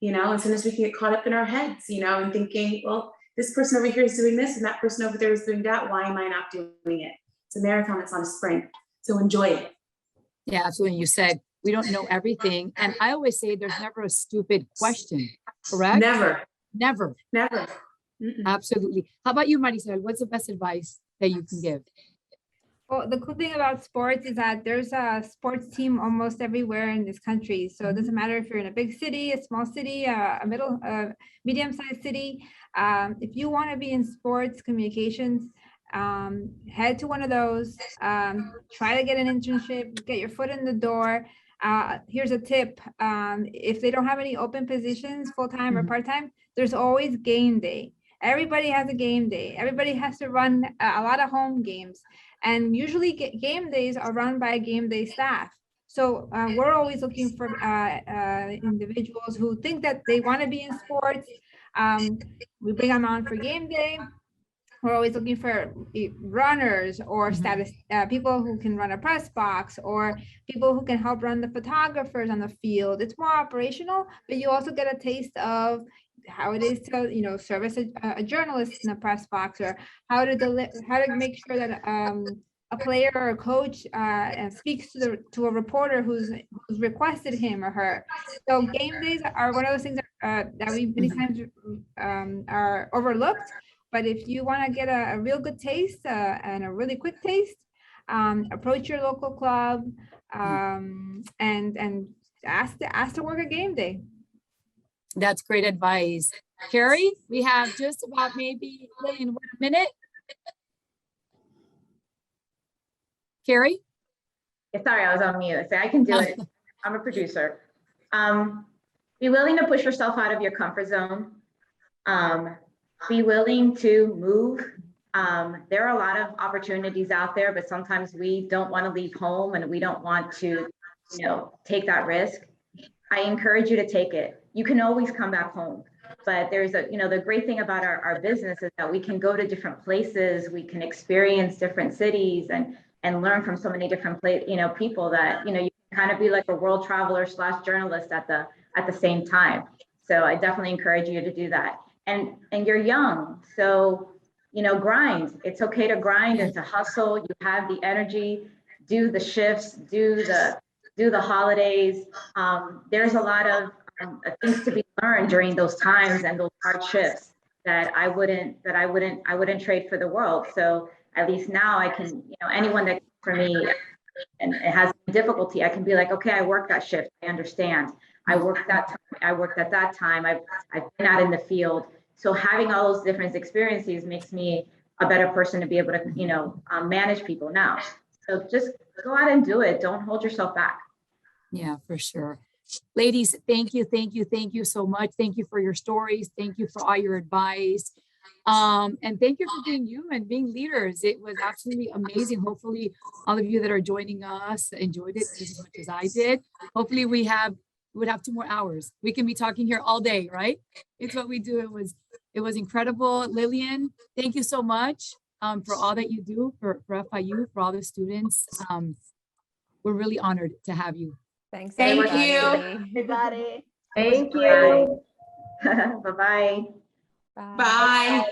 and sometimes we can get caught up in our heads, and thinking, well, this person over here is doing this and that person over there is doing that. Why am I not doing it? It's a marathon, it's not a sprint. So enjoy it. Yeah, absolutely. You said, we don't know everything. And I always say there's never a stupid question, correct? Never. Absolutely. How about you, Maricel? What's the best advice that you can give? Well, the cool thing about sports is that there's a sports team almost everywhere in this country. So it doesn't matter if you're in a big city, a small city, a medium-sized city. If you want to be in sports communications, head to one of those, try to get an internship, get your foot in the door. Here's a tip. If they don't have any open positions, full-time or part-time, there's always game day. Everybody has a game day. Everybody has to run a lot of home games. And usually game days are run by a game day staff. So we're always looking for individuals who think that they want to be in sports. We bring them on for game day. We're always looking for runners or people who can run a press box, or people who can help run the photographers on the field. It's more operational, but you also get a taste of how it is to, serve as a journalist in a press box, or how to make sure that a player or a coach speaks to a reporter who's requested him or her. So game days are one of those things that we many times are overlooked. But if you want to get a real good taste and a really quick taste, approach your local club and ask to work a game day. That's great advice. Carrie, we have just about maybe in a minute. Carrie? Sorry, I was on mute. So I can do it. I'm a producer. Be willing to push yourself out of your comfort zone. Be willing to move. There are a lot of opportunities out there, but sometimes we don't want to leave home and we don't want to, take that risk. I encourage you to take it. You can always come back home, but there's the great thing about our business is that we can go to different places. We can experience different cities and learn from so many different people that, you can kind of be like a world traveler / journalist at the same time. So I definitely encourage you to do that. and you're young. So, you know, grind. It's okay to grind and to hustle. You have the energy, do the shifts, do the holidays. There's a lot of things to be learned during those times and those hard shifts that I wouldn't trade for the world. So at least now I can, you know, anyone that for me and it has difficulty, I can be like, okay, I worked that shift. I understand. I worked that time. I worked at that time. I've been out in the field. So having all those different experiences makes me a better person to be able to, you know, manage people now. So just go out and do it. Don't hold yourself back. Yeah, for sure. Ladies, thank you so much. Thank you for your stories. Thank you for all your advice. And thank you for being you and being leaders. It was absolutely amazing. Hopefully all of you that are joining us enjoyed it as much as I did. Hopefully we would have 2 more hours. We can be talking here all day, right? It's what we do. It was incredible. Lillian, thank you so much for all that you do for FIU, for all the students. We're really honored to have you. Thanks. Thank everybody. you. Everybody. Thank you. Bye-bye. Bye. Bye.